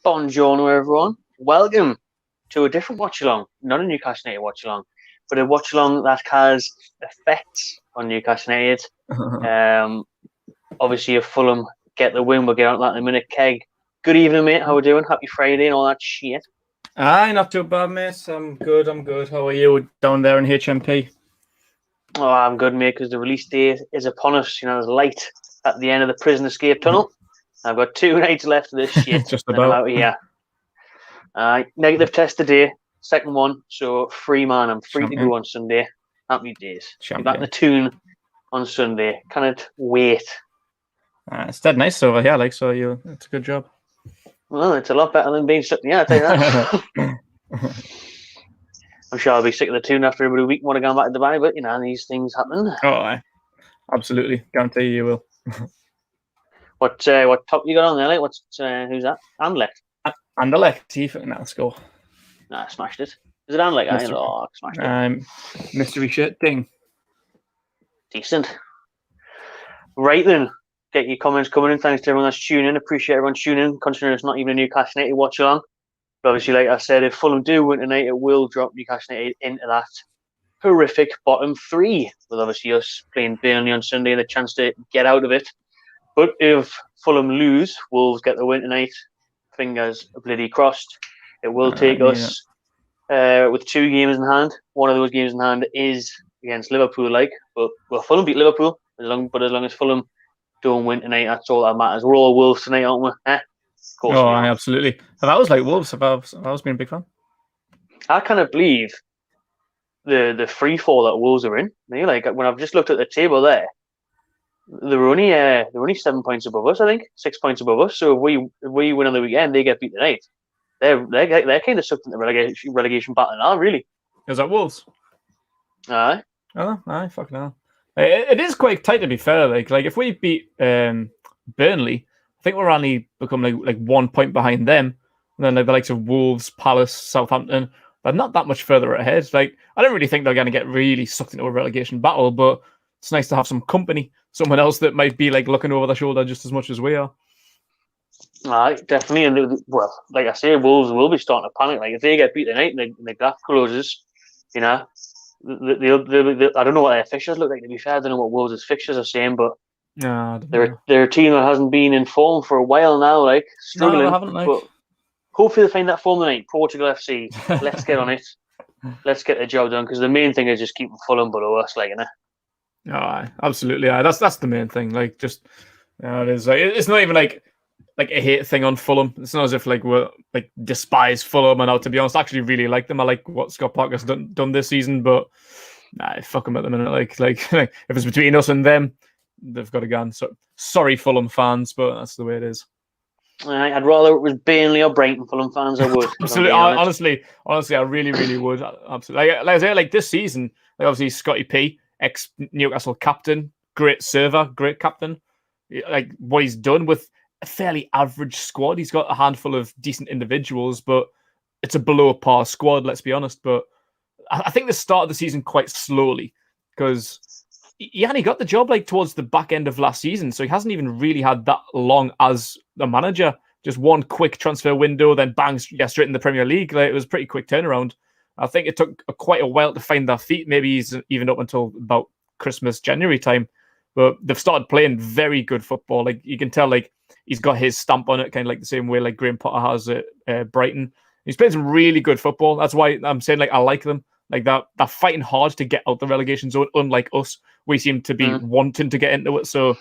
Buongiorno, everyone. Welcome to a different watch-along, not a Newcastle United watch-along, but a watch-along that has effects on Newcastle United. Obviously, if Fulham get the win, we'll get on that in a minute. Keg, good evening, mate. How are we doing? Happy Friday and all that shit. Aye, not too bad, mate. I'm good. How are you down there in HMP? Oh, I'm good, mate, because the release day is upon us. You know, there's light at the end of the prison escape tunnel. I've got 2 nights left of this shit. Just and I'm about. out here. Negative test today, second one. So free, man. I'm free to go on Sunday. Happy days. Be back in the tune on Sunday. Cannot wait. It's dead nice over here, it's a good job. Well, it's a lot better than being stuck in the air, I'll tell you that. I'm sure I'll be sick of the tune after every week and want to go back to Dubai, but, you know, these things happen. Oh, aye. Absolutely. Guarantee you will. What top you got on there, like? Who's that? Anderlecht. Anderlecht, let's go. Nah, smashed it. Is it Anderlecht? Smashed it. Mystery shit ding. Decent. Right then. Get your comments coming in. Thanks to everyone that's tuning in. Appreciate everyone tuning in, considering it's not even a Newcastle United watch along. But obviously, like I said, if Fulham do win tonight, it will drop Newcastle United into that horrific bottom 3. With obviously us playing Burnley on Sunday and the chance to get out of it. But if Fulham lose, Wolves get the win tonight. Fingers bloody crossed. It will take us with 2 games in hand. One of those games in hand is against Liverpool, but Fulham beat Liverpool. As long as Fulham don't win tonight, that's all that matters. We're all Wolves tonight, aren't we? Of course. Oh, absolutely. Have I was like Wolves. Have I was being a big fan. I cannot believe the free fall that Wolves are in. You know, like when I've just looked at the table there, they're only 7 points above us. I think 6 points above us. So if we win on the weekend, they get beat tonight. They're kind of sucked into relegation battle now. Really. Is that Wolves? Aye. Oh, aye. Fucking hell. It is quite tight, to be fair. Like if we beat Burnley, I think we're only become like 1 point behind them. And then the likes of Wolves, Palace, Southampton, they're not that much further ahead. Like I don't really think they're going to get really sucked into a relegation battle, but it's nice to have some company, someone else that might be like looking over their shoulder just as much as we are. Aye, definitely. And well, like I say, Wolves will be starting to panic. Like if they get beat tonight and the gap closes, you know. I don't know what their fixtures look like, to be fair. I don't know what Wolves' fixtures are saying, but they're a team that hasn't been in form for a while now, like struggling. No, haven't, but hopefully they find that form tonight. Portugal FC, let's get on it. Let's get the job done, because the main thing is just keeping Fulham below us, like, you know. Oh, absolutely. That's the main thing. Like, just it is. Like, it's not even like a hate thing on Fulham. It's not as if like we're like despise Fulham. And to be honest, I actually really like them. I like what Scott Parker's done this season, but fuck them at the minute. Like if it's between us and them, they've got to go. So sorry, Fulham fans, but that's the way it is. I'd rather it was Burnley or Brighton Fulham fans. I would. Absolutely. Honestly, I really would. Absolutely. Like I say, like this season, like obviously Scotty P, ex Newcastle captain, great server, great captain. Like what he's done with a fairly average squad. He's got a handful of decent individuals, but it's a below par squad, let's be honest. But I think they started the season quite slowly because he only got the job like towards the back end of last season. So he hasn't even really had that long as a manager. Just one quick transfer window, then bang, straight in the Premier League. Like, it was a pretty quick turnaround. I think it took quite a while to find their feet. Maybe he's even up until about Christmas, January time. But they've started playing very good football. Like you can tell, like he's got his stamp on it, kind of like the same way like Graham Potter has at Brighton. He's playing some really good football. That's why I'm saying like I like them. Like they're fighting hard to get out the relegation zone. Unlike us, we seem to be wanting to get into it. So,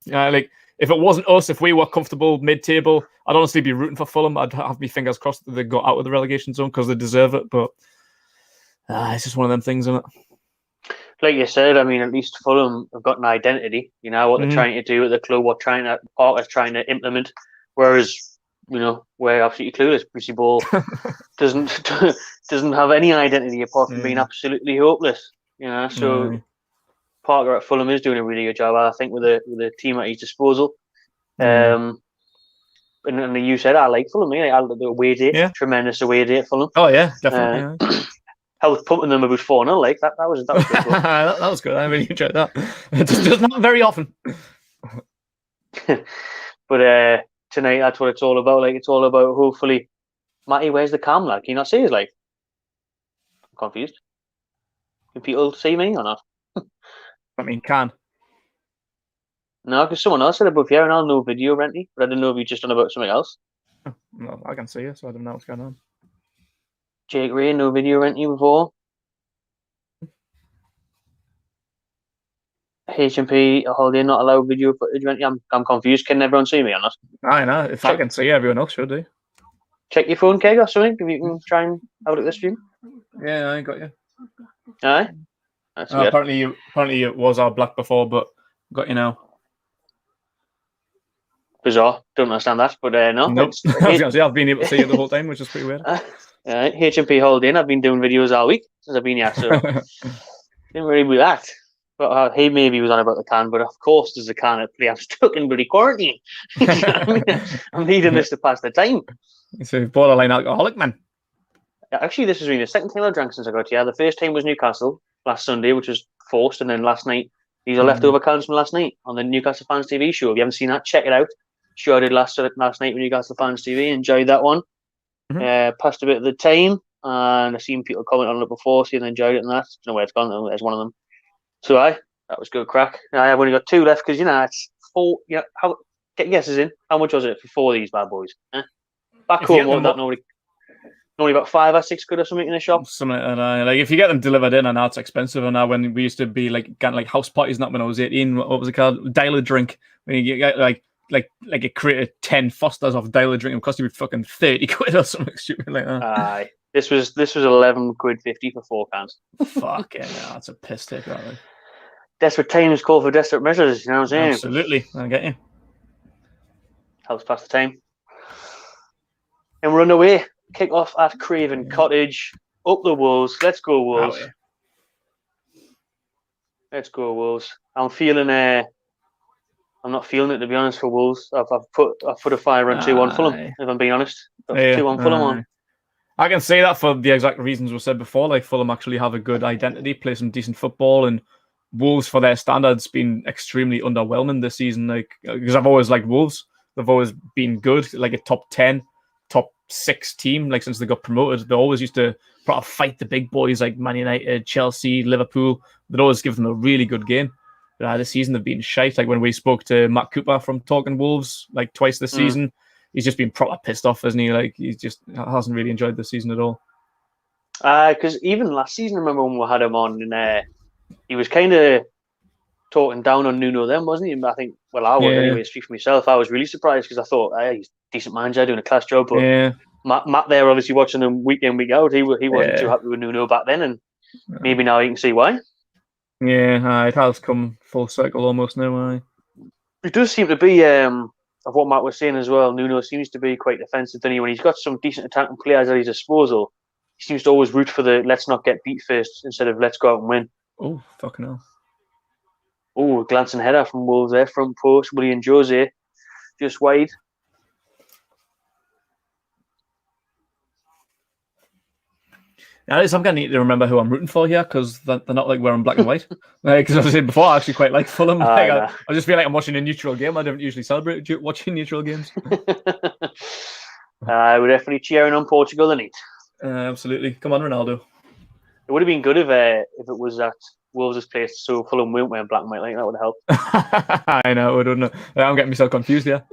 like if it wasn't us, if we were comfortable mid-table, I'd honestly be rooting for Fulham. I'd have my fingers crossed that they got out of the relegation zone because they deserve it. But it's just one of them things, isn't it? Like you said, I mean, at least Fulham have got an identity. You know what they're trying to do at the club, what Parker's trying to implement. Whereas, you know, we're absolutely clueless. Brucey Ball doesn't have any identity apart from being absolutely hopeless. You know, so Parker at Fulham is doing a really good job, I think, with the team at his disposal. And you said I like Fulham. I like the away date, tremendous away date at Fulham. Oh yeah, definitely. I was pumping them about 4-0, like that was good. that was good. I really enjoyed that. It just doesn't happen very often. But tonight, that's what it's all about. Like, it's all about, hopefully, Matty, where's the cam, like? Can you not see us, like? I'm confused. Can people see me or not? I mean, can. No, because someone else said above here, and I'll know video, Renty, but I didn't know if you just done about something else. No, I can see you, so I don't know what's going on. Jake Ray, no video, Renty, before. HMP holiday not allowed video footage. I'm confused. Can everyone see me or not? I know. If I can see, everyone else should do. Check your phone, Keg, or something if you can try and have a look at the stream. Yeah, I got you. Aye, that's weird. Apparently it was our black before, but got you now. Bizarre. Don't understand that, but no. Nope. I was gonna say I've been able to see it the whole time, which is pretty weird. HMP holiday. I've been doing videos all week since I've been here, so didn't really do that. But he maybe was on about the can, but of course there's a can at play. I'm stuck in bloody quarantine. You know what I mean? I'm needing this to pass the time. So borderline alcoholic, man. Actually, this is really the second time I've drank since I got here. The first time was Newcastle last Sunday, which was forced, and then last night these are leftover cans from last night on the Newcastle Fans TV show. If you haven't seen that, check it out. Sure, I did last night with Newcastle Fans TV. Enjoyed that one. Passed a bit of the time, and I've seen people comment on it before, saying they enjoyed it and that. I don't know where it's gone. There's one of them. So that was good crack. I've only got 2 left because it's 4. Yeah, get guesses in. How much was it for 4 of these bad boys? Back home, what that normally about 5 or 6 quid or something in a shop. Something like if you get them delivered in, and now it's expensive. And now when we used to be like getting like house parties, not when I was 18. What was it called? Dial a drink. When you get like it created 10 Fosters off dial a drink. It cost you fucking 30 quid or something stupid like that. Aye. This was 11 quid 50 for 4 cans. Fucking hell, that's a piss take, that way. Desperate times call for desperate measures, you know what I'm saying? Absolutely, I get you. Helps pass the time. And we're underway. Kick off at Craven Cottage. Up the Wolves. Let's go, Wolves. Let's go, Wolves. I'm not feeling it, to be honest, for Wolves. I've put a fire on 2-1 Fulham, if I'm being honest. 2-1 Fulham on. I can say that for the exact reasons we said before. Like, Fulham actually have a good identity, play some decent football, and Wolves, for their standards, been extremely underwhelming this season. Like, because I've always liked Wolves. They've always been good, like a top 10, top 6 team. Like, since they got promoted, they always used to fight the big boys like Man United, Chelsea, Liverpool. They'd always give them a really good game. This season they've been shite. Like, when we spoke to Matt Cooper from Talking Wolves like twice this season, he's just been proper pissed off, hasn't he? Like, he just hasn't really enjoyed the season at all. Because even last season, I remember when we had him on, and he was kind of talking down on Nuno then, wasn't he? I think, I would anyway, speak for myself. I was really surprised because I thought, he's a decent manager, doing a class job. But Matt there, obviously watching him week in, week out, he wasn't too happy with Nuno back then, and maybe now you can see why. Yeah, it has come full circle almost now. It does seem to be, of what Matt was saying as well, Nuno seems to be quite defensive, doesn't he? When he's got some decent attacking players at his disposal, he seems to always root for the let's not get beat first instead of let's go out and win. Oh, fucking hell. Oh, glancing header from Wolves there, front post, William Jose, just wide. Now, I'm going to need to remember who I'm rooting for here because they're not like wearing black and white. Because as I said before, I actually quite like Fulham. I just feel like I'm watching a neutral game. I don't usually celebrate watching neutral games. We're definitely cheering on Portugal, isn't it? Absolutely. Come on, Ronaldo. It would have been good if it was at Wolves' place, so Fulham weren't wearing black and white. Like that would have helped. I know, wouldn't it? I'm getting myself confused here.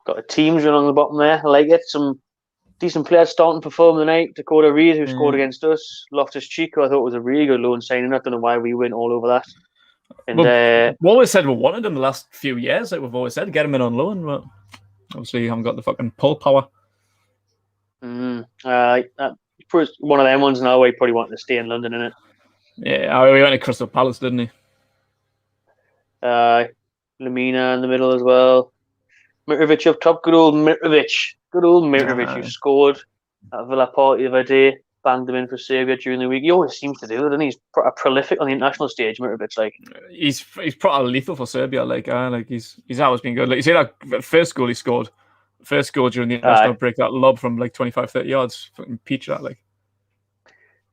Got a teams run on the bottom there. I like it. Some decent players starting to perform tonight. Dakota Reed, who scored against us. Loftus-Cheek, who I thought was a really good loan signing. I don't know why we went all over that. And we've always said we wanted him the last few years. Like we've always said, get him in on loan. But obviously, you haven't got the fucking pull power. Mm. One of them ones now where he probably wanted to stay in London, innit? Yeah, he went to Crystal Palace, didn't he? Lamina in the middle as well. Mitrovic up top. Good old Mitrovic who scored at Villa Park the other day. Banged him in for Serbia during the week. He always seems to do it, and he's prolific on the international stage. Mitrovic, like he's probably lethal for Serbia. Like he's always been good. Like you see that first goal he scored, during the international break, that lob from like 25-30 yards, fucking peach that like.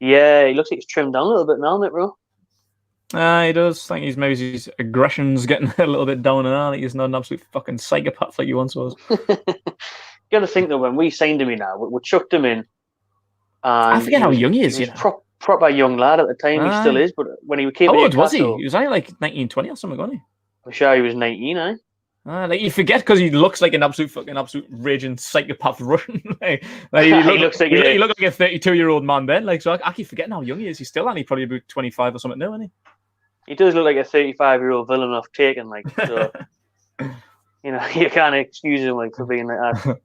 Yeah, he looks like he's trimmed down a little bit now, mate, bro. He does. I think maybe his aggression's getting a little bit down and out. He's not an absolute fucking psychopath like he once was. You got to think, though, when we signed him in now, we chucked him in. And I forget how young he is, He was proper young lad at the time. He still is, but when he came to Newcastle... How old was he? He was only like 19, 20 or something, wasn't he? I'm sure he was 19, eh? Like you forget because he looks like an absolute raging psychopath Russian. he looks like a 32-year-old man then. Like, so I keep forgetting how young he is. He's still only probably about 25 or something now, isn't he? He does look like a 35-year-old villain off Taken, like, so. You know, you can't excuse him like for being like that.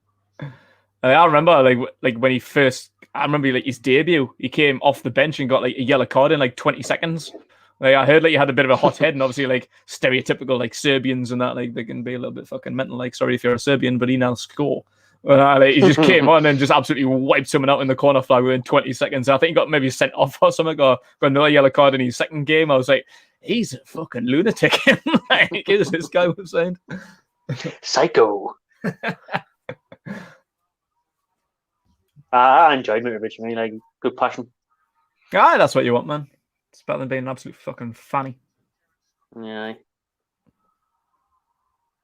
I remember like when he first. I remember like his debut. He came off the bench and got like a yellow card in like 20 seconds. Like I heard like he had a bit of a hot head, and obviously like stereotypical like Serbians and that, like they can be a little bit fucking mental. Like, sorry if you're a Serbian, but he now score. Like, he just came on and just absolutely wiped someone out in the corner flag within 20 seconds. I think he got maybe sent off or something, or got another yellow card in his second game. I was like, he's a fucking lunatic. Like, is this guy was saying? Psycho. I enjoyed Mitrovic. I mean, like, good passion. That's what you want, man. It's better than being an absolute fucking fanny. Yeah.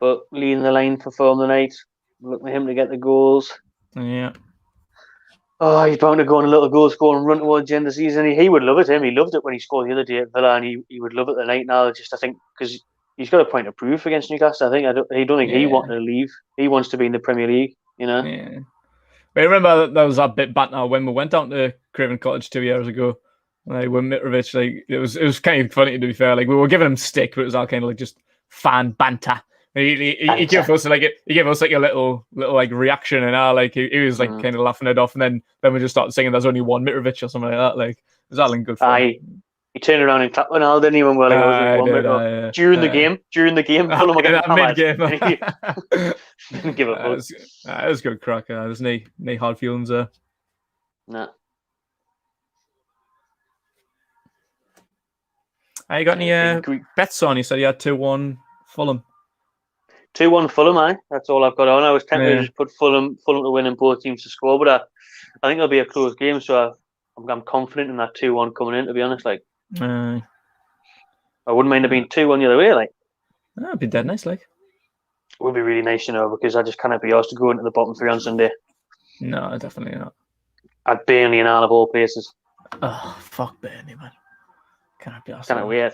But leading the line for Fulham tonight, looking at him to get the goals. Yeah. Oh, he's bound to go on a little goal scoring run towards the end of the season. He would love it, him. He loved it when he scored the other day at Villa, and he would love it tonight now. Just, I think, because he's got a point of proof against Newcastle. I don't think he wanted to leave. He wants to be in the Premier League, you know? Yeah. But I remember there was that bit banter when we went down to Craven Cottage 2 years ago. Like when Mitrovic, like it was kind of funny, to be fair. Like we were giving him stick, but it was all kind of like just fan banter. He gave us like a little like reaction, and he was like kind of laughing it off, and then we just started singing "There's only one Mitrovic" or something like that. Like it was all in good fun. He turned around and clapped Ronaldo, didn't he? When we were like, during the game, Fulham were getting mid-game. Didn't give a fuck. It was good crack. There's no hard feelings there. Nah. You got any bets on? You said you had 2-1 Fulham. 2-1 Fulham, aye. That's all I've got on. I was tempted to just put Fulham to win and both teams to score, but I think it'll be a close game, so I'm confident in that 2-1 coming in, to be honest. Like, I wouldn't mind it being 2-1 the other way. Like, that'd be dead nice. Like, it would be really nice, you know, because I just cannot be asked to go into the bottom three on Sunday. No, definitely not. At Burnley and all of all places. Oh, fuck Burnley, man. Can't be asked. Kind of weird.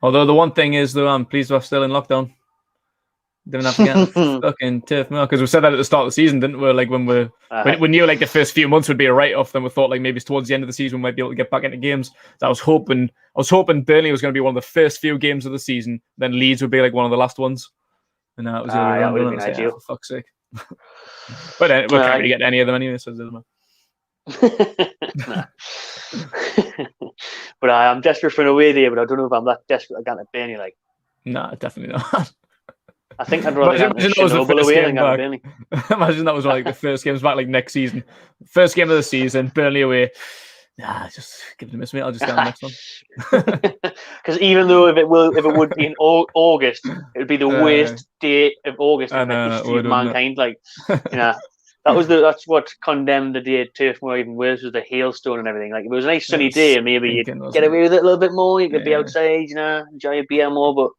Although the one thing is, though, I'm pleased we're still in lockdown. Didn't have to get fucking turf milk, because we said that at the start of the season, didn't we? Like when we knew like the first few months would be a write-off, then we thought like maybe towards the end of the season we might be able to get back into games. So I was hoping Burnley was going to be one of the first few games of the season, then Leeds would be like one of the last ones. And that was that would have been ideal. For fuck's sake. But we can't really get any of them anyway, so it doesn't matter. But I'm desperate for an away day, but I don't know if I'm that desperate to get to Burnley. Like, no, definitely not. I think I'd rather get Chernobyl away than get to Burnley. Imagine that was like the first games back, like next season, first game of the season, Burnley away. Nah, just give it a miss, mate. I'll just get the next one. Because even though if it would be in August, it would be the worst day of August in the history of mankind. Like, you know. That's what condemned the day at Turf Moor even worse, was the hailstone and everything. Like, if it was a nice sunny day, maybe you'd get away with it a little bit more. You could be outside, you know, enjoy a beer more. But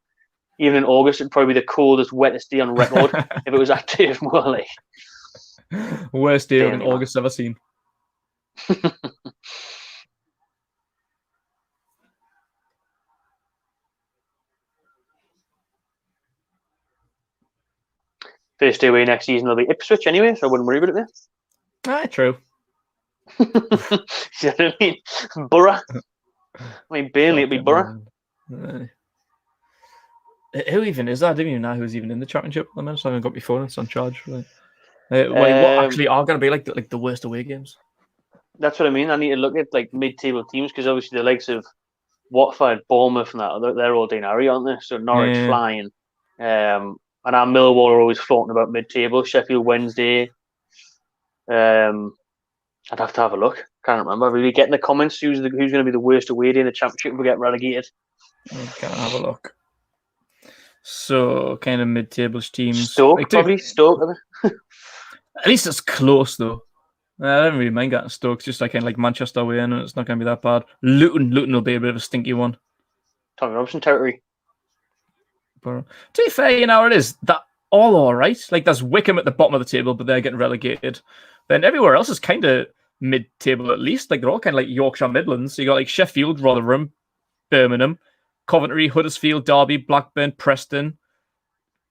even in August, it'd probably be the coldest, wettest day on record if it was at Turf Moor. Like, worst day in August ever seen. First day away next season will be Ipswich anyway, so I wouldn't worry about it there. True. You know what I mean? Borough. I mean, Burnley, it'd be Borough. Who even is that? I didn't even know who was even in the Championship. I haven't got before. It's on charge. What actually are going to be like the worst away games? That's what I mean. I need to look at like mid-table teams, because obviously the likes of Watford, Bournemouth, and that they're all doing Harry, aren't they? So Norwich flying. And our Millwall are always floating about mid-table. Sheffield Wednesday. I'd have to have a look. Can't remember. Really get in the comments who's going to be the worst away day in the Championship if we get relegated. Can't have a look. So kind of mid-table teams. Stoke, probably. Stoke. At least it's close though. I don't really mind getting Stoke. It's just like kind of like Manchester way in, and it's not going to be that bad. Luton will be a bit of a stinky one. Tommy Robinson territory. But to be fair, it is that all right. Like there's Wickham at the bottom of the table, but they're getting relegated. Then everywhere else is kind of mid-table at least. Like they're all kind of like Yorkshire Midlands. So you got like Sheffield, Rotherham, Birmingham, Coventry, Huddersfield, Derby, Blackburn, Preston,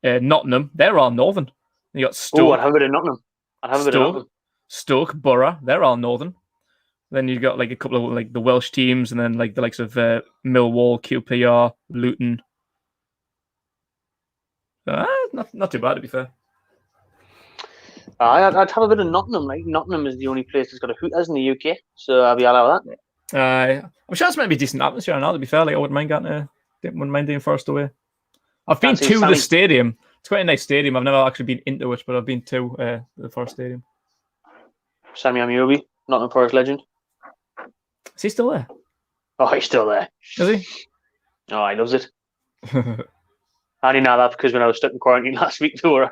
Nottingham. They're all northern. You got Stoke. Oh, I'd have a bit of Nottingham. Stoke, Borough. They're all northern. Then you've got like a couple of like the Welsh teams, and then like the likes of Millwall, QPR, Luton. Not too bad, to be fair. I'd have a bit of Nottingham. Like Nottingham is the only place that's got a Hooters in the UK, so I'll be allowed that. I'm sure it's meant to be decent atmosphere now. To be fair, like I wouldn't mind doing Forest away. I've been to the stadium. It's quite a nice stadium. I've never actually been into it, but I've been to the Forest Stadium. Sammy Amiobi, Nottingham Forest legend. Is he still there? Oh, he's still there. Is he? Oh, he loves it. I only know that because when I was stuck in quarantine last week, too,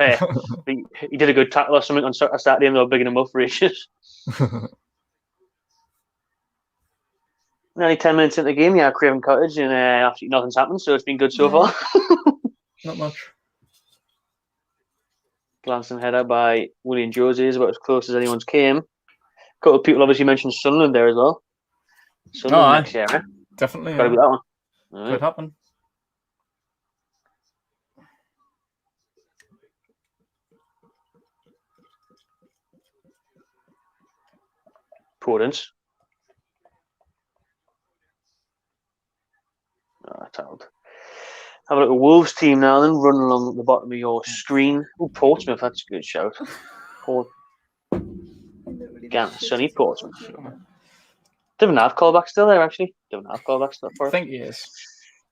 he did a good tackle or something on Saturday, and they were bigging him up for ages. Nearly 10 minutes into the game, Craven Cottage, and absolutely nothing's happened, so it's been good so far. Not much. Glancing header by William Jose is about as close as anyone's came. A couple of people obviously mentioned Sunderland there as well. Sunderland next year, eh? Definitely. Got to be that one. Could happen. Prudence. Have a look at Wolves team now, then run along the bottom of your screen. Oh, Portsmouth, that's a good shout. Sunny Portsmouth. Don't have callback still there, actually. Don't have callback still for it. I think he is.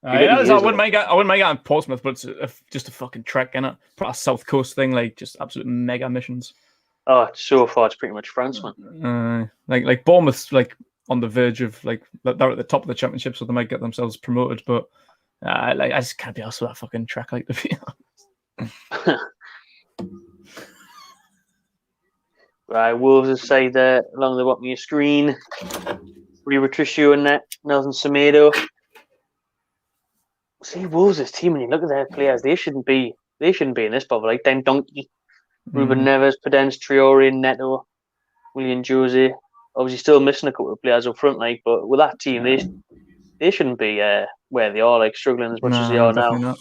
I wouldn't mind getting Portsmouth, but it's just a fucking trek, innit? Probably a South Coast thing, like just absolute mega missions. Oh, so far it's pretty much France, man. Like Bournemouth's like on the verge of like they're at the top of the championship, so they might get themselves promoted. But I just can't be asked for that fucking trek, like, to be honest. Right, Wolves' side there along the bottom of your screen. Patricio and that Nelson Semedo. See, Wolves' team, when you look at their players, they shouldn't be in this bubble. Like Dan Donkey, Ruben Neves, Pedence, Traore, Neto, William Jose. Obviously, still missing a couple of players up front, like, but with that team, they shouldn't be where they are, like struggling as much as they are now. Not.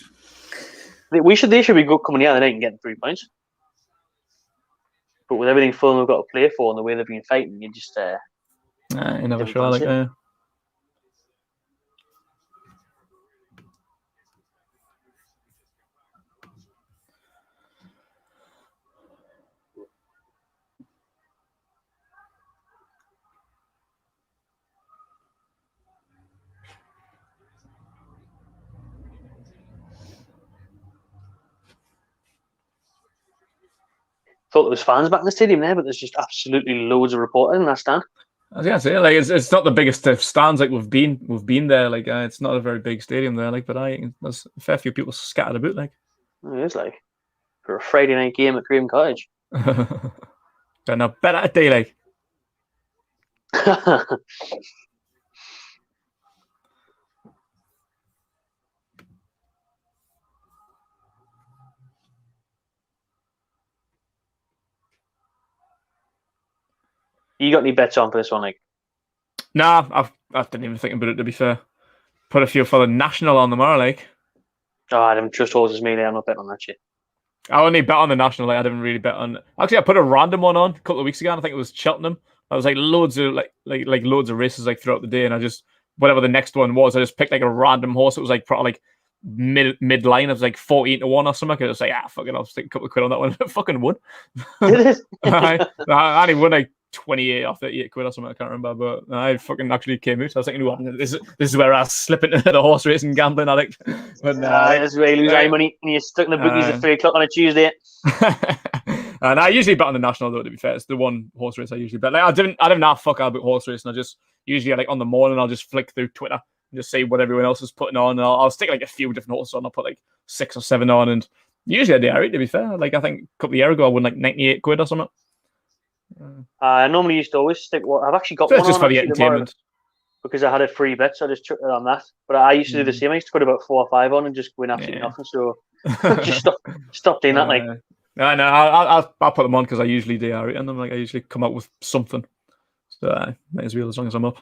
They should be good coming out and getting 3 points. But with everything Fulham have got to play for and the way they've been fighting, you just you never sure, like. Thought there was fans back in the stadium there, but there's just absolutely loads of reporting in that stand. I was gonna say, like, it's not the biggest of stands. Like we've been there. Like it's not a very big stadium there. Like, but there's a fair few people scattered about. Like it is like for a Friday night game at Craven Cottage. Got no better day, like. You got any bets on for this one, like? Nah, I didn't even think about it, to be fair. Put a few for the national on tomorrow, like. Oh, I didn't trust horses me. I'm not betting on that shit. I only bet on the national. Like, I didn't really bet on. Actually, I put a random one on a couple of weeks ago. And I think it was Cheltenham. I was like loads of loads of races like throughout the day, and I just whatever the next one was, I just picked like a random horse. It was like probably like mid line. It was like 14-1 or something. I was like, fuck it, I'll stick a couple of quid on that one. I fucking won. I only won like 28 or 38 quid or something. I can't remember, but I fucking actually came out. I was thinking, well, this is where I slip into the horse racing gambling addict. But that's where you lose your money and you're stuck in the bookies at 3 o'clock on a Tuesday. And I usually bet on the national, though, to be fair. It's the one horse race I usually bet. Like I didn't have fuck out about horse racing. I just usually like on the morning I'll just flick through Twitter and just see what everyone else is putting on. And I'll stick like a few different horses on. I'll put like 6 or 7 on, and usually I do alright, to be fair. Like I think a couple of years ago I won like 98 quid or something. I normally used to always stick. I've actually got So it's one just on for the actually tomorrow entertainment. because I had a free bet, so I just chucked it on that. But I used to do the same. I used to put about 4 or 5 on and just win absolutely Yeah. nothing. So just stop doing that. Like, No, I'll put them on because I usually DR it, and then like I usually come out with something. So might as well as long as I'm up.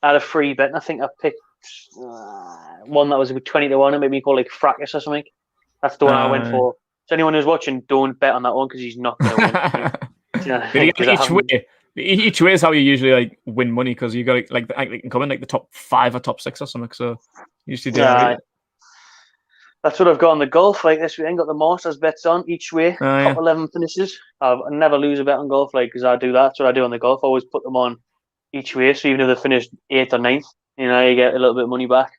I had a free bet, and I think I picked one that was about 20 to 1, and maybe called like Fracas or something. That's the one I went for. So anyone who's watching, don't bet on that one because he's not going to win. You know, each way. Each way is how you usually like win money because you got like you can come in like the top 5 or top 6 or something. So usually DR it. That's what I've got on the golf. Like this weekend, got the Masters bets on each way. Top 11 finishes. I never lose a bet on golf, like because I do that. That's what I do on the golf. I always put them on each way. So even if they finish 8th or 9th, you know, you get a little bit of money back.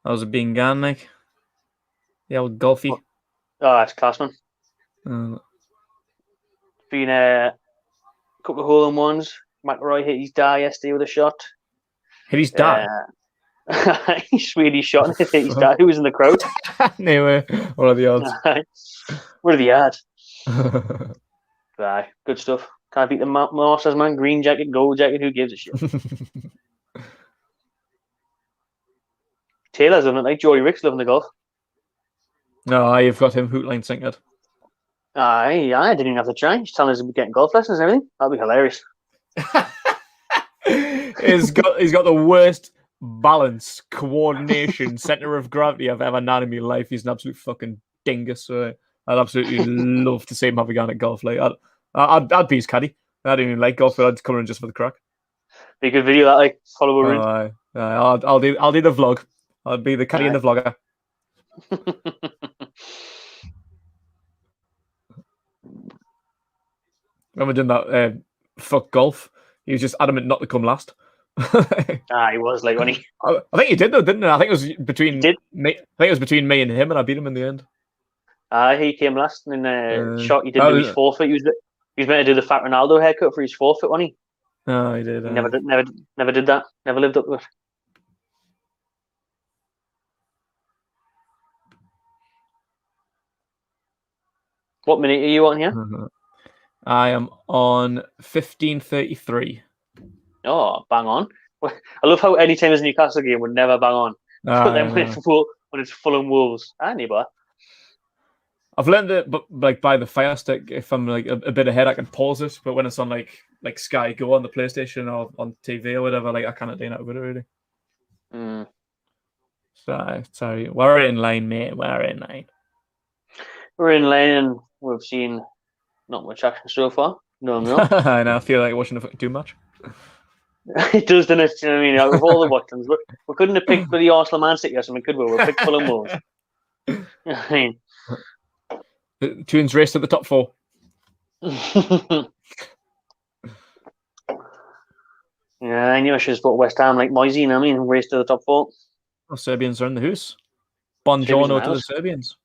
How's it been gone, like? Yeah, old golfy. Oh, it's class, man. Been a couple of hole-in-ones. McIlroy hit his dad yesterday with a shot. Hit his dad? He really shot and hit his dad, who was in the crowd. Anyway, what are the odds? What are the odds? Good stuff. Can't beat the Masters, man. Green jacket, gold jacket, who gives a shit? Taylor's loving it, like Geordie Rick's loving the golf. No, you've got him hoot line sinkered. I didn't even have to try. He's telling us we're getting golf lessons and everything. That'd be hilarious. He's got the worst balance, coordination, center of gravity I've ever known in my life. He's an absolute fucking dingus. So I'd absolutely love to see him have a go at golf. Like I'd be his caddy. I don't even like golf, but I'd come in just for the crack. Be a good video that, like follow a route. I'll do the vlog. I'll be the caddy and the vlogger. When we're doing that fuck golf, he was just adamant not to come last. He was like when he. I think he did though, didn't he? I think it was between me. I think it was between me and him, and I beat him in the end. He came last, and then shot. He didn't do his forfeit. He was meant to do the Fat Ronaldo haircut for his forfeit, wasn't he? Oh, he did. He never did that. Never lived up to it. What minute are you on here? I am on 15:33. Oh, bang on. I love how any time there's a Newcastle game would never bang on. But then when it's Fulham Wolves, neighbour. I've learned that, but like by the Fire Stick, if I'm like a bit ahead, I can pause it. But when it's on like Sky Go on the PlayStation or on TV or whatever, like I cannot do that with it really. So sorry, we're in line, mate. We're in line. We're in line, and we've seen not much action so far. No. I know. I feel like watching too much. It does, doesn't it? You know what I mean? Out of all the watchings, we couldn't have picked for the Arsenal Man City or something, could we? We picked Fulham Wolves. I mean, the Tunes race to the top 4. Yeah, I knew I should have put West Ham like Moisey. You know what I mean? Race to the top 4. The Serbians are in the house. Buongiorno to the Serbians.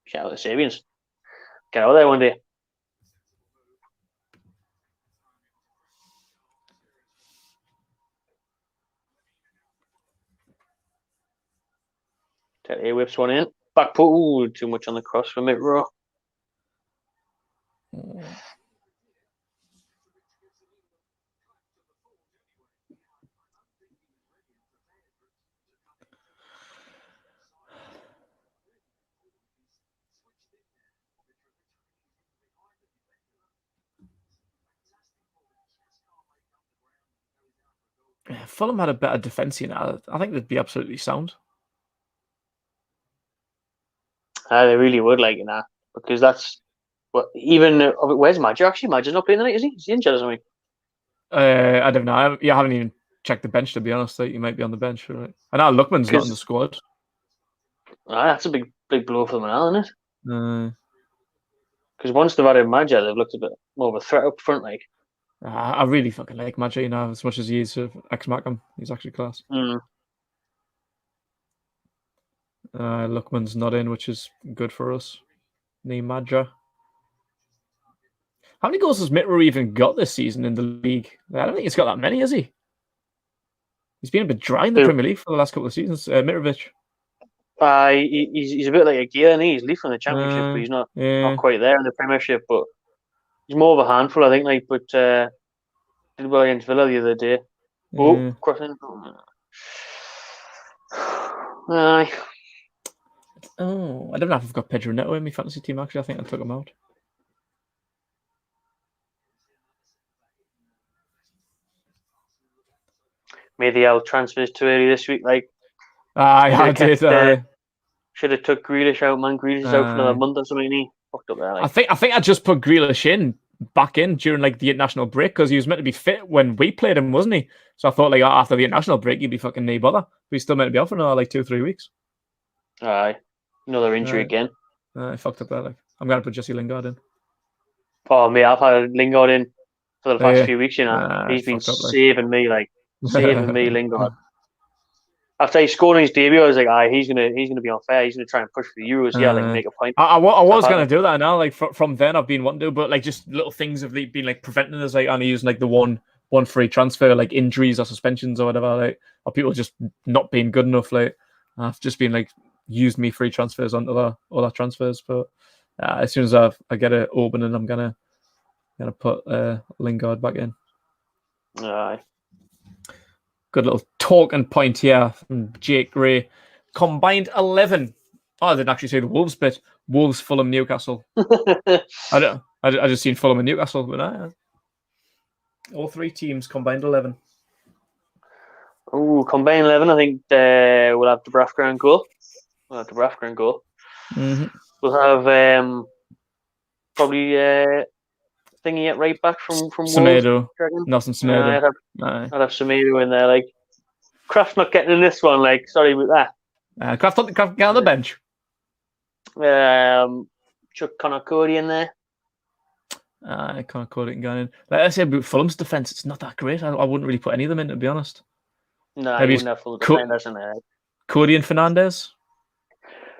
Shout out the Serbians. Get out there one day. He whips one in. Back put. Ooh, too much on the cross for mid row. Fulham had a better defence, you know. I think they'd be absolutely sound. They really would, like, you know, because that's what even where's Madger? Actually, Madger's not playing tonight, is he? Is he injured or something? I don't know. I haven't even checked the bench, to be honest. He might be on the bench, right? I know Lookman's not in the squad. That's a big blow for them now, isn't it? Because once they've added Madger, they've looked a bit more of a threat up front, like. I really fucking like Madger, you know, as much as he is ex-Mackham. He's actually class. Lookman's not in, which is good for us. Need Madger. How many goals has Mitro even got this season in the league? I don't think he's got that many, has he? He's been a bit dry in the Premier League for the last couple of seasons. Mitrovic. He's a bit like a gear, and he's leading the Championship, but he's not quite there in the Premiership. But he's more of a handful, I think. Like, but did well against Villa the other day. Oh, crossing. Aye. Oh, I don't know if I've got Pedro Neto in my fantasy team. Actually, I think I took him out. Maybe our transfers too early this week. Like, I did. Should have took Grealish out, man. Grealish is out for another month or something. He fucked up there. Like. I think I just put Grealish back in during like the international break because he was meant to be fit when we played him, wasn't he? So I thought like after the international break he'd be fucking no bother. But he's still meant to be out for another like 2-3 weeks. Aye, another injury again. I fucked up that. Like, I'm gonna put Jesse Lingard in. Oh mate, I've had Lingard in for the past few weeks. You know, he's been saving me, Lingard. After he scored in his debut, I was like, he's gonna be on fire. He's gonna try and push for the Euros. Make a point. I was gonna do that now. Like from then, I've been wanting to, but like just little things have been like preventing us, like only using like the one free transfer, like injuries or suspensions or whatever, like, or people just not being good enough. Like I've just been like used me free transfers onto other transfers. But as soon as I get it open, and I'm gonna put Lingard back in. Aye. Good little talking point here from Jake Ray. Combined 11. Oh, I didn't actually say the Wolves bit. Wolves, Fulham, Newcastle. I just seen Fulham and Newcastle, but all three teams combined 11. Oh, combined 11. I think we'll have Dubravka and goal. Mm-hmm. We'll have probably thingy at right back from Semedo. Nelson Semedo. I'd have Semedo in there. Like, Kraft's not getting in this one. Like, sorry about that. Kraft get on the bench. Chuck Connor Cody in there. Connor Cody can go in. Like I said about Fulham's defence, it's not that great. I wouldn't really put any of them in, to be honest. No, maybe you wouldn't have full defenders in there. Cody and Fernandes.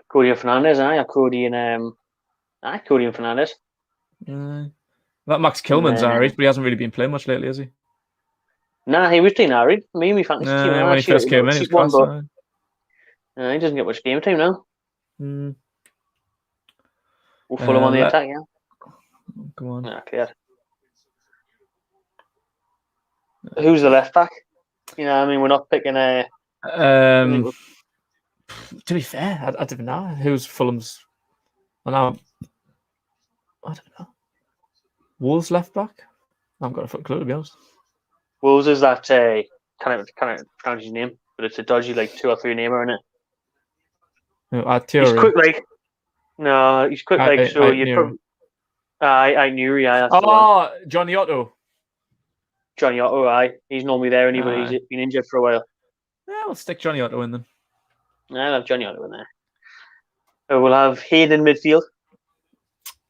Cody and Fernandes. Cody and Fernandes. That Max Kilman's alright, but he hasn't really been playing much lately, has he? Nah, he was doing alright. Me fantasy team. When he first came in, he was class. He doesn't get much game time now. We'll follow him on the attack, yeah. Come on. Clear. Who's the left back? You know, I mean, we're not picking a. To be fair, I don't know who's Fulham's. I don't know. Wolves left back. I haven't got a fucking clue, to be honest. Wolves is that can't pronounce his name, but it's a dodgy like 2 or 3 namer, isn't it? He's quick, like. No, he's quick, like, so you probably. I knew, yeah. Johnny Otto. Johnny Otto, aye. He's normally there, but he's been injured for a while. Yeah, we'll stick Johnny Otto in then. I'll have Johnny Otto in there. We'll have Hayden midfield.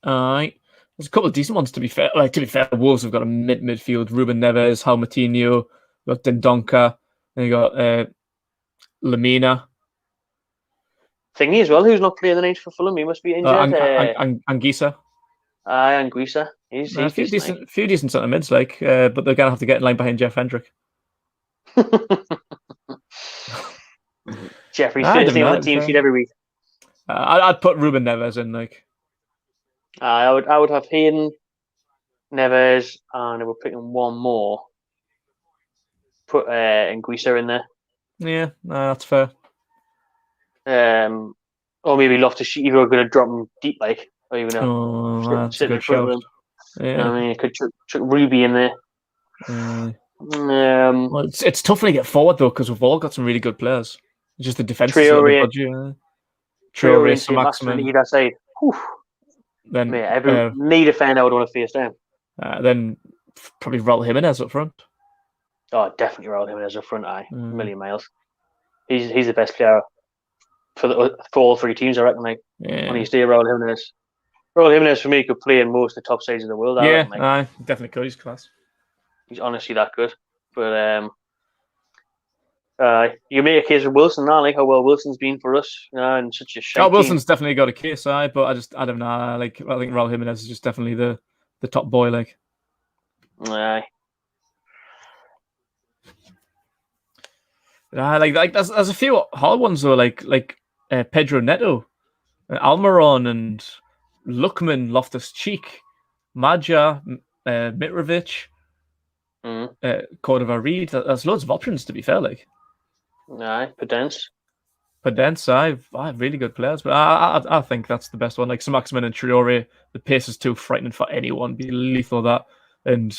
Aye. There's a couple of decent ones, to be fair. Like, to be fair, Wolves have got a midfield. Ruben Neves, Halmatinho, got Dendonka, and you got Lamina. Thingy as well, who's not playing the night for Fulham. He must be injured. Anguissa. Anguissa. He's a few decent centre mids, like, but they're gonna have to get in line behind Jeff Hendrick. Jeffrey's first name on the team sheet every week. I'd put Ruben Neves in, like. I would have Hayden, Neves, and we're picking one more. Put Anguissa in there. Yeah, that's fair. Or maybe Loftus-Cheek. Either we're going to drop him deep, like, or you're going to that's a good shout. Yeah. You know what I mean, you could chuck Ruby in there. Well, it's tough when you get forward though, because we've all got some really good players. It's just the defense. Traore, Maximin either side. Then need a fan I would want to face them. Then probably Raul Jimenez up front. Oh, definitely Raul Jimenez up front. A million miles. He's the best player for all 3 teams, I reckon. Like, on his day, Raul Jimenez. Raul Jimenez for me could play in most of the top sides of the world. I reckon, like. Definitely could. He's class. He's honestly that good. But you make a case of Wilson now, like how well Wilson's been for us, and such a shite Wilson's definitely got a case, but I don't know. Like, I think Raul Jimenez is just definitely the top boy, like. Aye. Like there's a few hard ones though, like Pedro Neto, Almiron, and Luckman, Loftus-Cheek, Maja, Mitrovic, Cordova Reed. There's loads of options, to be fair. Like, Aye, Podence. I have really good players, but I think that's the best one. Like Maximin and Traore, the pace is too frightening for anyone. Be lethal that, and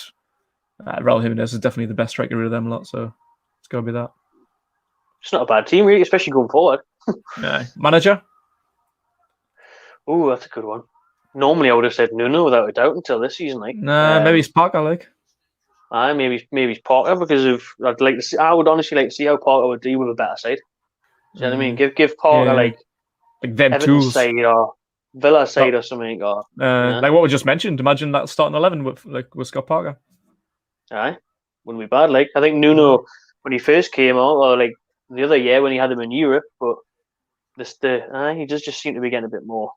Raul Jimenez is definitely the best striker of them lot. So it's got to be that. It's not a bad team, really, especially going forward. Manager? Oh, that's a good one. Normally, I would have said Nuno without a doubt until this season. Like, maybe it's Parker. Like, maybe it's Parker because of I'd like to see. I would honestly like to see how Parker would deal with a better side. Do you know what I mean? Give Parker like them Everton tools, side or Villa side or something, or like what we just mentioned. Imagine that starting 11 with Scott Parker. Aye, wouldn't be bad. Like I think Nuno when he first came out, or like the other year when he had him in Europe, but he does just seem to be getting a bit more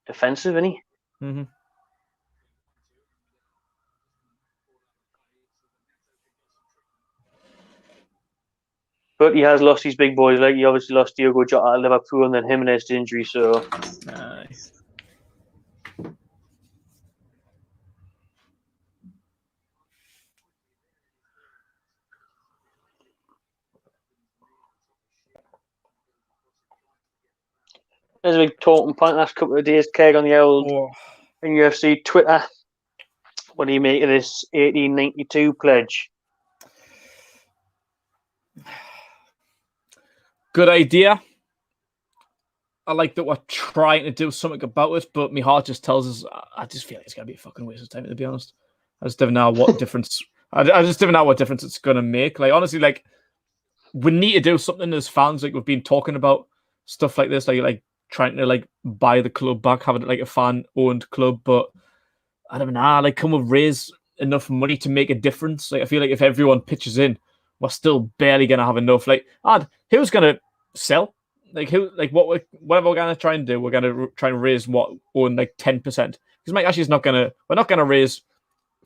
defensive, isn't he? Mm-hmm. But he has lost his big boys. Like he obviously lost Diogo Jota at Liverpool, and then Jimenez to injury. So, there's a big talking point last couple of days, Keg, on the old UFC Twitter. What do you make of this 1892 pledge? Good idea. I like that we're trying to do something about it, but my heart just tells us I just feel like it's gonna be a fucking waste of time, to be honest. I just don't know what difference. I just don't know what difference it's gonna make. Like honestly, like we need to do something as fans. Like we've been talking about stuff like this, like trying to like buy the club back, having like a fan-owned club. But I don't know. Like, can we raise enough money to make a difference? Like, I feel like if everyone pitches in, we're still barely gonna have enough. Like, who's gonna sell? Like whatever we're gonna try and do, we're gonna try and raise own like 10%. Because Mike actually is we're not gonna raise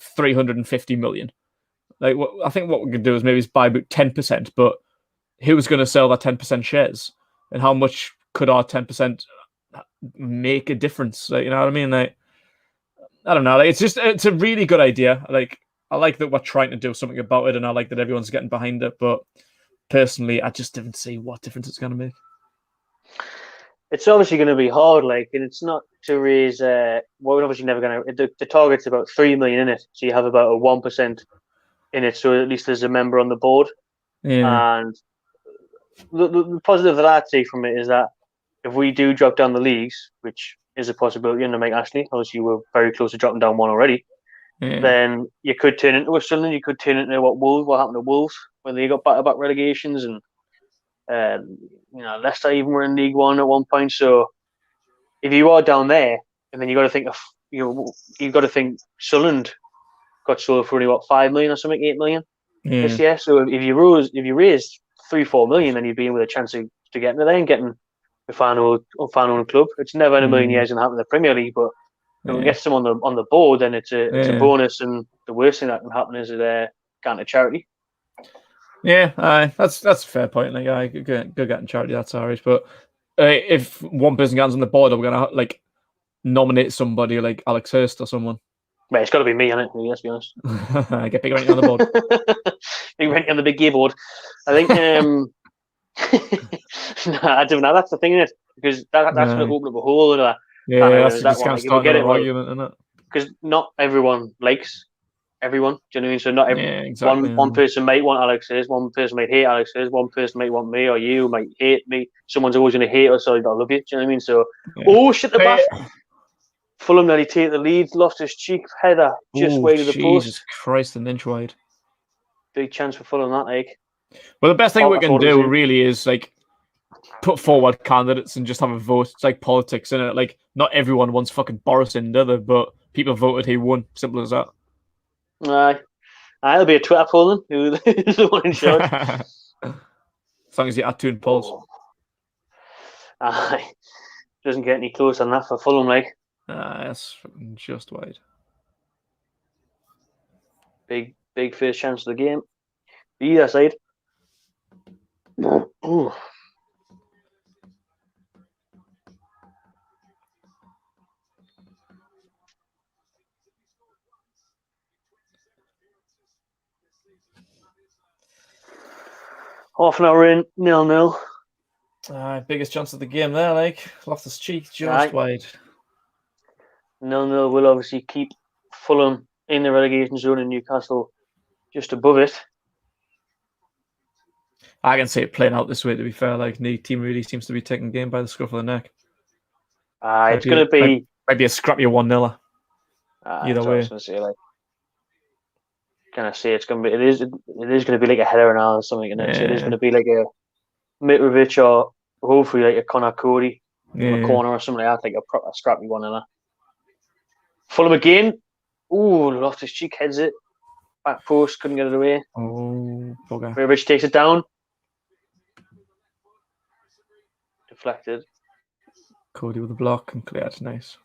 350 million. Like I think what we could do is maybe buy about 10%, but who's gonna sell that 10% shares? And how much could our 10% make a difference? Like, you know what I mean? Like I don't know. Like, it's a really good idea. Like I like that we're trying to do something about it, and I like that everyone's getting behind it, but personally I just didn't see what difference it's gonna make. It's obviously going to be hard, like, and it's not to raise. We're obviously never going to. The target's about 3 million in it, so you have about a 1% in it. So at least there's a member on the board. Yeah. And the positive that I take from it is that if we do drop down the leagues, which is a possibility under Mike Ashley, obviously we're very close to dropping down one already. Yeah. Then you could turn into a Sunderland. You could turn into what happened to Wolves when they got back-to-back relegations, and Leicester even were in League One at one point. So if you are down there, and then you got to think of, you've got to think Sunderland got sold for only 5 million or something, 8 million this year. So if you raised 3-4 million, then you'd be in with a chance to get into there and getting a fan-owned club. It's never in a million years going to happen in the Premier League, but if we get someone on the board, then it's a bonus. And the worst thing that can happen is going to charity. Yeah, that's a fair point. Like, I go getting charity. That's alright. But if one person gets on the board, are we gonna like nominate somebody like Alex Hurst or someone? Well, it's got to be me, isn't it? Let's be honest. I get big ranking on the board. Big ranking on the big gear board. I think. I don't know. That's the thing, isn't it? Because that's going to open up a whole other. That's just kind of starting an argument, isn't it? Because not everyone likes everyone. Do you know what I mean? So not every one person might want Alex Hurst, one person might hate Alex Hurst, one person might want me, or you might hate me. Someone's always going to hate us, so I love you. Do you know what I mean? So, shit, the bath. Fulham nearly take the lead. Loftus-Cheek header just wide of the post. Jesus Christ, an inch wide. Big chance for Fulham that, like. Well, the best thing we can do really is like put forward candidates and just have a vote. It's like politics, isn't it? Like, not everyone wants fucking Boris in, do they? But people voted, he won. Simple as that. Aye. It'll be a Twitter poll then. Who's the one in charge? As long as you add 2 polls. Aye. Doesn't get any closer than that for Fulham, like. That's just wide. Big first chance of the game. Either side. Ooh. Half an hour in, 0-0. Biggest chance of the game there, like Loftus-Cheek just Aye. wide. 0-0 will obviously keep Fulham in the relegation zone and Newcastle just above it. I can see it playing out this way, to be fair. Like, the team really seems to be taking the game by the scruff of the neck. It's going to be... Might be a scrappy 1-0. Either way. I was going to say, like... Can I say it's going to be... It is going to be like a header and or something. And so it is going to be like a Mitrovic or hopefully like a Connor Cody from a corner or something like that. Like a proper scrappy 1-0. Fulham again. Ooh, Loftus-Cheek heads it. Back post, couldn't get it away. Oh, okay. Mitrovic takes it down. Deflected. Cody with the block and cleared. Nice.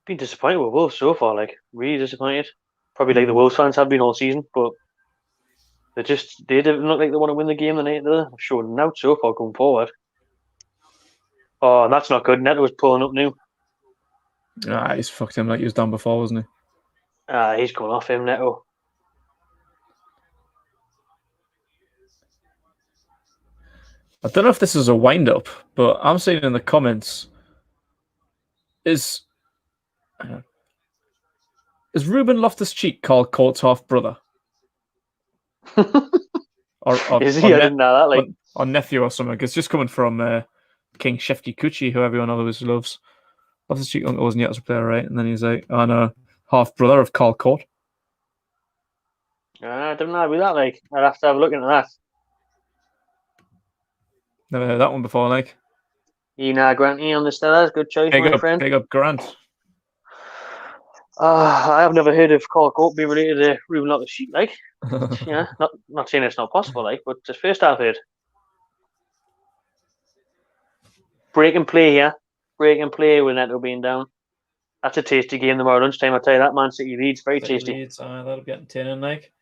Been disappointed with Wolves so far, like really disappointed. Probably like the Wolves fans have been all season, but they didn't look like they want to win the game tonight. They've shown out so far going forward. Oh, that's not good. Neto was pulling up new. He's fucked him like he was done before, wasn't he? He's going off him, Neto. I don't know if this is a wind up, but I'm seeing in the comments is Ruben Loftus-Cheek called Court's half brother? or is he? I didn't know that. Like, or nephew or something. It's just coming from King Shefty Kuchi, who everyone always loves. Loftus-Cheek uncle wasn't yet as a player, right? And then he's like, oh no, half brother of Carl Court. I don't know about that. Like, I'd have to have a look into that. Never heard that one before, like. Grant, on the Stellars, good choice, my friend. Big up Grant. I have never heard of Carl Court being related to Ruben Loftus-Cheek, like. Yeah, not saying it's not possible, like, but it's first I've heard. Break and play here. Break and play with Neto being down. That's a tasty game tomorrow lunchtime, I'll tell you that. Man City Leeds, very tasty. Leeds, that'll be entertaining, like.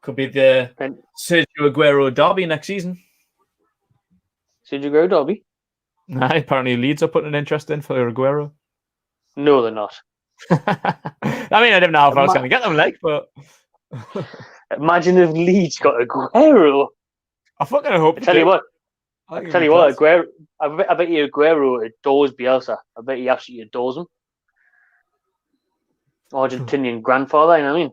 Could be the Sergio Aguero derby next season. Sergio Aguero derby? Apparently Leeds are putting an interest in for Aguero. No, they're not. I mean, I didn't know how I was going to get them, like, but... Imagine if Leeds got Aguero. I fucking hope. Tell you what, Aguero. I bet you Aguero adores Bielsa. I bet he absolutely adores him. Argentinian grandfather, you know what I mean?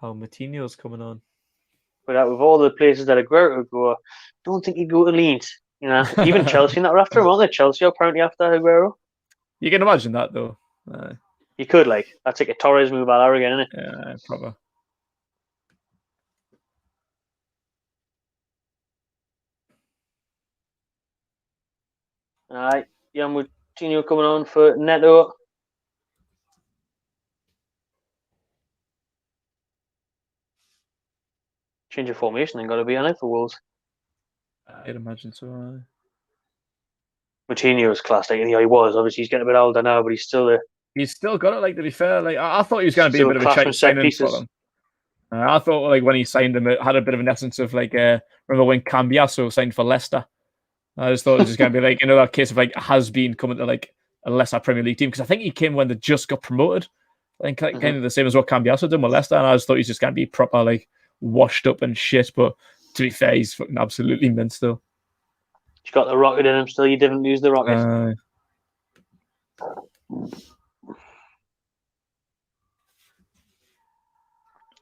How Moutinho's coming on. But with all the places that Aguero would go, don't think he'd go to Leeds. You know, even Chelsea that were after him, aren't they? Chelsea are apparently after Aguero. You can imagine that, though. You could, like. That's like a Torres move all over again, isn't it? Yeah, probably. Alright, Jan Moutinho coming on for Neto. Change of formation then got to be on it for Wolves. I'd imagine so. Moutinho's class, like he was. Obviously, he's getting a bit older now, but he's still there. He's still got it. Like, to be fair, like I thought he was going to be a bit of a change signing for them. I thought, like, when he signed him, it had a bit of an essence of like remember when Cambiasso signed for Leicester. I just thought it was just going to be like, that case of like has been coming to like a lesser Premier League team, because I think he came when they just got promoted. I think kind of the same as what Cambiasso did with Leicester, and I just thought he's just going to be proper like washed up and shit. But to be fair, he's fucking absolutely mint still. He's got the rocket in him still. You didn't lose the rocket.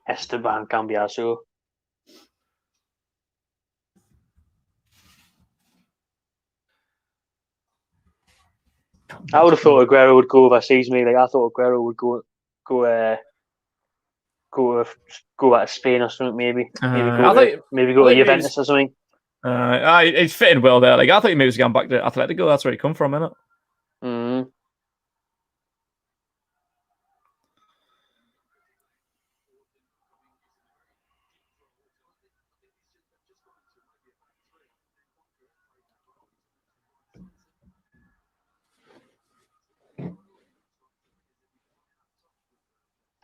Esteban Cambiasso. I would have thought Aguero would go overseas, me. Like I thought Aguero would go out to Spain or something, maybe. Maybe go to Juventus or something. He's fitting well there. Like I thought he maybe was going back to Atletico. That's where he come from, innit?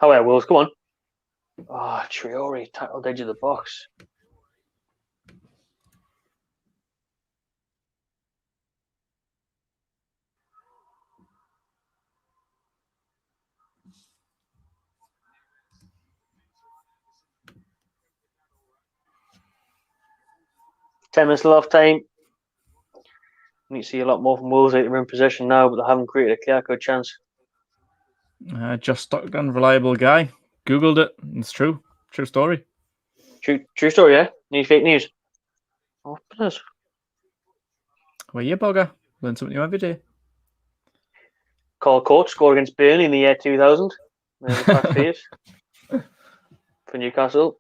However, Wolves, come on. Oh, Traore tackled edge of the box. Ten minutes left time. We need to see a lot more from Wolves. They're in possession now, but they haven't created a clear-cut chance. Just Stockton, reliable guy. Googled it. It's true. True story. True story, yeah? Any fake news? Oh, please. Well, you bugger. Learn something new every day. Carl Court scored against Burnley in the year 2000. There's a fast pace for Newcastle.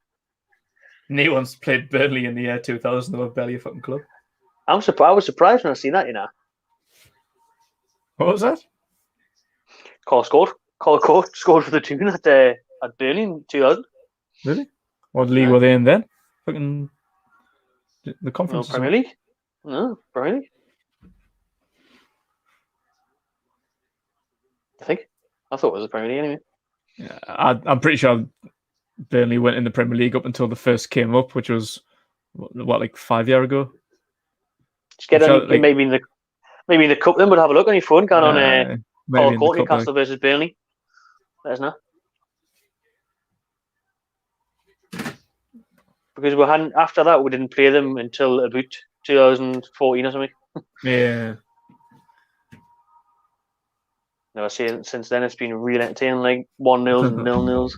No one's played Burnley in the year 2000. They were barely a fucking club. I was surprised when I seen that, you know. What was that? Carl Court scored for the Toon at Burnley in 2000. Really? What league were they in then? Fucking the conference. No, Premier League. No, Premier League. I thought it was the Premier League anyway. Yeah, I'm pretty sure Burnley went in the Premier League up until the first came up, which was what like 5 years ago. Just get on, like, maybe in the cup then, but have a look on your phone. Go on Carl Court, Newcastle versus Burnley. Let us know. Because we hadn't, after that, we didn't play them until about 2014 or something. Yeah. No, I see. Since then, it's been really entertaining, like 1-0s and 0-0s.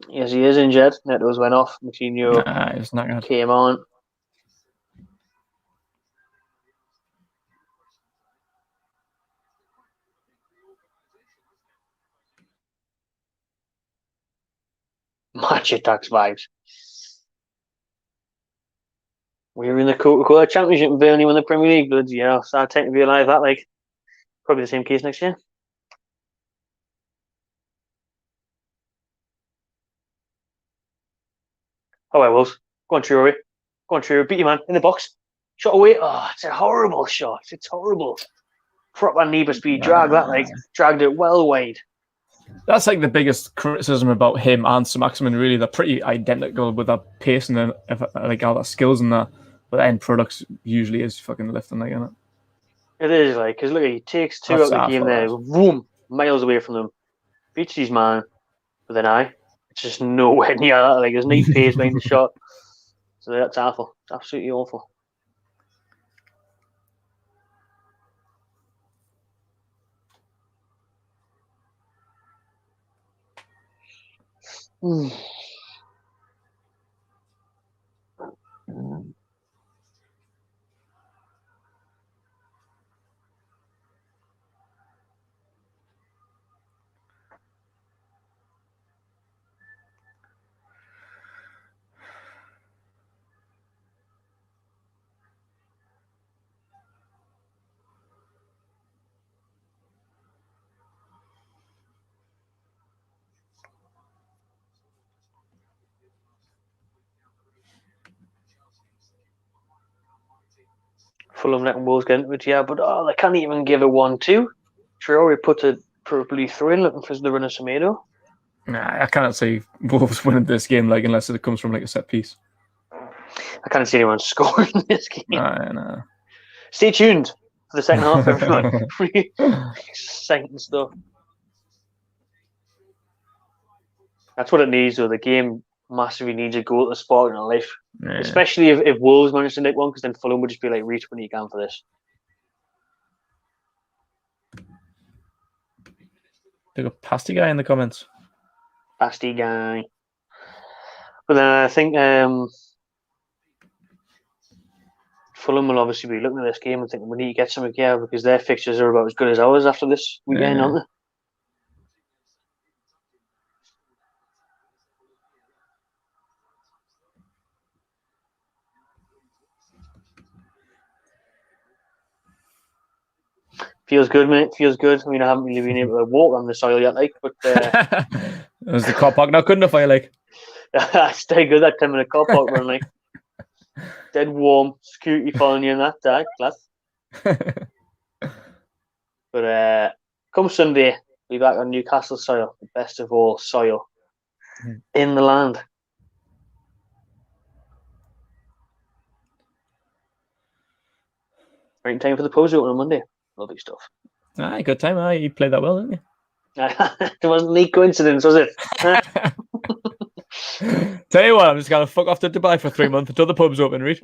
Yes, he is injured. Neto's went off. Moutinho came on. Match attacks vibes. We were in the Coca-Cola Championship in Burnley when the Premier League bloods. Yeah, so I tend to realise that, like, probably the same case next year. Oh, I was. Go on, Traore. Beat you, man. In the box. Shot away. Oh, it's a horrible shot. It's horrible. Proper Neighbour speed drag, dragged it well wide. That's like the biggest criticism about him and Saint-Maximin, really. They're pretty identical with that pace and like all that skills and that. But the end product usually is fucking lifting, like, isn't it? It is, like, because look, he takes two out of the game there, boom, miles away from them. Beats his man with an eye. It's just nowhere near that. Like, there's no pace behind the shot. So that's awful. It's absolutely awful. Fulham letting Wolves get into it, yeah, but they can't even give it 1-2. Traore put it probably through looking for the run of Semedo. Nah, I cannot see Wolves winning this game, like, unless it comes from like a set piece. I can't see anyone scoring this game. Nah. Stay tuned for the second half, everyone. Pretty exciting stuff. That's what it needs, though. The game massively needs a goal to spark in life. Yeah. Especially if Wolves manage to nick one, because then Fulham would just be like, reach when you can for this. There's a pasty guy in the comments. Pasty guy. But then I think Fulham will obviously be looking at this game and thinking we need to get something here because their fixtures are about as good as ours after this weekend, aren't they? Feels good, mate. Feels good. I mean, I haven't really been able to walk on the soil yet, like, but There's the car park now, couldn't I? Like, I stay good that time in the car park run, like dead warm, security following you in that day, class. But come Sunday, be back on Newcastle soil, the best of all soil in the land. Right in time for the pose open on Monday. Lovely stuff. Good time. You played that well, didn't you? It wasn't any coincidence, was it? Tell you what, I'm just gonna fuck off to Dubai for 3 months until the pub's open, Reed.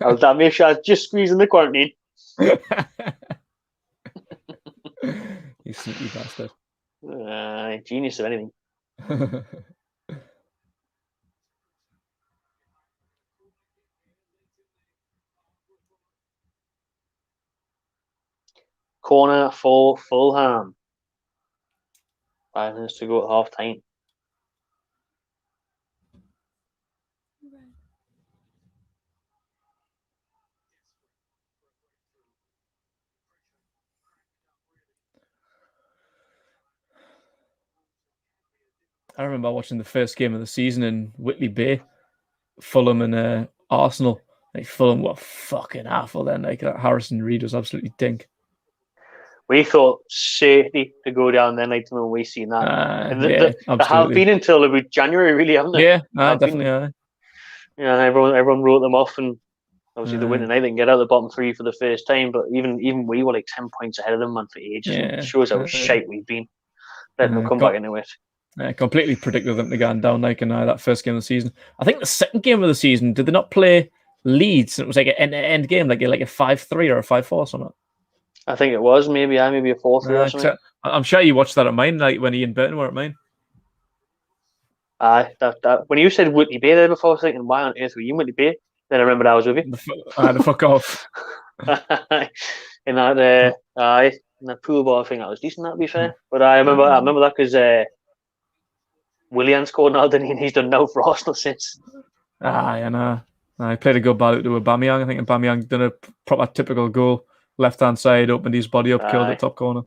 I'll make sure I just squeeze in the quarantine. You sneaky bastard. Genius of anything. Corner for Fulham. 5 minutes to go at half time. I remember watching the first game of the season in Whitley Bay, Fulham and Arsenal. Like Fulham were fucking awful then. Like Harrison Reed was absolutely dink. We thought safety to go down then, like when we seen that. And Yeah, they have been until about January, really, haven't they? Yeah, definitely. Yeah, everyone wrote them off, and obviously the winning, they didn't get out of the bottom three for the first time. But even we were like 10 points ahead of them, man, for ages. Yeah, it shows how shite we've been. Letting them come back into it. Completely predicted them to go down like in that first game of the season. I think the second game of the season, did they not play Leeds? It was like an end game, like a 5-3 or a 5-4 or something. I think it was maybe a 4-3 or something. I'm sure you watched that at mine, like when Ian Burton were at mine. That when you said Whitley Bay there before, I was thinking, why on earth were you in Whitley Bay? Then I remembered I was with you. The fuck off. in that pool ball thing, that was decent. That, to be fair, but I remember that because Willian scored now, didn't he? And he's done no for Arsenal since. I played a good ball to Aubameyang. I think Aubameyang done a proper typical goal, left hand side, opened his body up, killed the top corner.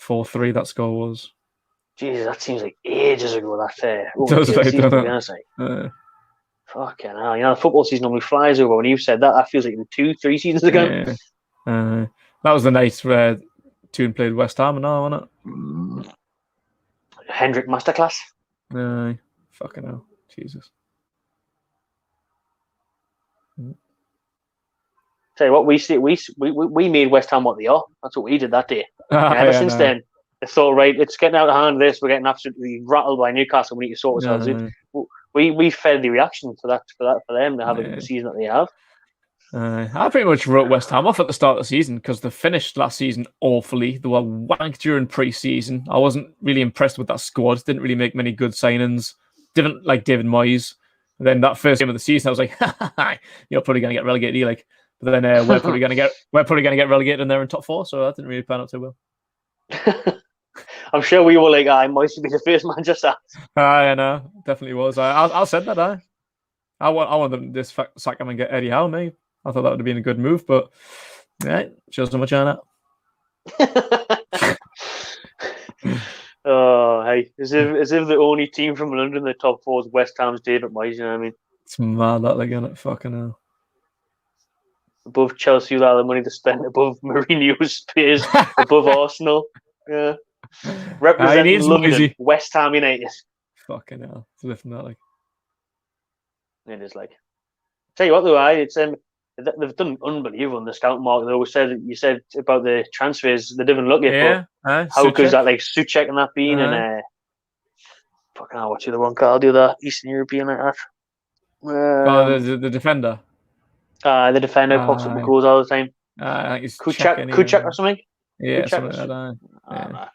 4-3 that score was. Jesus, that seems like ages ago. That fucking hell. You know, the football season normally flies over. When you said that, that feels like 2-3 seasons ago. Yeah. That was the night where Toon played West Ham and all, wasn't it? Hendrick masterclass. Fucking hell. Jesus. Tell you what, we made West Ham what they are. That's what we did that day. Ever since then, they thought, right, it's getting out of hand. We're getting absolutely rattled by Newcastle. We need to sort ourselves out. We fed the reaction for them to have a good season that they have. I pretty much wrote West Ham off at the start of the season because they finished last season awfully. They were wanked during pre-season. I wasn't really impressed with that squad. Didn't really make many good signings. Didn't like David Moyes. And then that first game of the season, I was like, "You're probably going to get relegated." Like, but then we're probably going to get relegated, and they're in top 4. So that didn't really pan out too well. I'm sure we were like, Moyes should be the first man just that. I know, definitely was. I said that. I want them to sack him and get Eddie Howe. Me, I thought that would have been a good move, but shows so much on it. Oh, hey, as if the only team from London in the top 4 is West Ham's David Moyes. You know what I mean? It's mad that they're gonna fucking hell. Above Chelsea with all the money to spend, above Mourinho's Spurs, above Arsenal. Yeah. Representing London, West Ham United. Fucking hell. It's lifting that like. It is like. Tell you what though, it's they've done unbelievable in the scout market though. You said about the transfers, they didn't look at how good is that like Souček and that being and fucking hell, what's the one called the other Eastern European like that? The defender. The defender pops up with goals all the time. I think it's Kuchak or something. Yeah, something like that. Yeah.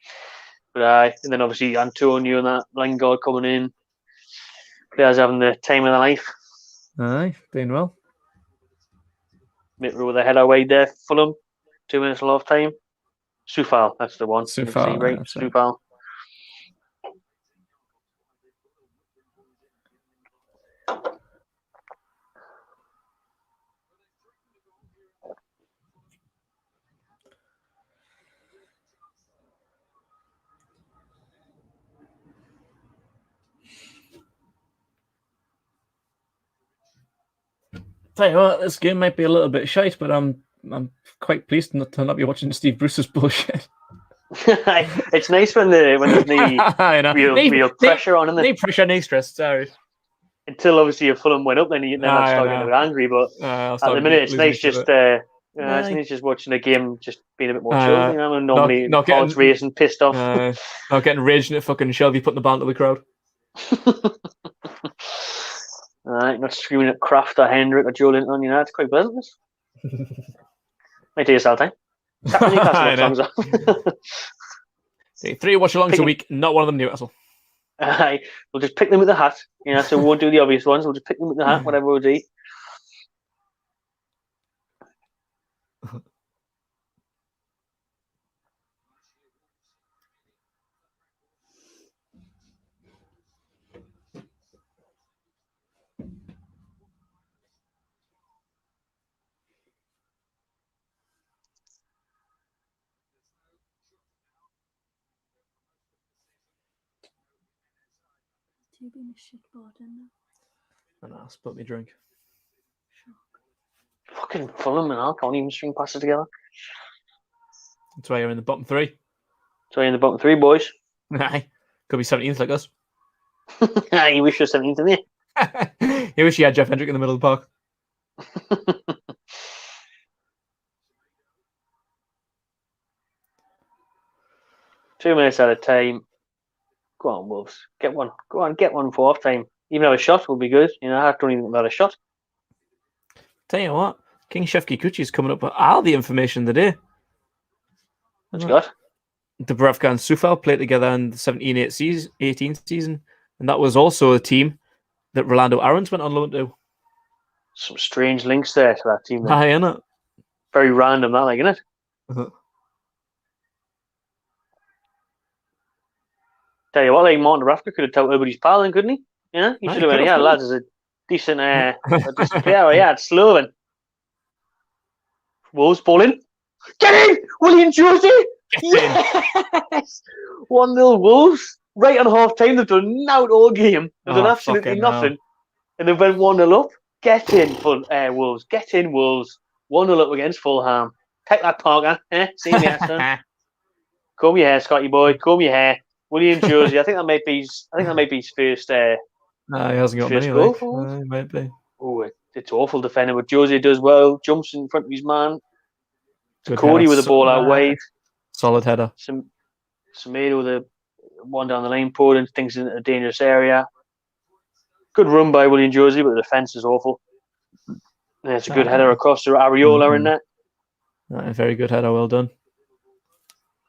But and then obviously Antonio and that Lingard coming in. Players having the time of their life. Doing well. With their head away there, Fulham. 2 minutes of time. Sufal, that's the one. Sufal, right? Sufal. tell you what, this game might be a little bit shite, but I'm quite pleased not to not be watching Steve Bruce's bullshit. It's nice when there's no real pressure on, isn't it? No pressure, no stress. Sorry. Until obviously if Fulham went up, then I'd start getting a bit angry. But at the minute, it's nice just it's nice just watching a game, just being a bit more chill. You know, and normally not hearts racing, pissed off. Not getting raging at fucking Shelby putting the band to the crowd. Alright, not screaming at Kraft or Hendrick or Joe Linton. You know, it's quite pleasant. Might take yourself time. See, 3 watch-alongs a week, not one of them Newcastle. We'll just pick them with the hat. You know, so we won't do the obvious ones. We'll just pick them with the hat, whatever we'll do. You being a shitboard, isn't I know, split me drink. Fucking Fulham and I can't even string passes together. That's why you're in the bottom 3. So you're in the bottom 3, boys. Could be 17th like us. You wish you were 17th, didn't you? You wish you had Jeff Hendrick in the middle of the park. 2 minutes at a time. Go on, Wolves. Get one. Go on, get one for half time. Even have a shot will be good. You know, I don't even think about a shot. Tell you what, King Chef Kikuchi is coming up with all the information today. What's got? Dubravka and Sufal played together in the 17-18 season, and that was also a team that Rolando Aarons went on loan to. Some strange links there to that team. Aye, isn't it? Very random, that, like, isn't it? Uh-huh. Tell you what, like Martin Dubravka could have told everybody's pal, then, couldn't he? Yeah, he should have went, yeah, lads, is a decent player. Yeah, it's Sloven. Wolves ball in. Get in! William Josie! Yes! 1-0 Wolves. Right on half time, they've done out all game. They've done absolutely nothing. And they've went 1-0 up. Get in, Wolves. Get in, Wolves. 1-0 up against Fulham. Take that, Parker. See me, son. Comb your hair, Scotty boy. Comb your hair. William Josie. I think that might be his first. He hasn't got many. Like, might be. Oh, it's awful defending, but Josie does well. Jumps in front of his man. Cody with the ball out wide. Solid header. Semedo with the one down the lane, pouring things in a dangerous area. Good run by William Josie, but the defence is awful. Yeah, it's a good header across to Areola in there. Very good header, well done.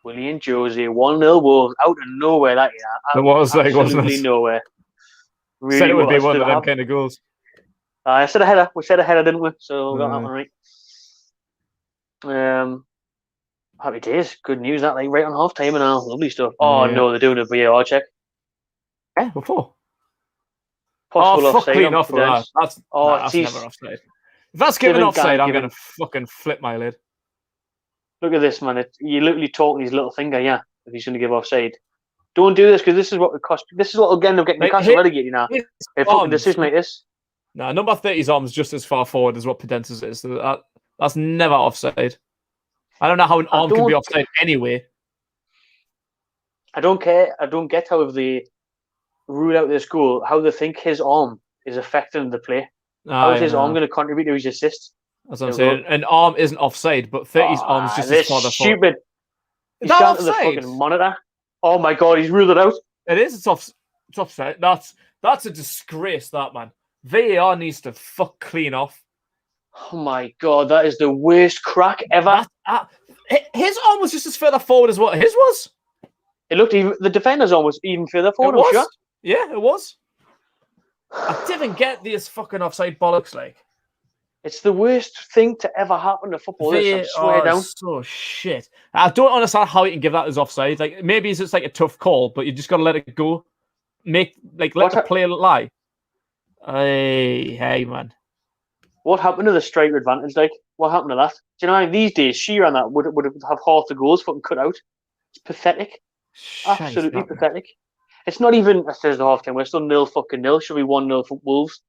William Josie, 1-0 Wolves, out of nowhere. That it was like, absolutely nowhere. Really, said it would be one of them kind of goals. I said a header. We said a header, didn't we? So we got that one right. Happy days. Good news. That like right on half time and all. Lovely stuff. Oh no, they're doing a VAR check. Yeah, before. Possible offside. Enough for that. That's never offside. If that's given offside, I'm going to fucking flip my lid. Look at this, man. You're literally talking his little finger, yeah, if he's going to give offside. Don't do this because this is what would cost. This is what will get them getting Newcastle relegated now. If fucking decision like this. No, number 30's arm's just as far forward as what Pedence's is. So that's never offside. I don't know how an arm can be offside anyway. I don't care. I don't get how they rule out this goal, how they think his arm is affecting the play. How is his arm going to contribute to his assist? That's what I'm saying. An arm isn't offside, but 30's arm's just as far forward. Stupid. He's down to the fucking monitor. Oh my god, he's ruled it out. It is. It's offside. That's a disgrace, that, man. VAR needs to fuck clean off. Oh my god, that is the worst crack ever. His arm was just as further forward as what his was. It looked even. The defender's arm was even further forward. I'm sure. Yeah, it was. I didn't get this fucking offside bollocks. Like, it's the worst thing to ever happen to football. I swear down. So shit. I don't understand how you can give that as offside. Like, maybe it's just like a tough call, but you just got to let it go. Let the player lie. Hey, man. What happened to the striker advantage? Like, what happened to that? Do you know, these days, Shearer and that would have half the goals fucking cut out. It's pathetic. Absolutely pathetic. It's not even, I says the half time, we're still 0-0. Should be 1-0 for Wolves.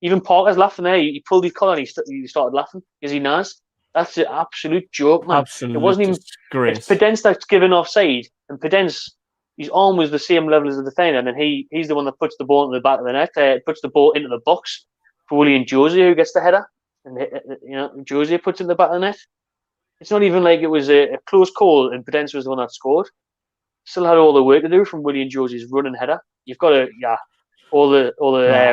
Even Parker's laughing there. He pulled his collar and he started laughing because he knows. That's an absolute joke, man. Absolute It wasn't even. disgrace. It's Pedence that's given offside, and Pedence, his arm was the same level as the defender, and then he's the one that puts the ball into the back of the net, puts the ball into the box for William Josie, who gets the header, and Josie puts it in the back of the net. It's not even like it was a close call, and Pedence was the one that scored. Still had all the work to do from William Josie's running header. You've got to, all the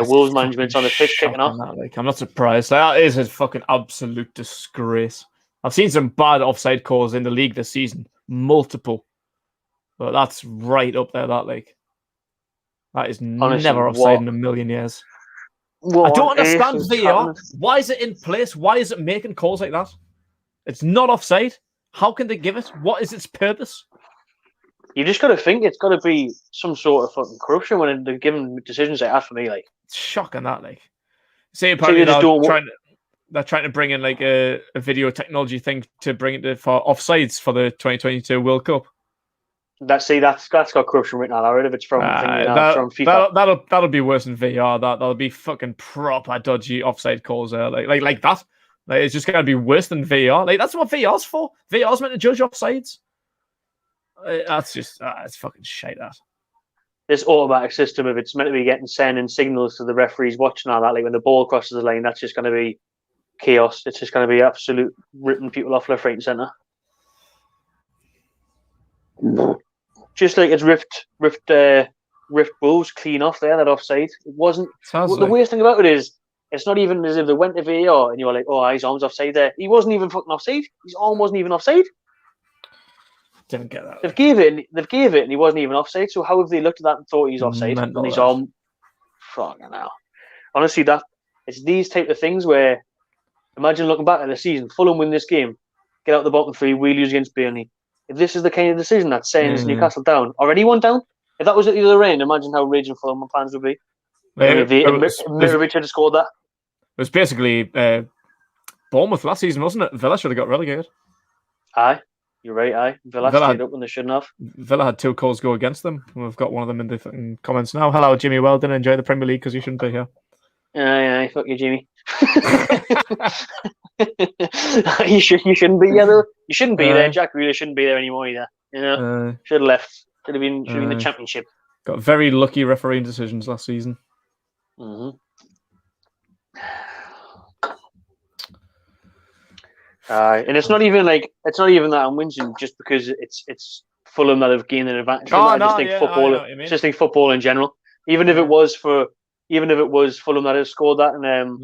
Wolves management's on the pitch kicking off. I'm not surprised. That is a fucking absolute disgrace. I've seen some bad offside calls in the league this season, multiple, but that's right up there. That is honestly, never offside in a million years. I don't understand VAR. Why is it in place? Why is it making calls like that? It's not offside. How can they give it? What is its purpose? You just got to think it's got to be some sort of fucking corruption when they're giving decisions like that for me. It's shocking that. Say apparently they're trying to bring in a video technology thing to bring it for offsides for the 2022 World Cup. That's got corruption written all over it. If it's from from FIFA, that'll be worse than VR. That'll be fucking proper dodgy offside calls there, like that. It's just gonna be worse than VR. That's what VR's for. VR's meant to judge offsides. That's just it's fucking shite. That this automatic system, if it's meant to be sending signals to the referees watching all that, like when the ball crosses the line, that's just going to be chaos. It's just going to be absolute ripping people off left, right, and centre. Just like it's ripped Wolves clean off there, that offside. It wasn't. The worst thing about it is, it's not even as if they went to VAR and you were like, oh, his arm's offside there. He wasn't even fucking offside. His arm wasn't even offside. Didn't get that. They've gave it and he wasn't even offside. So how have they looked at that and thought he's offside? And his arm, fucking hell. Honestly, it's these type of things where, imagine looking back at the season, Fulham win this game, get out the bottom three, we lose against Burnley. If this is the kind of decision that sends Newcastle down, or anyone down, if that was at the other end, imagine how raging Fulham fans would be. If Mitrovic had scored that. It was basically Bournemouth last season, wasn't it? Villa should have got relegated. Aye. You're right, aye. Villa stayed up when they shouldn't have. Villa had 2 goals go against them. We've got one of them in the comments now. Hello, Jimmy Weldon. Enjoy the Premier League because you shouldn't be here. Aye, fuck you, Jimmy. you shouldn't be here, though. You shouldn't be there. Jack Grealish shouldn't be there anymore either. Should have left. Should have been the Championship. Got very lucky refereeing decisions last season. Mm-hmm. And it's not even that I'm whinging just because it's Fulham that have gained an advantage. Just think football in general. Even if it was Fulham that has scored that, and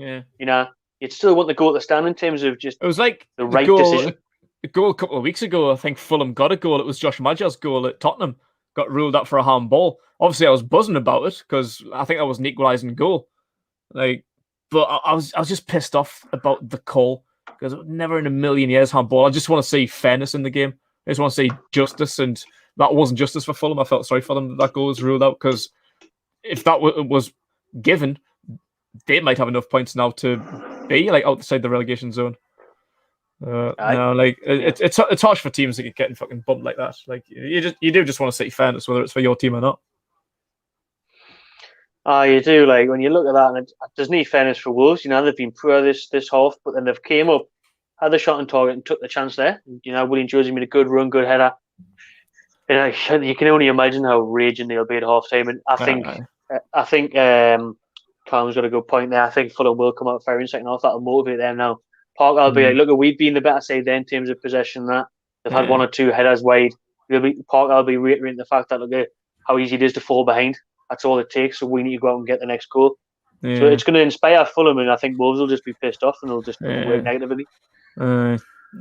you'd still want the goal to stand in terms of just it was like the right decision. A goal a couple of weeks ago, I think Fulham got a goal. It was Josh Maja's goal at Tottenham. Got ruled out for a handball. Obviously, I was buzzing about it because I think that was an equalising goal. But I was just pissed off about the call. Because never in a million years handball. I just want to see fairness in the game. I just want to see justice, and that wasn't justice for Fulham. I felt sorry for them that goal was ruled out because if that was given, they might have enough points now to be outside the relegation zone. It's harsh for teams that get getting fucking bumped like that. You do just want to see fairness, whether it's for your team or not. You do. When you look at that, and there's no fairness for Wolves. They've been poor this half, but then they've came up, had the shot on target, and took the chance there. William Josie made a good run, good header. You can only imagine how raging they'll be at half time. And I think Callum's got a good point there. I think Fulham will come out firing second half. That'll motivate them now. Park will be look, we've been the better side there in terms of possession. That they've had 1 or 2 headers wide. Park will be reiterating the fact that look at how easy it is to fall behind. That's all it takes. So we need to go out and get the next goal. Yeah. So it's going to inspire Fulham, and I think Wolves will just be pissed off and they'll just work negatively.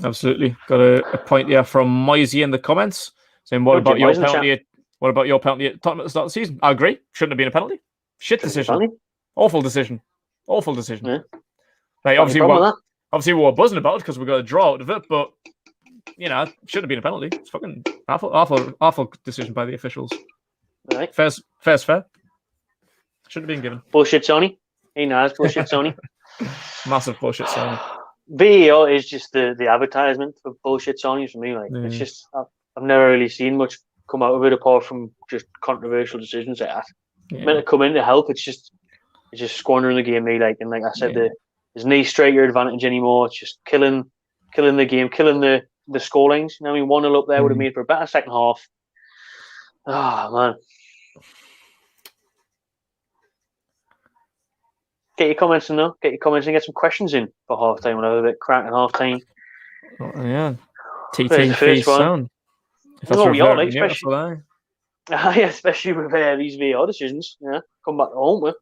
Absolutely. Got a point there from Moisey in the comments saying, "What about your penalty? What about your penalty at Tottenham at the start of the season?" I agree. Shouldn't have been a penalty. Shit decision. Awful decision. Awful decision. Yeah. Obviously, we were buzzing about it because we got a draw out of it, but shouldn't have been a penalty. It's fucking awful decision by the officials. Right. Fair's fair. Shouldn't have been given. Bullshit, Sony. He knows bullshit, Sony. Massive bullshit, Sony. VAR is just the advertisement for bullshit, Sony for me. It's just I've never really seen much come out of it apart from just controversial decisions like that. Meant to come in to help. It's just It's just squandering the game, mate. And like I said, there's no striker advantage anymore. It's just killing the game, killing the scorelines. You know, 1-0 up there would have made for a better second half. Man. Get your comments in though. Get your comments and get some questions in for half time. When I have a bit cracking half time. Oh, yeah. There's the first one. We are, like, especially with these VAR decisions. Yeah, come back to home with.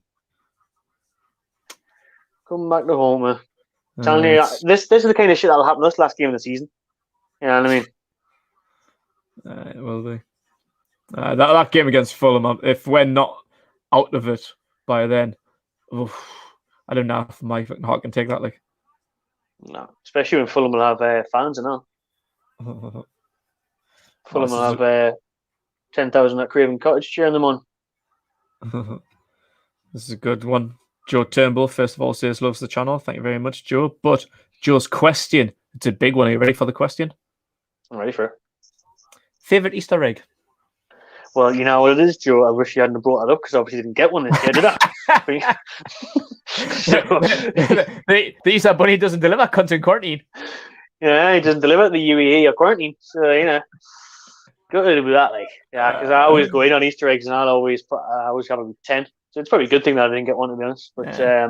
Telling you, this is the kind of shit that'll happen this last game of the season. You know what I mean? It will be. That game against Fulham, if we're not out of it by then, I don't know if my fucking heart can take that. Like, no, especially when Fulham will have fans and all. Fulham will have 10,000 at Craven Cottage cheering them on. This is a good one. Joe Turnbull, first of all, says loves the channel. Thank you very much, Joe. But Joe's question, it's a big one. Are you ready for the question? I'm ready for it. Favourite Easter egg? Well, you know what it is, Joe. I wish you hadn't brought that up because obviously didn't get one this year, did I? The Easter Bunny doesn't deliver content quarantine. Yeah, he doesn't deliver the UAE or quarantine. So, you know, got to do that, like. Yeah, because I always go in on Easter eggs and I always have a 10. So it's probably a good thing that I didn't get one, to be honest. But I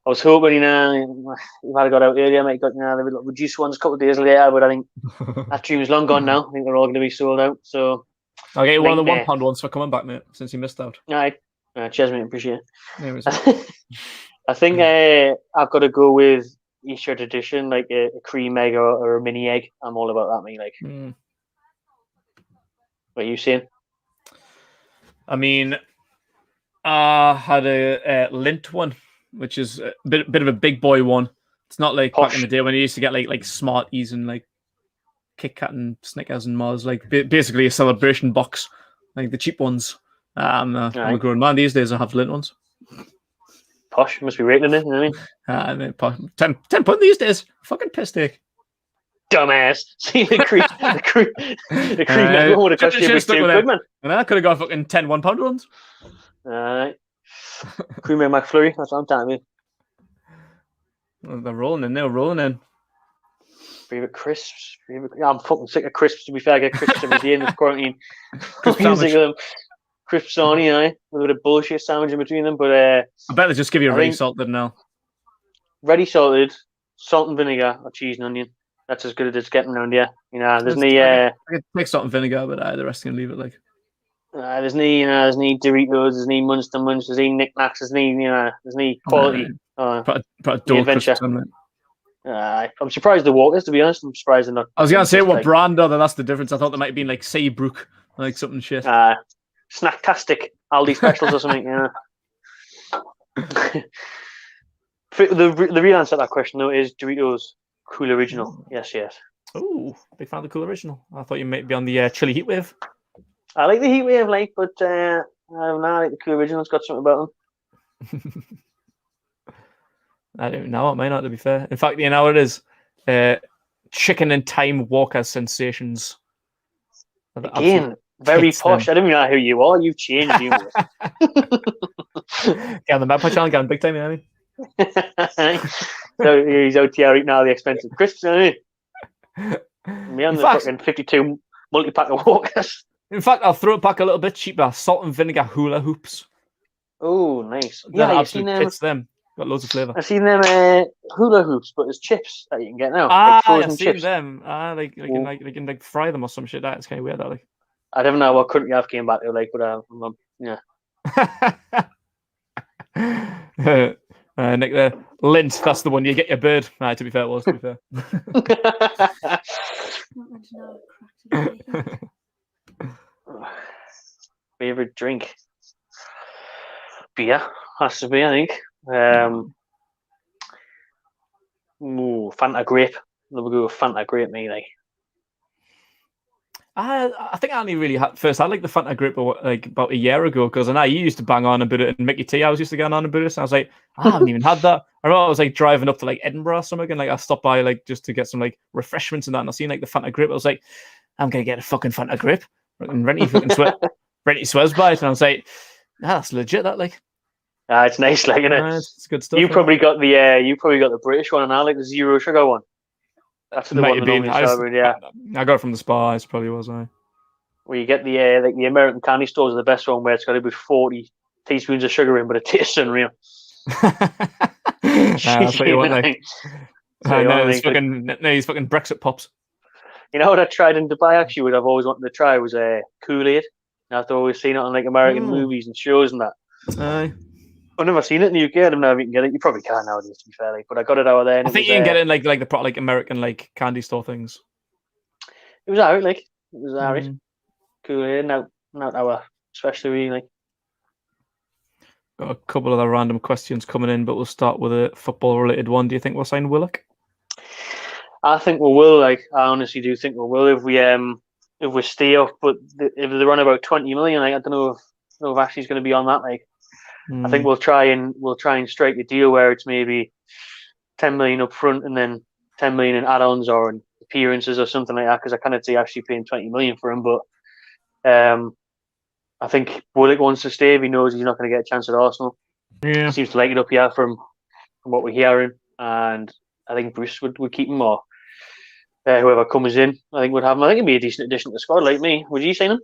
was hoping, if I had got out earlier, I might have got the little reduced ones a couple of days later. But I think that dream's long gone now. I think they're all going to be sold out. So I'll get you one of the £1 ones for coming back, mate, since you missed out. All right. Cheers, mate. Appreciate it. I think I've got to go with Easter tradition, like a cream egg or a mini egg. I'm all about that, mate. Like, what are you saying? I mean, I had a lint one, which is a bit of a big boy one. It's not like back in the day when you used to get like Smarties and like Kit Kat and Snickers and Mars, like basically a celebration box, like the cheap ones. I'm a grown man these days. I have lint ones. Posh, must be rating it. You know what I mean? £10 these days. Fucking piss take. Dumbass. See the cream egg would have cost you a bit too good, man. And I could have got fucking 10 £1 ones. Alright. Cream egg McFlurry, that's what I'm telling you. Well, they're rolling in. Favorite crisps? I'm fucking sick of crisps, to be fair. I get crisps every day in this quarantine. I'm sick of them. Crisps on, with a bit of bullshit sandwich in between them. But I bet they just give you a ready salted now. Ready salted, salt and vinegar, or cheese and onion. That's as good as it's getting around here. There's I could take salt and vinegar, but the rest can leave it like. There's no Doritos, there's no Munster Munch, there's no Knick Knacks, there's no quality. Adventure. I'm surprised the Walkers, to be honest. I'm surprised they're not. I was gonna say what brand, though. That's the difference. I thought there might have been like Saybrook, like something shit. Snacktastic, Aldi specials or something. The real answer to that question though is Doritos Cool Original. Yes. Oh, big fan of the Cool Original. I thought you might be on the chili heatwave. I like the heatwave, like, but I don't know. I like the Cool Original. It's got something about them. I don't know. It might not, to be fair. In fact, you know what it is? Chicken and Time Walker Sensations. Again, very posh. I don't even know who you are. You've changed, you. Get on the Map channel, get on big time, you know what I mean? So he's out here eating all the expensive crisps, you know what I mean? Me on the fucking 52 multi-pack of Walkers. In fact, I'll throw it back a little bit cheaper. Salt and vinegar hula hoops. Oh, nice. Yeah, I've seen them. Got loads of flavour. I've seen them hula hoops, but there's chips that you can get now. I've seen them. You can fry them or some shit. That's kind of weird. That like. I don't know what country I've came back to, like, but yeah. Nick, the lint. That's the one you get your bird. To be fair, it was. To be fair. Favorite drink? Beer. Has to be, I think. Fanta grape. Never go with Fanta grape, me like. I think I only really had the Fanta grape like about a year ago because I know you used to bang on about it, and Mickey T I was used to get on about it. So I was like, I haven't even had that. I remember I was like driving up to like Edinburgh or something, and like I stopped by like just to get some like refreshments and that, and I seen like the Fanta grape. I was like, I'm gonna get a fucking Fanta grape. And Renty swears by it, and I was like, that's legit. That like. It's nice, like, innit? It's good stuff. You probably got the British one, and I like the zero sugar one. That's It the might one have that been. normally celebrate, yeah. I got it from the Spa. It probably was. Where you get the like the American candy stores are the best one, where it's got to be 40 teaspoons of sugar in, but it tastes unreal. That's what you want, like. So No, these fucking Brexit pops. You know what I tried in Dubai actually? What I've always wanted to try was Kool-Aid. I've always seen it on like American movies and shows and that. Aye. I've never seen it in the UK. I don't know if you can get it. You probably can nowadays, to be fair. Like, but I got it out there. And I think you can get it in like the proper like American like candy store things. It was alright, like it was alright. Kool-Aid, not our especially really like. Got a couple of the random questions coming in, but we'll start with a football-related one. Do you think we'll sign Willock? I think we will. Like, I honestly do think we will if we stay up. But if they're on about 20 million, like, I don't know if Ashley's going to be on that. Like, I think we'll try and strike a deal where it's maybe 10 million up front and then 10 million in add-ons or in appearances or something like that. Because I cannot see Ashley paying 20 million for him. But I think Willock wants to stay if he knows he's not going to get a chance at Arsenal. Yeah, he seems to like it up here from what we're hearing, and I think Bruce would keep him, or whoever comes in, I think would have him. I think he'd be a decent addition to the squad. Like me, would you sign him?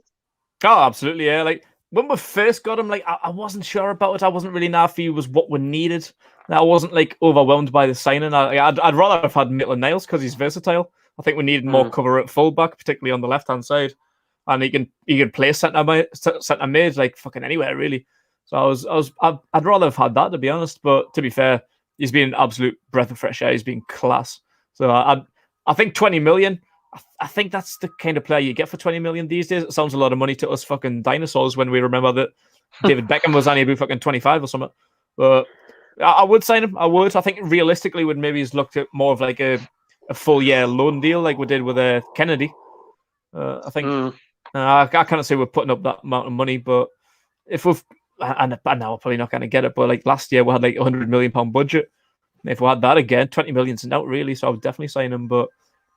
Oh, absolutely, yeah. Like when we first got him, like I wasn't sure about it. I wasn't really sure if he was what we needed. I wasn't like overwhelmed by the signing. I'd rather have had Maitland-Niles because he's versatile. I think we needed more cover at fullback, particularly on the left-hand side. And he can play centre mid like fucking anywhere really. So I'd rather have had that, to be honest. But to be fair, he's been an absolute breath of fresh air. He's been class. So I think 20 million. I think that's the kind of player you get for 20 million these days. It sounds a lot of money to us fucking dinosaurs when we remember that David Beckham was only about fucking 25 or something. But I would sign him. I would. I think realistically would maybe looked at more of like a full year loan deal like we did with Kennedy. I think. I can't say we're putting up that amount of money, but if we've, and now we're probably not going to get it, but like last year we had like £100 million budget. And if we had that again, 20 million's out really, so I would definitely sign him. But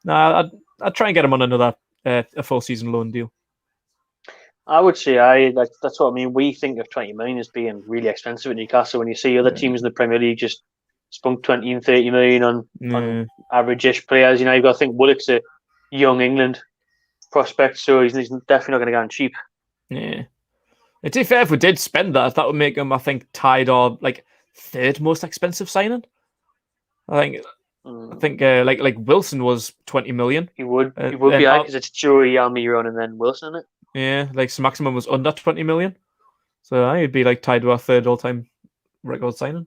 I'd try and get him on another a full season loan deal. I would say that's what I mean. We think of 20 million as being really expensive at Newcastle. When you see other teams in the Premier League just spunk 20 and 30 million on average-ish players, you've got to think Willock's a young England prospect, so he's definitely not going to go on cheap. Yeah. To be fair, if we did spend that would make him, I think, tied or like third most expensive signing. I think like Wilson was 20 million. He would be because it's Joey, Almiron, and then Wilson, isn't it? Yeah, like his maximum was under 20 million. So he'd be like tied to our third all-time record signing.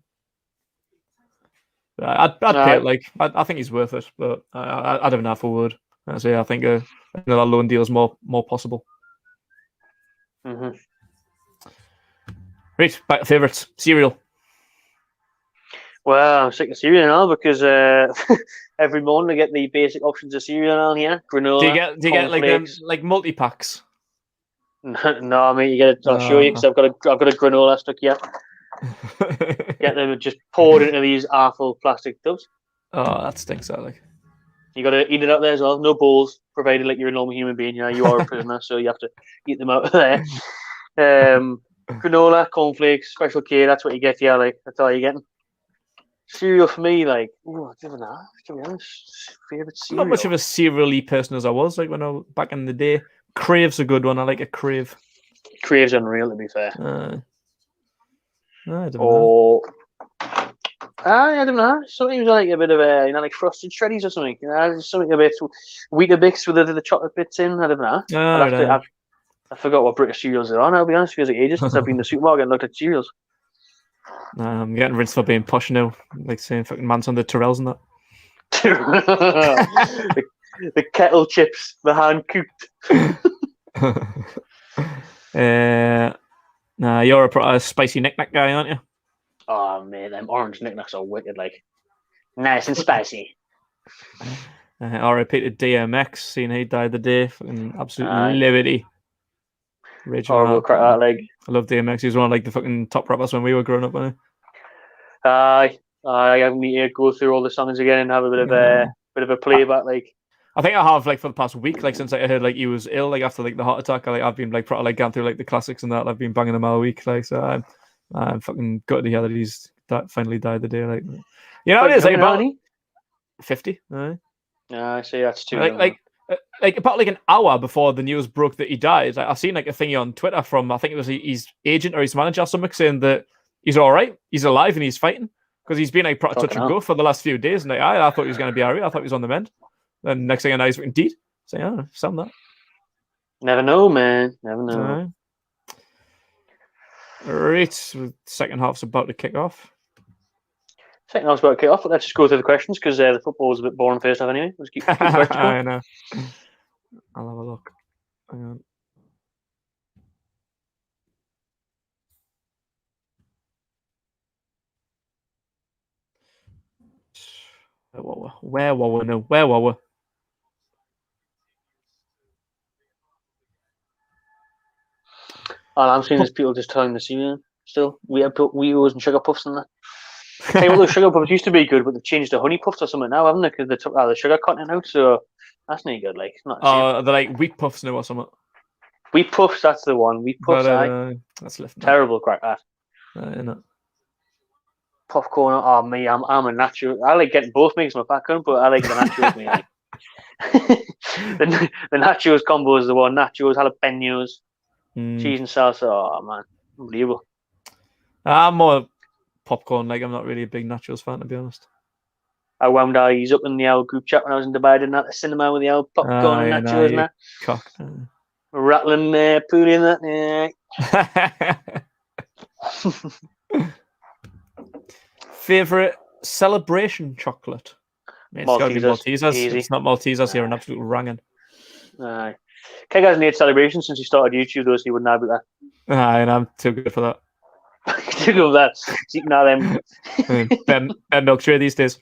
I'd pay it. Like I think he's worth it, but I don't know if I would. I think another loan deal is more possible. Mm-hmm. Right, back to favourites. Cereal. Well, I'm sick of cereal now because every morning I get the basic options of cereal on here. Granola. Do you get like them like multi packs? No, I mean you get it. I'll show you because I've got a granola stuck here. Get them just poured into these awful plastic tubs. Oh, that stinks out. Like you got to eat it out there as well. No bowls, provided like you're a normal human being. You are a prisoner, so you have to eat them out of there. Granola, cornflakes, Special K. That's what you get here. Like that's all you're getting. Cereal for me, like, I don't know. To be honest, favorite cereal. Not much of a cereal-y person as I was. Like when I was back in the day, Crave's a good one. I like a Crave. Crave's unreal, to be fair. I don't know. I don't know. Sometimes I like a bit of like frosted shreddies or something. Something a bit Weetabix with the chocolate bits in. I don't know. I forgot what British cereals are on. I'll be honest, because it ages since I've been to the supermarket and looked at cereals. I'm getting rinsed for being posh now, like saying fucking man's on the Tyrells and that. the kettle chips, the hand cooked. You're a spicy knick-knack guy, aren't you? Oh man, them orange knick-knacks are wicked, like nice and spicy. RIP to DMX, seeing he died the day, fucking absolute liberty. Horrible crap, like. I love DMX. He was one of like the fucking top rappers when we were growing up, wasn't he? I need to go through all the songs again and have a bit of a playback. Like I think I have like for the past week, like since I heard like he was ill, like after like the heart attack. I've been like probably like going through like the classics and that. I've been banging them all week, like so. I'm fucking gutted to hear that he's finally died the day. Like, you know, what it is like about 50. I see that's too like about like an hour before the news broke that he died. I seen like a thingy on Twitter from I think it was his agent or his manager or something saying that he's all right, he's alive and he's fighting because he's been like touch and go for the last few days. And like, I thought he was going to be all right. I thought he was on the mend. Then next thing I know, he's indeed. So yeah, sound that. Never know, man. Never know. Right, second half's about to kick off. Second half's about to kick off, but let's just go through the questions because the football was a bit boring first half anyway. Let's keep questions going. I know. I'll have a look. Hang on. Where were we? No, where were we? All I'm seeing is people just telling the scene still. We have put Weeos and sugar puffs in that. Tell you what, those sugar puffs used to be good, but they've changed to honey puffs or something now, haven't they? Because they took the sugar content out, so that's not good. Like, it's not. They're like wheat puffs now or something. Wheat puffs, that's the one. Wheat puffs, that's terrible crack. That. Popcorn. Oh me, I'm a natural. I like getting both makes my background, but I like the nachos. Me, like. the nachos combo is the one. Nachos, jalapenos, cheese and salsa. Oh man, unbelievable. I'm more popcorn. Like I'm not really a big nachos fan, to be honest. I wound eyes up in the old group chat when I was in Dubai, didn't at the cinema with the old popcorn and nachos and that. Cock. Rattling poolie in that. Favorite celebration chocolate? It's got to be Maltesers. Easy. It's not Maltesers. You're an absolute rangin'. Aye. Keg hasn't had celebration since he started YouTube, though, so he wouldn't have that. Aye, and I'm too good for that. Too good for that. Eating them. Ben milk tray these days.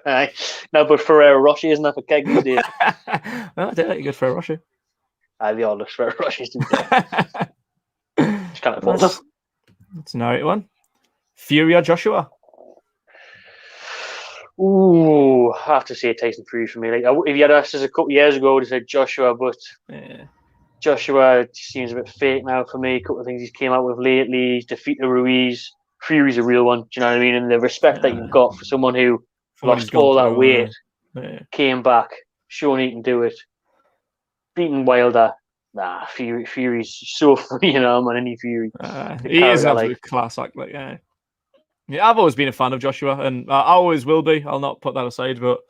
Aye. No, but Ferrero Rocher isn't that for Keg these days? I did like a good Ferrero Rocher. Aye, they all look Ferrero Rochers. Just can't afford them. That's an alright one. Fury or Joshua? Ooh, I have to say Tyson Fury for me. Like, if you had asked us a couple of years ago, I would have said Joshua, but Joshua seems a bit fake now for me. A couple of things he's came out with lately. He's defeated Ruiz. Fury's a real one. Do you know what I mean? And the respect that you've got for someone who lost all that weight, came back, shown he can do it, beating Wilder. Nah, Fury's so free, you know, man. Any Fury. He is an absolute class act. Like, yeah, I've always been a fan of Joshua, and I always will be. I'll not put that aside. But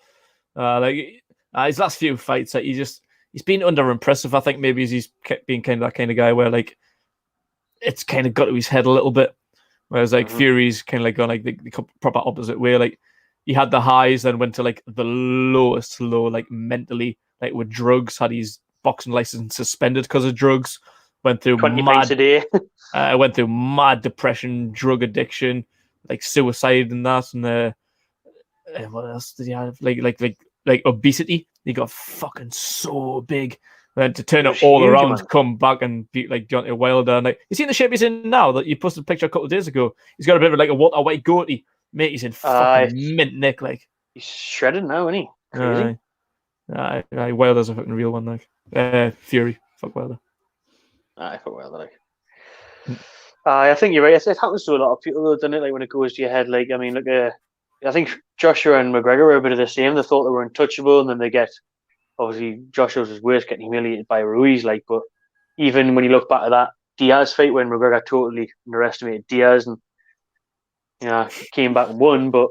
his last few fights, like, he's been under impressive. I think maybe he's been kind of that kind of guy where like it's kind of got to his head a little bit. Whereas like Fury's kind of like gone like the proper opposite way. Like he had the highs, then went to like the lowest low, like mentally, like with drugs. Had his boxing license suspended because of drugs. Went through 20 pints a day. Went through mad depression, drug addiction, like suicide and that, and what else did he have? Like obesity. He got fucking so big. Then to turn it all around, man. Come back and beat like Deontay Wilder. And like, you seen the shape he's in now? That you posted a picture a couple of days ago. He's got a bit of like a Walter White goatee. Mate, he's in fucking mint nick. Like he's shredded now, isn't he? Crazy. Wilder's a fucking real one. Like Fury, fuck Wilder. Fuck Wilder. Like. I think you're right. It happens to a lot of people, though, doesn't it? Like when it goes to your head. Like I mean, look, I think Joshua and McGregor were a bit of the same. They thought they were untouchable, and then they get. Obviously, Joshua's was worse, getting humiliated by Ruiz. Like, but even when you look back at that Diaz fight when McGregor totally underestimated Diaz and came back and won, but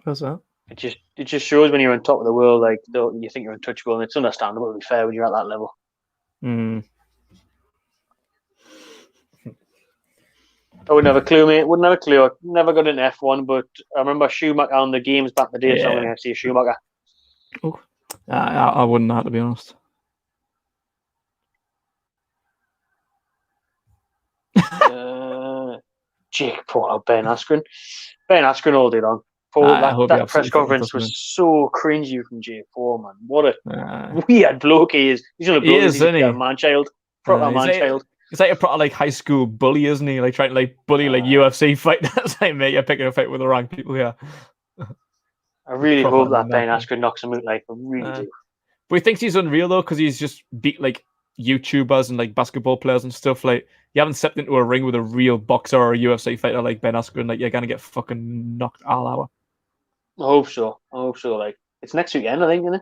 what's that? It just shows when you're on top of the world, like you think you're untouchable, and it's understandable to be fair when you're at that level. I wouldn't have a clue, mate. Wouldn't have a clue. I never got an F1, but I remember Schumacher on the games back in the day, so I'm going to see Schumacher. Oh. I wouldn't have, to be honest. Jake Paul or Ben Askren. Ben Askren all day long. That press conference was so cringy from Jake Paul, man. What a weird bloke he is. He's only a bloke. He's a man-child. Proper man-child. It's like a proper like high school bully, isn't he? Like trying to like bully like UFC fighters. It's like, mate, you're picking a fight with the wrong people here. I really hope that Ben Askren knocks him out. Like, I really do. But he thinks he's unreal though, because he's just beat like YouTubers and like basketball players and stuff. Like, you haven't stepped into a ring with a real boxer or a UFC fighter like Ben Askren, like you're gonna get fucking knocked all out. I hope so. Like, it's next weekend, I think, isn't it?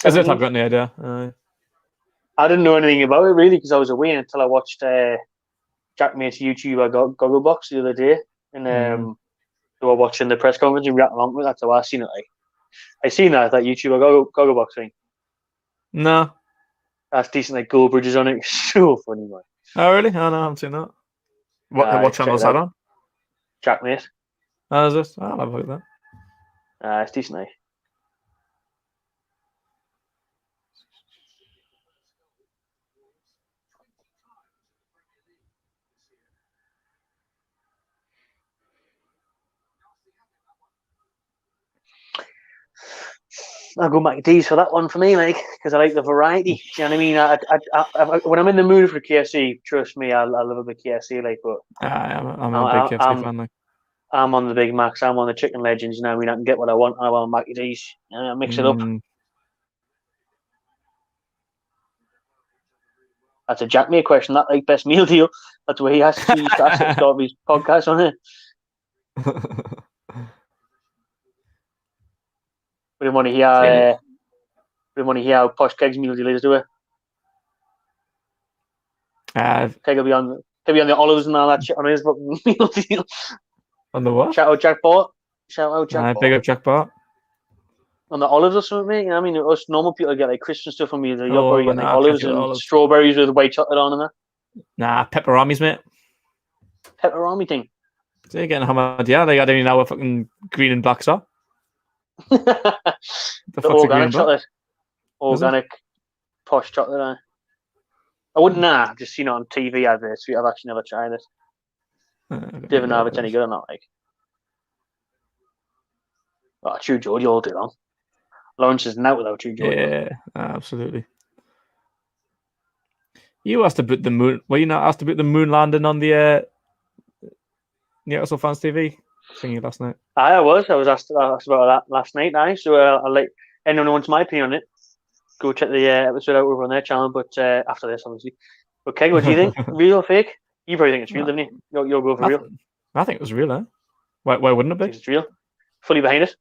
Is it? I've 17th? got any idea. I didn't know anything about it really because I was away until I watched Jack Mate's YouTuber Gogglebox the other day, and they were watching the press conference and reacting along with that. So I seen it. Like, I seen that YouTuber Gogglebox thing. No. That's decent. Like, goal bridges on it. It's so funny, man. Oh really? Oh no, I haven't seen that. What channel is that on? Jack Mate. Oh, is it? I'll have a look at that. It's decent. I'll go McD's for that one for me, like, because I like the variety. Do you know what I mean? When I'm in the mood for KFC, trust me, I love a big KFC, like. But I'm a big KFC fan, like. I'm on the Big Macs. I'm on the Chicken Legends. You know what I mean? I can get what I want. I want McD's. Mix it up. That's a Jack May question. That like best meal deal. That's where he has to start his podcast on it. We didn't want to hear. We didn't want to hear how Posh Keg's meal deal is, do we? Keg will be on the olives and all that shit on his meal deal. On the what? Shout out Jack Bart. Big up Jack Bart. On the olives or something, mate. You know what I mean? Us normal people get like Christmas stuff from either or you get like olives and olives. Strawberries with white chocolate on them. Nah, pepperonis, mate. Pepperoni thing. So you're getting hammered, yeah? Like, I don't even know what fucking green and blacks are. The organic chocolate. Organic posh chocolate. I wouldn't know. I've just seen it on TV adverts. I've actually never tried it. Don't even know if it's any good or not. Like, True Geordie all day long. Lawrence isn't out without True Geordie. Yeah, absolutely. You asked about the moon. Were you not asked about the moon landing on the Newcastle Fans TV thingy last night? I was asked about that last night. So I'll let anyone who wants my opinion on it go check the episode out over on their channel. But after this, obviously. Okay, what do you think? Real or fake? You probably think it's real, don't you? You'll go for real. I think it was real, eh? Why wouldn't it be? It's real. Fully behind it.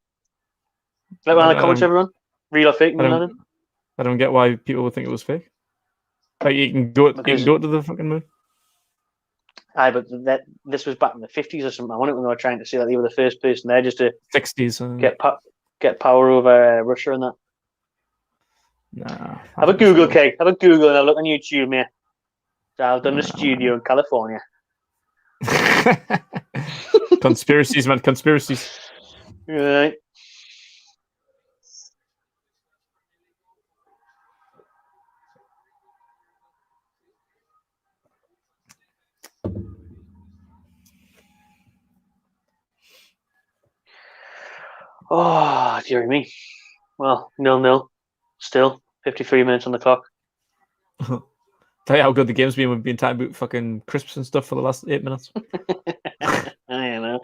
Let me know in the comments, everyone. Real or fake? I don't get why people would think it was fake. Like, you can go to the fucking moon. Aye, but this was back in the 50s or something. I wonder when they were trying to say that they were the first person there just to 60s get power over Russia and that. Nah. Have a Google, Keg. Have a Google and have a look on YouTube, mate. So I've done a studio in California. Conspiracies, man. Conspiracies. Right. Oh, dear me. Well, 0-0. Still 53 minutes on the clock. Tell you how good the game's been. We've been talking about fucking crisps and stuff for the last 8 minutes. I know.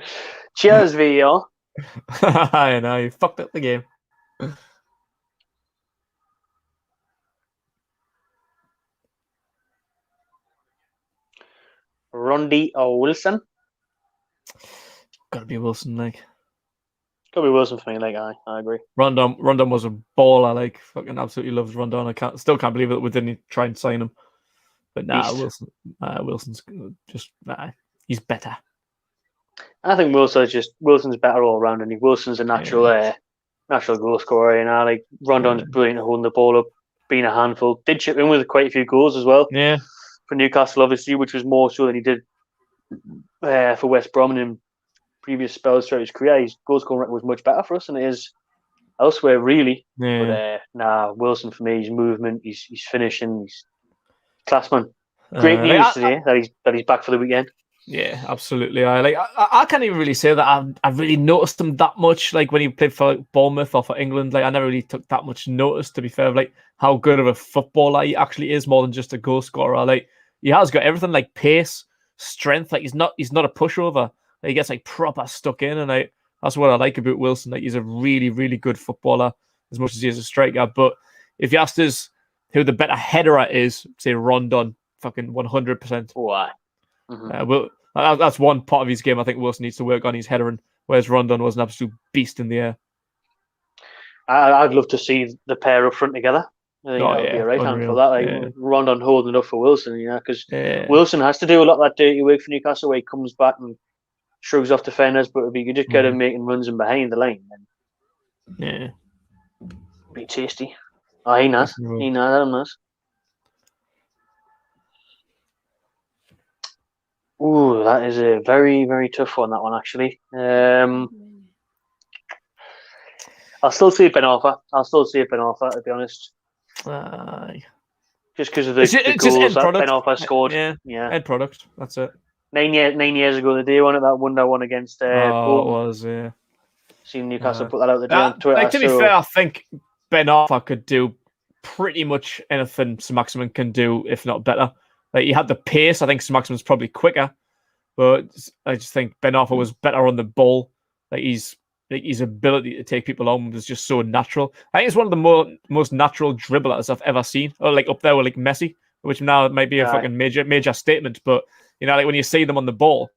Cheers, VR. I know. You fucked up the game. Rondy or Wilson? Gotta be Wilson, like. Gotta be Wilson for me, like, I agree. Rondon was a baller, like, fucking absolutely loves Rondon. Still can't believe that we didn't try and sign him. But nah, Wilson's just, he's better. I think Wilson's better all round, and Wilson's a natural goal scorer, you know. Like, Rondon's brilliant at holding the ball up, being a handful. Did chip in with quite a few goals as well. Yeah. For Newcastle, obviously, which was more so than he did for West Brom in previous spells throughout his career. His goal scoring record was much better for us than it is elsewhere, really. Yeah. But Wilson for me, his movement, his finishing, he's class, man. Great news today that he's back for the weekend. Yeah, absolutely. I can't even really say that I've really noticed him that much. Like when he played for Bournemouth or for England, like I never really took that much notice, to be fair, of like how good of a footballer he actually is, more than just a goal scorer. Like he has got everything, like pace, strength. Like he's not a pushover. Like, he gets like proper stuck in, and that's what I like about Wilson. Like he's a really, really good footballer, as much as he is a striker. But if you asked us who the better header is, say Rondon, fucking 100%. Why? Well, that's one part of his game I think Wilson needs to work on, his headering, whereas Rondon was an absolute beast in the air. I'd love to see the pair up front together. I think that would be a right hand for that. Like Rondon holding it up for Wilson, because Wilson has to do a lot of that dirty work for Newcastle where he comes back and shrugs off defenders, but if you could just get him making runs in behind the line, then be tasty. Oh, he knows. He knows. Ooh, that is a very, very tough one, that one, actually. I'll still see Ben Arthur. To be honest. Just because of the goals that Ben Arthur scored. Yeah, end product. That's it. 9 years ago, the day one at that one against Bolton. It was, yeah. Seen Newcastle put that out the day on Twitter. To be fair, I think Ben Arthur could do pretty much anything Saint-Maximin can do, if not better. Like, he had the pace. I think Saint-Maximin's probably quicker, but I just think Ben Arthur was better on the ball. Like, his ability to take people on was just so natural. I think it's one of the most natural dribblers I've ever seen. Or like up there with like Messi, which now might be a fucking major statement. But like when you see them on the ball,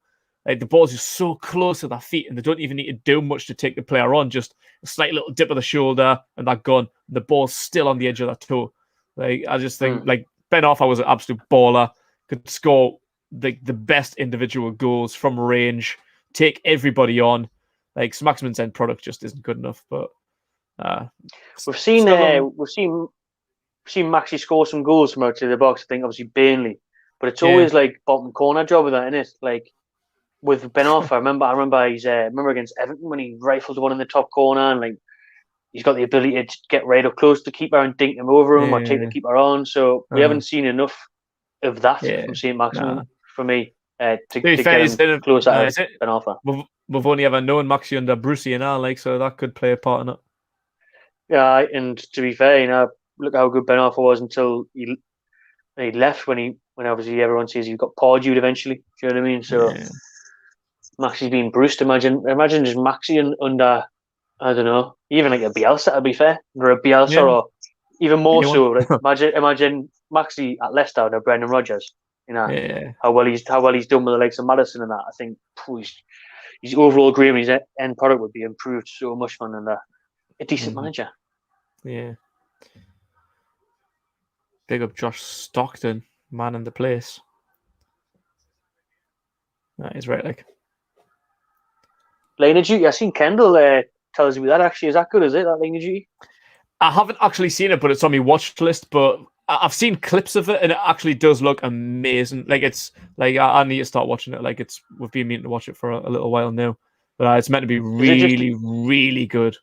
like the ball's just so close to their feet, and they don't even need to do much to take the player on. Just a slight little dip of the shoulder, and they're gone. The ball's still on the edge of their toe. Like I just think like Ben Arthur was an absolute baller. Could score the best individual goals from range, take everybody on. Like Saint-Maximin's end product just isn't good enough, but we've seen Maxi score some goals from outside the box. I think obviously Burnley, but it's always like bottom corner job with that, isn't it? Like with Ben Arthur, I remember against Everton when he rifled one in the top corner, and like he's got the ability to get right up close to the keeper and dink him over him or take the keeper on. So we haven't seen enough of that from Saint-Maximin for me to get him close at Ben Arthur. We've only ever known Maxi under Brucey and all, like, so that could play a part in it. Yeah, and to be fair, look how good Ben Arthur was until he left. When obviously everyone says he got Pardewed eventually. Do you know what I mean? So Maxi's been bruised. Imagine just Maxi under, I don't know, even like a Bielsa. To be fair, or a Bielsa, or even more so. Like, imagine Maxi at Leicester under Brendan Rodgers. How well he's done with the likes of Maddison and that. I think his overall grade and his end product would be improved so much, man, and a decent manager. Yeah. Big up Josh Stockton, man in the place. That is right, like. Line of Duty, I've seen Kendall tells me that actually. Is that good, is it, that Line of Duty? I haven't actually seen it, but it's on my watch list, but I've seen clips of it, and it actually does look amazing. Like it's like I need to start watching it. Like we've been meaning to watch it for a little while now, but it's meant to be really, really good.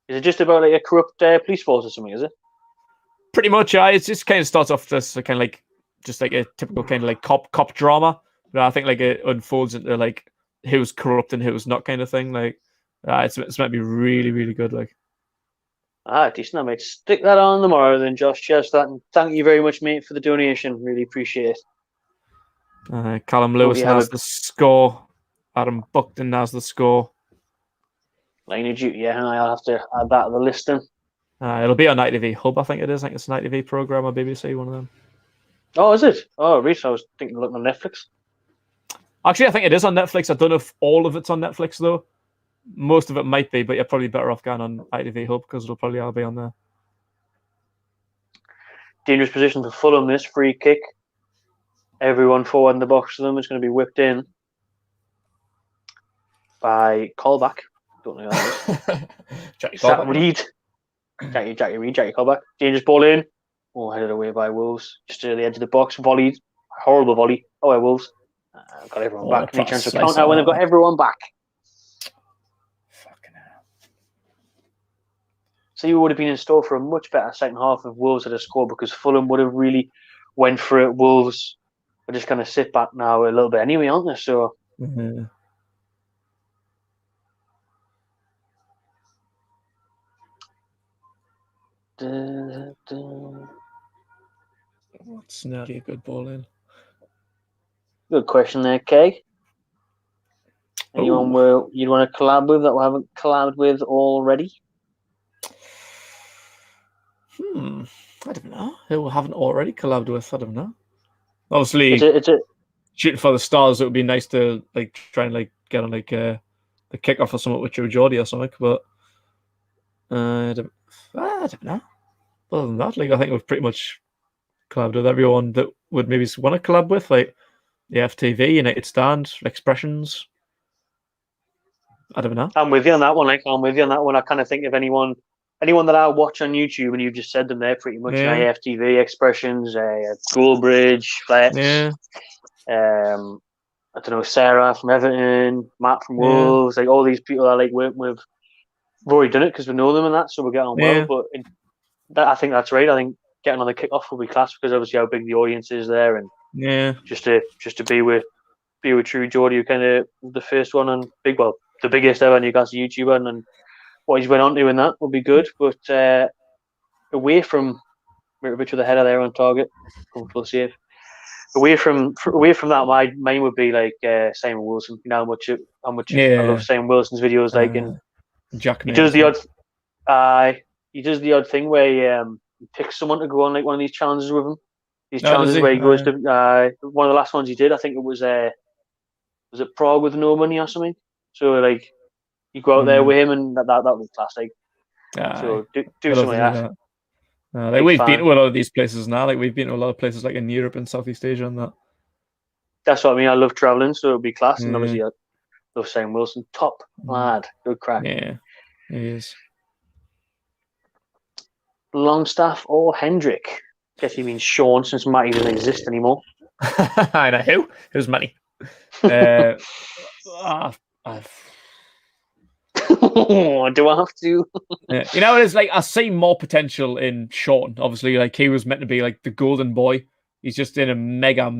Is it just about like a corrupt police force or something? Is it? Pretty much, yeah. It just kind of starts off as kind of like just like a typical kind of like cop drama, but I think like it unfolds into like who's corrupt and who's not kind of thing. Like it's meant to be really, really good. Like. Decent, mate. Stick that on tomorrow then, Josh. Cheers for that. And thank you very much, mate, for the donation. Really appreciate it. Callum Lewis has the score. Adam Buckton has the score. Line of Duty, and I'll have to add that to the list then. It'll be on Night TV Hub, I think it is. I think it's a Night TV programme or BBC, one of them. Oh, is it? Oh, Reese, I was thinking of looking on Netflix. Actually, I think it is on Netflix. I don't know if all of it's on Netflix, though. Most of it might be, but you're probably better off going on ITV Hub because it'll probably all be on there. Dangerous position for Fulham, this free kick. Everyone forward in the box for them is going to be whipped in by Callback. Don't know who that is. That Reed. Jackie Reed, Jackie Callback. Dangerous ball in. Oh, headed away by Wolves. Just to the edge of the box. Volleyed. Horrible volley. Oh, by Wolves. Got everyone back. Any chance to count out when they've got everyone back? So you would have been in store for a much better second half if Wolves had a score, because Fulham would have really went for it. Wolves are just going to sit back now a little bit anyway, aren't they? So What's nearly a good ball in? Good question there, Kay. Anyone you'd want to collab with that we haven't collabed with already? I don't know. Who we haven't already collabed with? I don't know. Obviously, It's a shooting for the stars. It would be nice to like try and like get on like the kickoff or something with Geordie or something. But I don't know. Other than that, like I think we've pretty much collabed with everyone that would maybe want to collab with, like the FTV, United Stand, Expressions. I don't know. I'm with you on that one. Like I'm with you on that one. I kind of think of anyone that I watch on YouTube, and you've just said them there pretty much. Yeah. FTV, Expressions, Goldbridge, Flex. Yeah. I don't know, Sarah from Everton, Matt from Yeah. Wolves. Like all these people I like working with. We've already done it because we know them and that, so we get on Yeah. well. But I think that's right. I think getting on the kickoff will be class because obviously how big the audience is there, and Yeah. just to be with True Geordie, who kind of the first one and the biggest ever Newcastle YouTuber, and what he's went on to in that will be good. But away from a bit to the header there on target, comfortable save. Away from that, mine would be like Simon Wilson. You know how much I love Simon Wilson's videos. Like, and Jack he does the odd thing where he picks someone to go on like one of these challenges with him. These challenges where he goes to one of the last ones he did. I think it was it Prague with no money or something. So like you go out there with him, and that would be classic. So do something like that. Like we've been to a lot of these places now. Like we've been to a lot of places like in Europe and Southeast Asia and that. That's what I mean. I love traveling, so it'll be class. And obviously, I love Sam Wilson. Top lad, good crack. Yeah, he is. Longstaff or Hendrick? Guess he means Sean since Matty doesn't exist anymore. I know who. Who's Matty? Do I have to? Yeah. You know, it's like I see more potential in Sean. Obviously, like he was meant to be like the golden boy. He's just in a mega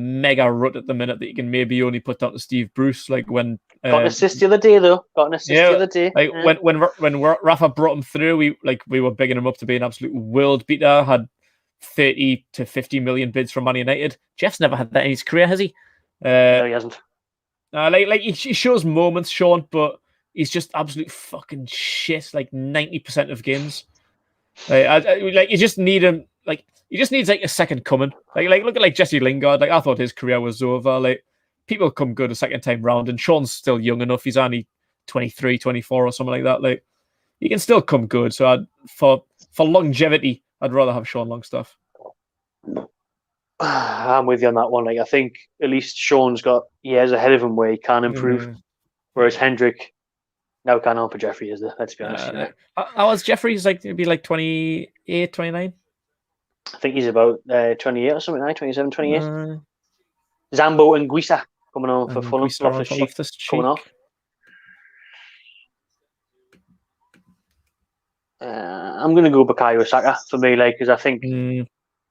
rut at the minute that you can maybe only put down to Steve Bruce. Like when got an assist the other day, though. The other day. Like when Rafa brought him through, we were bigging him up to be an absolute world beater. Had 30 to 50 million bids from Man United. Jeff's never had that in his career, has he? No, he hasn't. He shows moments, Sean, but he's just absolute fucking shit. Like 90% of games. You just need him. Like he just needs like a second coming. Like look at like Jesse Lingard. Like I thought his career was over. Like people come good a second time round, and Sean's still young enough. He's only 23, 24 or something like that. Like he can still come good. So for longevity, I'd rather have Sean Longstaff. I'm with you on that one. Like I think at least Sean's got years ahead of him where he can improve, whereas Hendrick now can't help for Jeffrey, is there? Let's be honest. How was Jeffrey's like? Maybe like 28, 29? I think he's about 28 or something, 27, 28. Zambo and Guisa coming on for Fulham. Loftus Cheek coming off. I'm going to go Bukayo Saka for me, like, because I think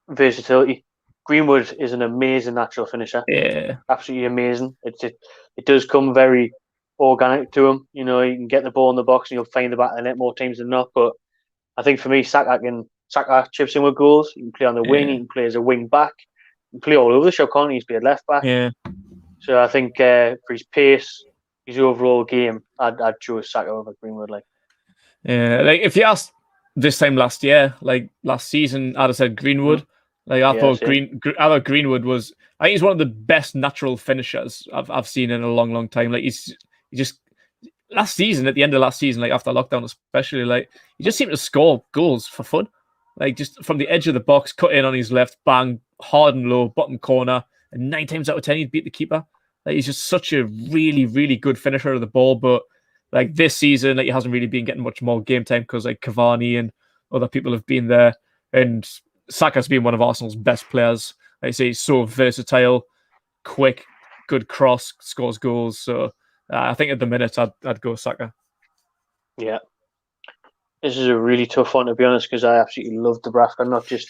versatility. Greenwood is an amazing natural finisher. Yeah, absolutely amazing. It does come very organic to him. You know, you can get the ball in the box and you'll find the back of the net more times than not. But I think for me, Saka chips in with goals. You can play on the wing. You can play as a wing back. You can play all over the shop, can't he? He's be a left back. Yeah. So I think for his pace, his overall game, I'd choose Saka over Greenwood. Like, yeah, like if you asked this time last year, like last season, I'd have said Greenwood. Like I thought Greenwood was. I think he's one of the best natural finishers I've seen in a long time. Like he just last season, at the end of last season, like after lockdown especially, like he just seemed to score goals for fun. Like just from the edge of the box, cut in on his left, bang, hard and low, bottom corner, and 9 times out of 10 he'd beat the keeper. Like he's just such a really good finisher of the ball. But like this season, like he hasn't really been getting much more game time because like Cavani and other people have been there, and Saka's been one of Arsenal's best players. Like I say, he's so versatile, quick, good cross, scores goals. So I think at the minute I'd go Saka. Yeah. This is a really tough one, to be honest, because I absolutely love Dubravka, not just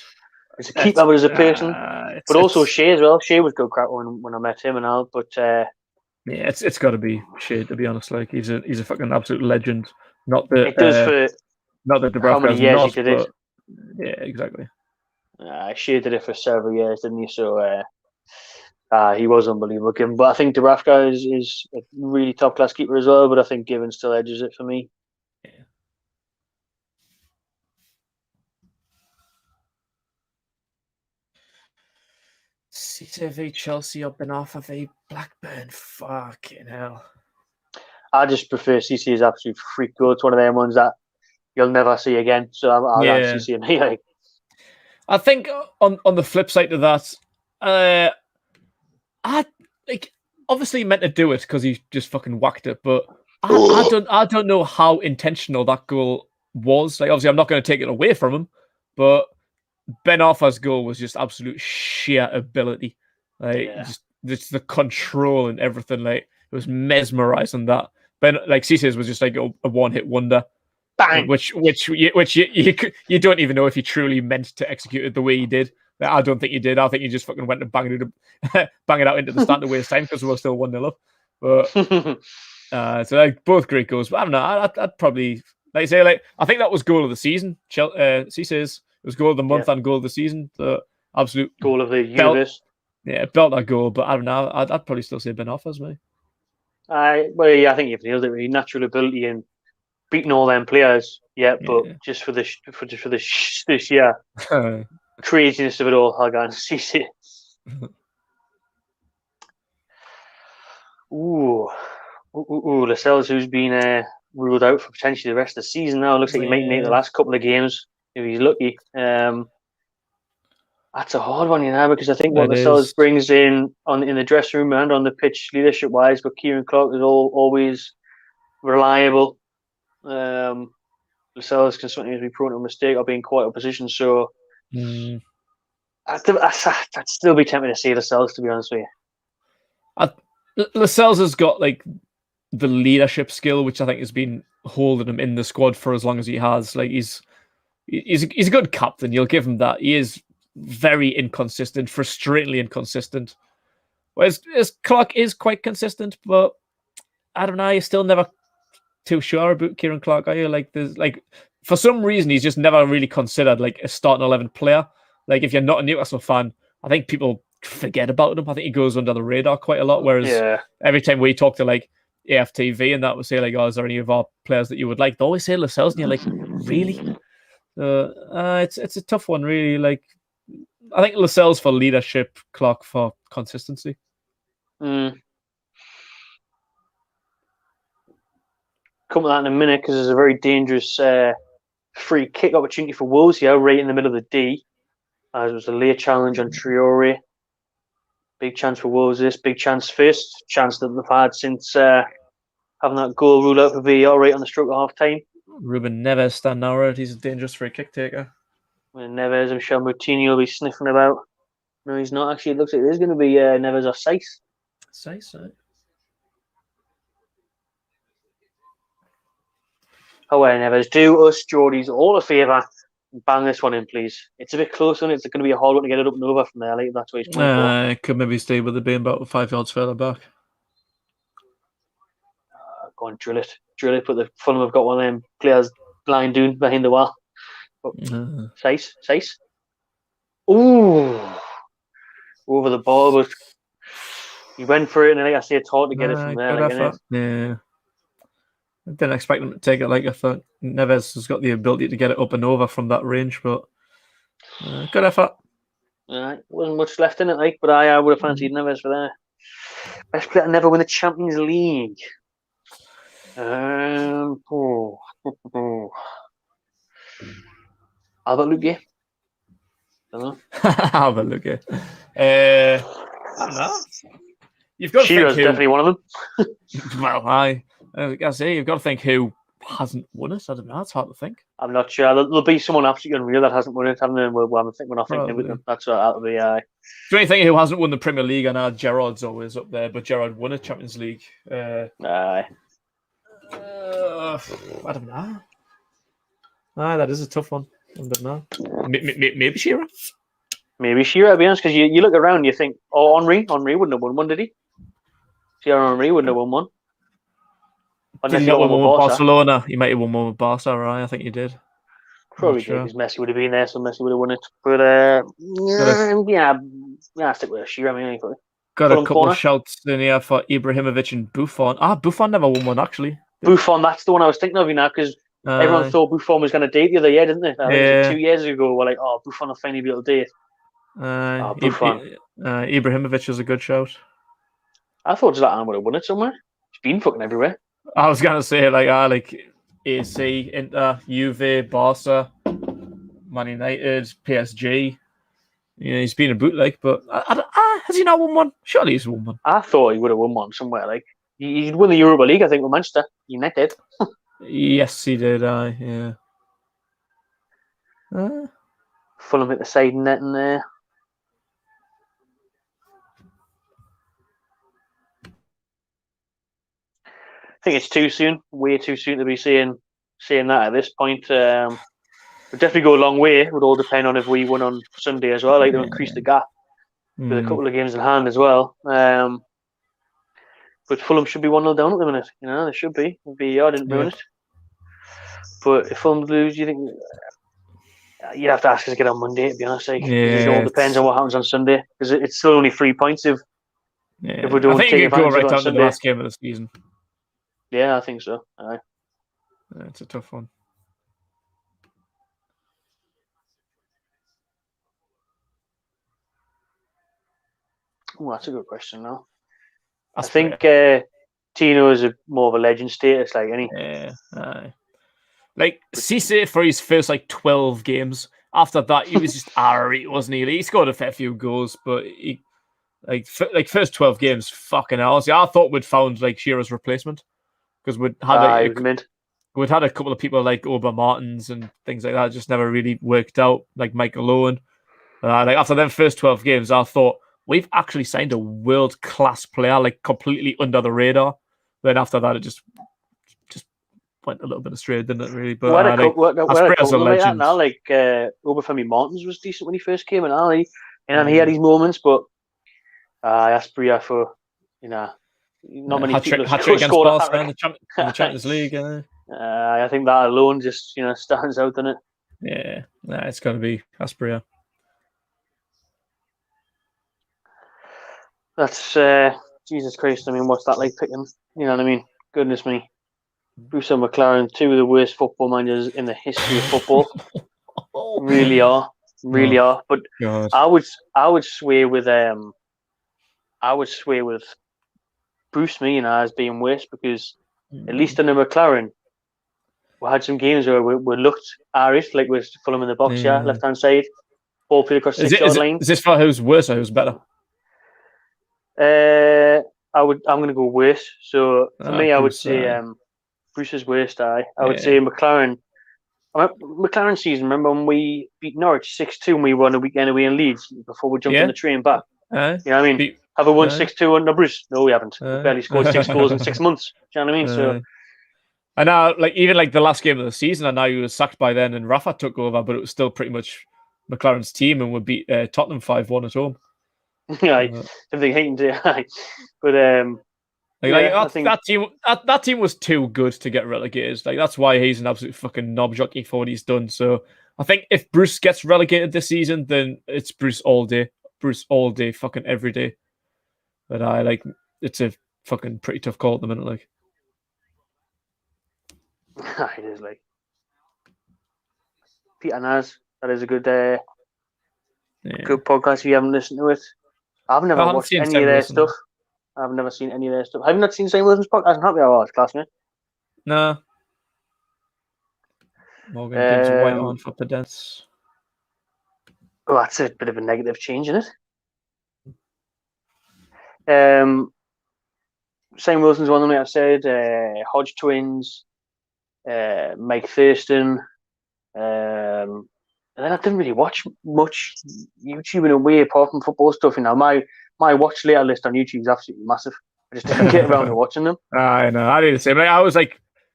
as a keeper, but as a person. But also Shea as well. Shea was good crack when I met him and all. But yeah, it's got to be Shea, to be honest. Like he's a fucking absolute legend. Not that it does for not that Dubravka how many years he did it. Yeah, exactly. Shea did it for several years, didn't he? So he was unbelievable. But I think Dubravka is a really top class keeper as well. But I think Given still edges it for me. Yeah. City v Chelsea or Ben Arthur v Blackburn. Fucking hell. I just prefer CC's absolute freak goal. It's one of them ones that you'll never see again. So I'll have CC and me. Like. I think on the flip side of that, I like obviously meant to do it because he just fucking whacked it, but I don't know how intentional that goal was. Like obviously I'm not going to take it away from him, but Ben Arthur's goal was just absolute sheer ability. Like just the control and everything. Like it was mesmerizing that. Like Cece's was just like a one-hit wonder. Bang! Which you don't even know if he truly meant to execute it the way he did. I don't think he did. I think he just fucking went and bang it out into the stand to waste time because we were still 1-0 up. But so like both great goals. But I don't know. I'd probably like say like I think that was goal of the season. Cece's it was goal of the month and goal of the season. The absolute goal of the universe. Belt that goal. But I don't know. I'd probably still say Ben Offers, mate. I think you've nailed it. Really, natural ability and beating all them players. But just for this craziness of it all, I can't see it. Lascelles, who's been ruled out for potentially the rest of the season now. Looks like he might make the last couple of games if he's lucky. That's a hard one, because I think what Lascelles brings in the dressing room and on the pitch, leadership-wise, but Kieran Clark is always reliable. Lascelles can sometimes be prone to a mistake or being quite opposition, so I'd still be tempted to say Lascelles, to be honest with you. Lascelles has got like the leadership skill, which I think has been holding him in the squad for as long as he has. Like he's a good captain. You'll give him that. He is very inconsistent, frustratingly inconsistent. Whereas Clark is quite consistent, but I don't know. You're still never too sure about Kieran Clark, are you? Like there's like for some reason he's just never really considered like a starting 11 player. Like if you're not a Newcastle fan, I think people forget about him. I think he goes under the radar quite a lot. Whereas every time we talk to like AFTV and that would say like, "Oh, is there any of our players that you would like?" They always say Lascelles, and you're like, "Really?" It's a tough one, really. Like I think Lascelles for leadership, Clark for consistency. Come to that in a minute because there's a very dangerous free kick opportunity for Wolves here, right in the middle of the D. As it was a late challenge on Traore. Big chance for Wolves. This big chance first chance that they've had since having that goal ruled out for VAR right on the stroke of half time. Ruben Neves standing out. He's a dangerous free kick taker. When Neves and Michel Moutinho will be sniffing about. No, he's not actually. It looks like there's going to be Neves or Saiss. Saiss, right? However, Neves, do us Geordies all a favour. Bang this one in, please. It's a bit close, and it's going to be a hard one to get it up and over from there. Like that's what he's going for. Could maybe stay with it being about 5 yards further back. Go on, drill it. But the Fulham have got one of them players blind doing behind the wall. Saiss. Ooh, over the ball, but he went for it, and like I say, it's hard to get it from there. I didn't expect him to take it. Like I thought, Neves has got the ability to get it up and over from that range, but good effort. Wasn't much left in it, like, but I would have fancied Neves for that. Best player to never win the Champions League. Albert Luque. Don't know. Albert Luque. I don't know. You've got to Shearer's think definitely one of them. Well, I say you've got to think who hasn't won it. I don't know. It's hard to think. I'm not sure. There'll be someone absolutely unreal that hasn't won it, haven't they? We're not thinking with them. That's what that'll be. Do you think who hasn't won the Premier League? I know Gerrard's always up there, but Gerrard won a Champions League. Aye. I don't know. That is a tough one. I don't know. Maybe Shearer. Maybe Shearer, to be honest, because you look around, you think, Henry wouldn't have won one, did he? Thierry Henry wouldn't have won one. Unless he got one with Barcelona. He might have won one with Barca, right? I think he did. Probably did, because Messi would have been there, so Messi would have won it. But I'll stick with Shearer. I mean, got a couple of shouts in here for Ibrahimovic and Buffon. Buffon never won one, actually. Buffon, that's the one I was thinking of, because everyone thought Buffon was going to date the other year, didn't they? I think it was 2 years ago. We're like, Buffon will finally be able to date. Buffon. Ibrahimovic is a good shout. I thought Zlatan would have won it somewhere. He's been fucking everywhere. I was gonna say like AC, Inter, Juve, Barca, Man United, PSG. Yeah, he's been a bootleg, but has he not won one? Surely he's won one. I thought he would have won one somewhere. Like he'd won the Europa League, I think, with Manchester United. Yes, he did. Yeah. Fulham at the side net in there. I think it's too soon, way too soon to be saying that at this point. We'll definitely go a long way. It would all depend on if we won on Sunday as well. Like to increase the gap with a couple of games in hand as well. But Fulham should be 1-0 down at the minute. You know, they should be. I didn't ruin it. But if Fulham lose, you think you'd have to ask us to get on Monday, to be honest. Like, it all depends on what happens on Sunday, because it's still only 3 points if we don't take advantage go right of it on down to Sunday. the last game of the season. Yeah, I think so. Aye. Yeah, it's a tough one. Oh, that's a good question now. I think Tino is more of a legend status, like any. Yeah, aye. Like Cisse for his first 12 games. After that, he was just alright, wasn't he? He scored a fair few goals, but he first 12 games, fucking hell. See, I thought we'd found Shearer's replacement because we'd had a couple of people like Ober Martins and things like that. Just never really worked out. Like Michael Owen. After them first 12 games, I thought we've actually signed a world-class player, completely under the radar. Then after that, it just went a little bit astray, didn't it? Really, but Asprea's a legend. Now, Obafemi Martins was decent when he first came in, and he had his moments, but Aspria for not many people hat trick against Barca in the Champions League. I think that alone just stands out, doesn't it? Yeah, it's going to be Aspria. That's Jesus Christ. I mean, what's that like picking? You know what I mean? Goodness me. Bruce and McLaren, two of the worst football managers in the history of football. Really are. But God. I would sway with Bruce as being worse, because at least under McLaren we had some games where we looked Irish, like with Fulham in the box, left hand side, ball played across 6-yard line. Is this for who's worse or who's better? I'm gonna go worse. So for me, I would say Bruce's worst. I would say McLaren. McLaren season. Remember when we beat Norwich 6-2 and we won a weekend away in Leeds before we jumped on the train back? You know what I mean? Have we won 6-2 under Bruce? No, we haven't. We barely scored 6 goals in 6 months. Do you know what I mean? So. And now, even the last game of the season, I know he was sacked by then, and Rafa took over, but it was still pretty much McLaren's team, and we beat Tottenham 5-1 at home. Something hating to, but that team was too good to get relegated. That's why he's an absolute fucking knob jockey for what he's done. So I think if Bruce gets relegated this season, then it's Bruce all day, fucking every day. But it's a fucking pretty tough call at the minute. It is Peter Naz. That is a good good podcast. If you haven't listened to it, I've never watched any of their stuff. I've never seen any of their stuff. Have you not seen St. Wilson's podcast? Happy Hour, classmate? No. Morgan gives white on for pedants. Oh, that's a bit of a negative change, isn't it? St. Wilson's one of them, I've said. Hodge Twins, Mike Thurston. And then I didn't really watch much YouTube in a way apart from football stuff. My watch later list on YouTube is absolutely massive. I just didn't get around to watching them. I know. I did the same. I always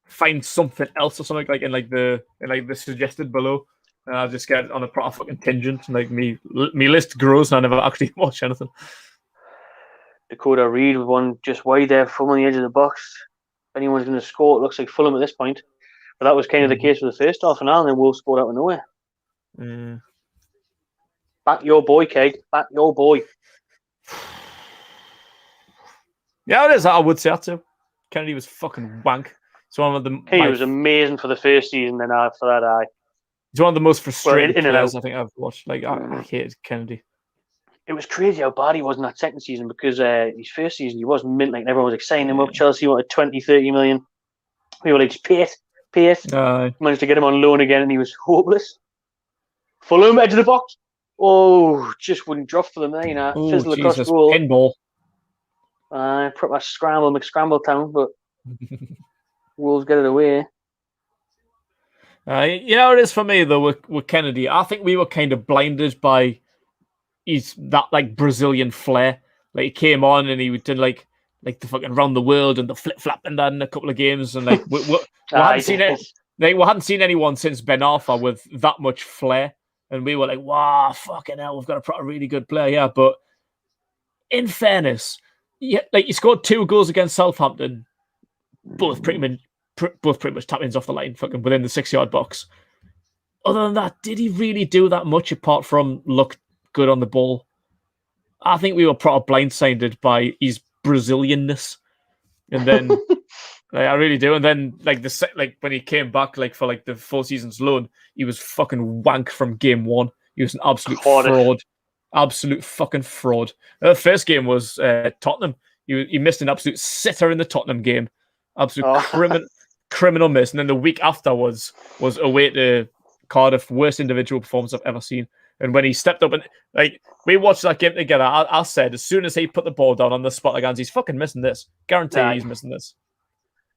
find something else or something in the suggested below, and I just get on a proper fucking tangent. Me list grows, and I never actually watch anything. Dakota Reed with one just wide there, Fulham on the edge of the box. If anyone's going to score, it looks like Fulham at this point. But that was kind of the case with the first half an hour, and then Wolves scored out of nowhere. Back your boy, Keg. Back your boy. Yeah, it is. I would say that too. Kennedy was fucking wank. It's one of the. He was amazing for the first season, then after that, he's one of the most frustrating players I think I've watched. I hated Kennedy. it was crazy how bad he was in that second season because his first season he was mint, like everyone was like signing him up. Chelsea wanted 20, 30 million. We were like, just pay it. Managed to get him on loan again, and he was hopeless. Fulham, edge of the box. Oh, just wouldn't drop for them there, you know. Fizzle across goal. Pinball. Proper McScramble town, but Wolves get it away. You know what it is for me though with Kennedy. I think we were kind of blinded by that like Brazilian flair. Like he came on and he did like the fucking round the world and the flip flap and that in a couple of games, and like we hadn't seen it. Like we hadn't seen anyone since Ben Arfa with that much flair, and we were like, wow, fucking hell, we've got a really good player, yeah. But in fairness, yeah, like he scored 2 goals against Southampton, both pretty much tap-ins off the line, fucking within the 6-yard box. Other than that, did he really do that much apart from look good on the ball? I think we were proper blindsided by his Brazilianness, and then I really do. And then like when he came back for the full season's loan, he was fucking wank from game 1. He was an absolute fraud, absolute fucking fraud. The first game was Tottenham. He missed an absolute sitter in the Tottenham game, absolute criminal miss. And then the week after was away to Cardiff, worst individual performance I've ever seen. And when he stepped up and like we watched that game together, I said as soon as he put the ball down on the spot against, he's fucking missing this. Guarantee he's missing this.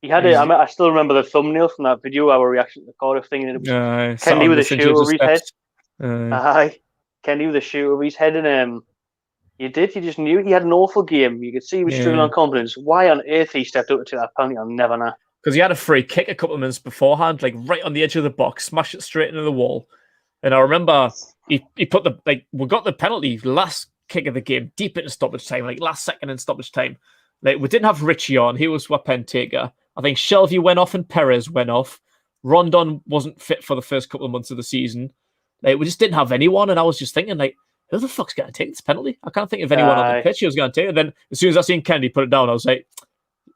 He had it. I still remember the thumbnail from that video, our reaction to the Cardiff thing, and it was Kenny with a shoe over his head. Kenny with a shoe over his head, and you just knew he had an awful game. You could see he was struggling on confidence. Why on earth he stepped up to that penalty, I'll never know. Because he had a free kick a couple of minutes beforehand, like right on the edge of the box, smashed it straight into the wall. And I remember he put we got the penalty last kick of the game, deep into stoppage time, like last second in stoppage time. Like we didn't have Richie on, he was our pen taker. I think Shelvey went off and Perez went off. Rondon wasn't fit for the first couple of months of the season. Like we just didn't have anyone, and I was just thinking, like, who the fuck's going to take this penalty? I can't think of anyone on the pitch who was going to take it. And then as soon as I seen Kennedy put it down, I was like,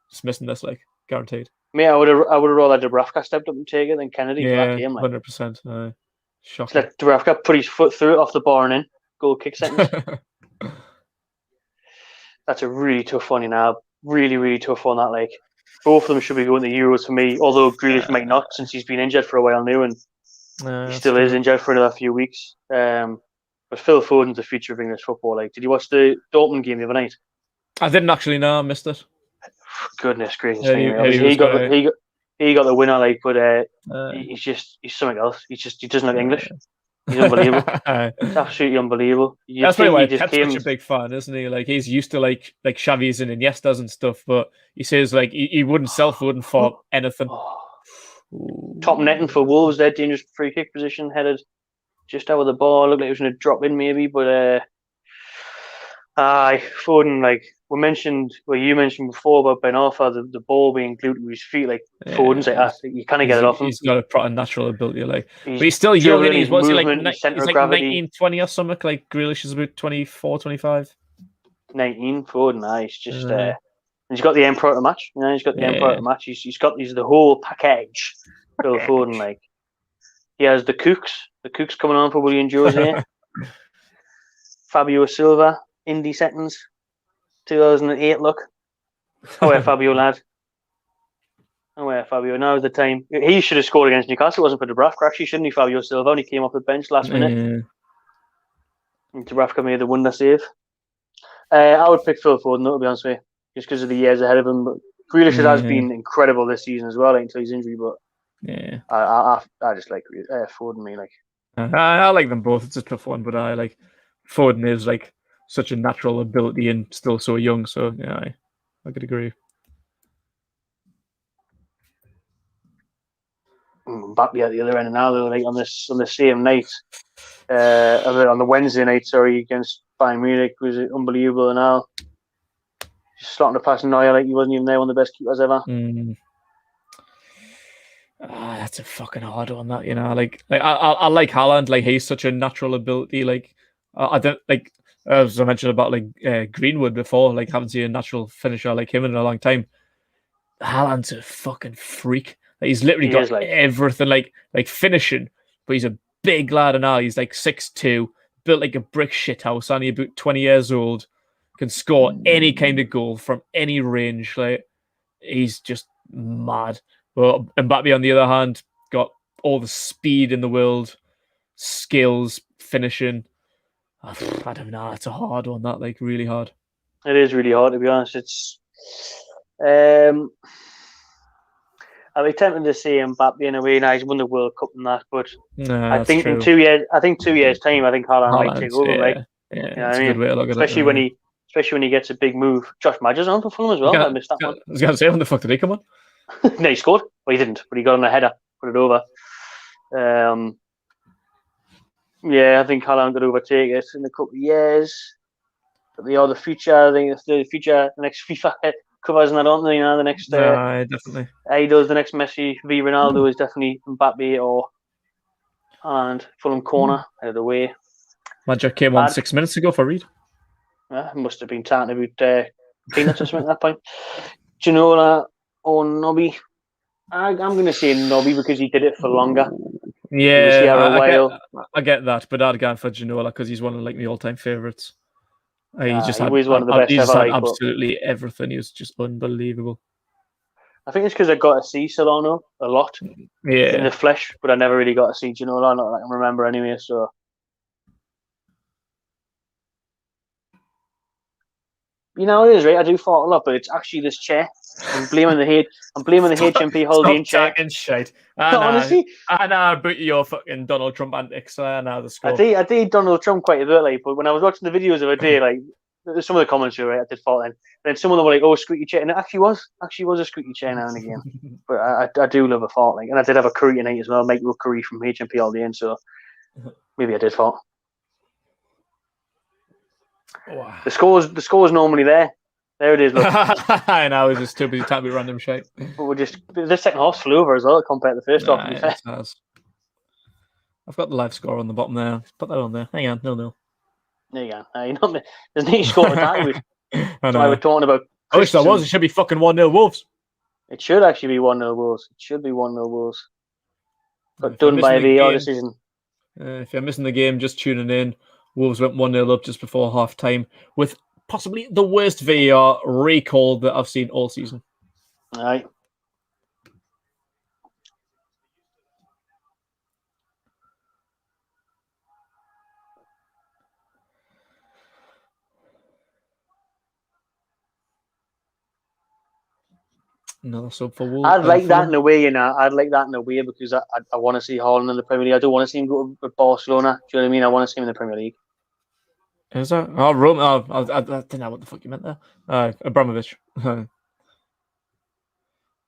just missing this, like, guaranteed. Me, I would have rather Dubravka stepped up and take it than Kennedy for that game. Like. 100%. Shocking. Let Dubravka put his foot through it off the bar and in. Goal kick sentence. That's a really tough one, you know. Really, really tough one, that, like. Both of them should be going to the Euros for me, although Grealish might not, since he's been injured for a while now, and he still is injured for another few weeks. But Phil Foden's the future of English football. Like, did you watch the Dortmund game the other night? I didn't actually know. I missed it. Goodness gracious! He got the winner, like, but he's something else. He doesn't look English. He's unbelievable. It's absolutely unbelievable. That's probably why Pep's such a big fan, isn't he? Like he's used to like Xavi's and Iniestas and stuff, but he says like he wouldn't sell Foden for anything. Top netting for Wolves, their dangerous free kick position, headed just out of the ball. Looked like it was going to drop in maybe, but Foden, like you mentioned before about Ben Arfa, the ball being glued to his feet, like Foden's like you can't get it off him. He's got a proper natural ability, like, but he's still young and he's like 19, 20 or something. Like Grealish is about 24, 25. 19, Foden, he's just and he's got the Emperor to match. You know, he's got the Emperor to match. He's got the whole package. Phil Foden, like he has the Cooks coming on for William Jose, Fabio Silva. Indie settings, 2008 look. Oh, where Fabio, lad. Oh, where Fabio. Now's the time. He should have scored against Newcastle. It wasn't for Dubravka, actually, shouldn't he? Fabio Silva, he came off the bench last minute. And Dubravka made the wonder save. I would pick Phil Foden, though, to be honest with you, just because of the years ahead of him. But Grealish has been incredible this season as well, until his injury. But I just like Foden, me. Like I like them both. It's a tough one, but I like Foden is like such a natural ability and still so young. So yeah, I could agree. Mbappe at the other end now, though, like on the same night, on the Wednesday night, against Bayern Munich, was unbelievable. And now just slotting the pass Neuer like he wasn't even there, one of the best keepers ever. That's a fucking hard one, that, you know. Like I like Haaland. Like he's such a natural ability. Like I don't like. As I mentioned about like Greenwood before, like haven't seen a natural finisher like him in a long time. Haaland's a fucking freak. Like, he's literally got everything, like finishing, but he's a big lad and all. He's like 6'2", built like a brick shit house, only about 20 years old, can score any kind of goal from any range. Like, he's just mad. But Mbappe, on the other hand, got all the speed in the world, skills, finishing. I don't know. It's a hard one. That like really hard. It is really hard, to be honest. It's I'd be tempted to see Mbappe in a way. Now he's won the World Cup and that, but Nah, I think true. in 2 years, time, I think Haaland might take over. Like, yeah, you know it's what a I good mean? way to look at Especially it. when he gets a big move. Josh Madger's on for Fulham as well. I missed that one. I was gonna say, when the fuck did he come on? No, he scored. Well, he didn't, but he got on a header, put it over. Yeah, I think Haaland could overtake it in a couple of years. But the future, I think the future, the next FIFA covers and that, don't they? You know, the next Definitely. idols, the next Messi v Ronaldo is definitely Mbappe or and Fulham corner out of the way. Magic came on 6 minutes ago for Reed. Must have been talking about peanuts or something at that point. Ginola or Nobby? I'm going to say Nobby because he did it for longer. Yeah, I get that, but I'd go for Ginola because he's one of like my all-time favourites. He was one of the best ever. Absolutely everything. He was just unbelievable. I think it's because I got to see Solano a lot in the flesh, but I never really got to see Ginola. Not that I can remember anyway. So, you know, it is right. I do fart a lot, but it's actually this chair. I'm blaming the HMP holding chair. Shite. Honestly, I know about your fucking Donald Trump antics. I know the score. I did Donald Trump quite a bit, like, but when I was watching the videos of a day, like some of the comments were right, I did fart then. Then some of them were like, "Oh, squeaky chair," and it actually was a squeaky chair now and again. But I do love a fart, like, and I did have a curry tonight as well, make curry from HMP all day, so maybe I did fart. Wow. The score's normally there. There it is. Look. I know, it's just too busy talking about random shit. But we're just the second half flew over as well compared to the first half. To be fair. It has. I've got the live score on the bottom there. Put that on there. Hang on, 0-0. There you go. There's no score to talk about. That's why we're talking about. I wish there was. It should be fucking 1-0 Wolves. It should actually be 1-0 Wolves. It should be 1-0 Wolves. Got done by a VAR decision. If you're missing the game, just tuning in. Wolves went 1-0 up just before half time with possibly the worst VAR recall that I've seen all season. Aye. Another sub for Wolves. I'd like that in a way, you know. I'd like that in a way because I want to see Haaland in the Premier League. I don't want to see him go to Barcelona. Do you know what I mean? I want to see him in the Premier League. Is that? Oh, Rome. Oh, I don't know what the fuck you meant there. Abramovich.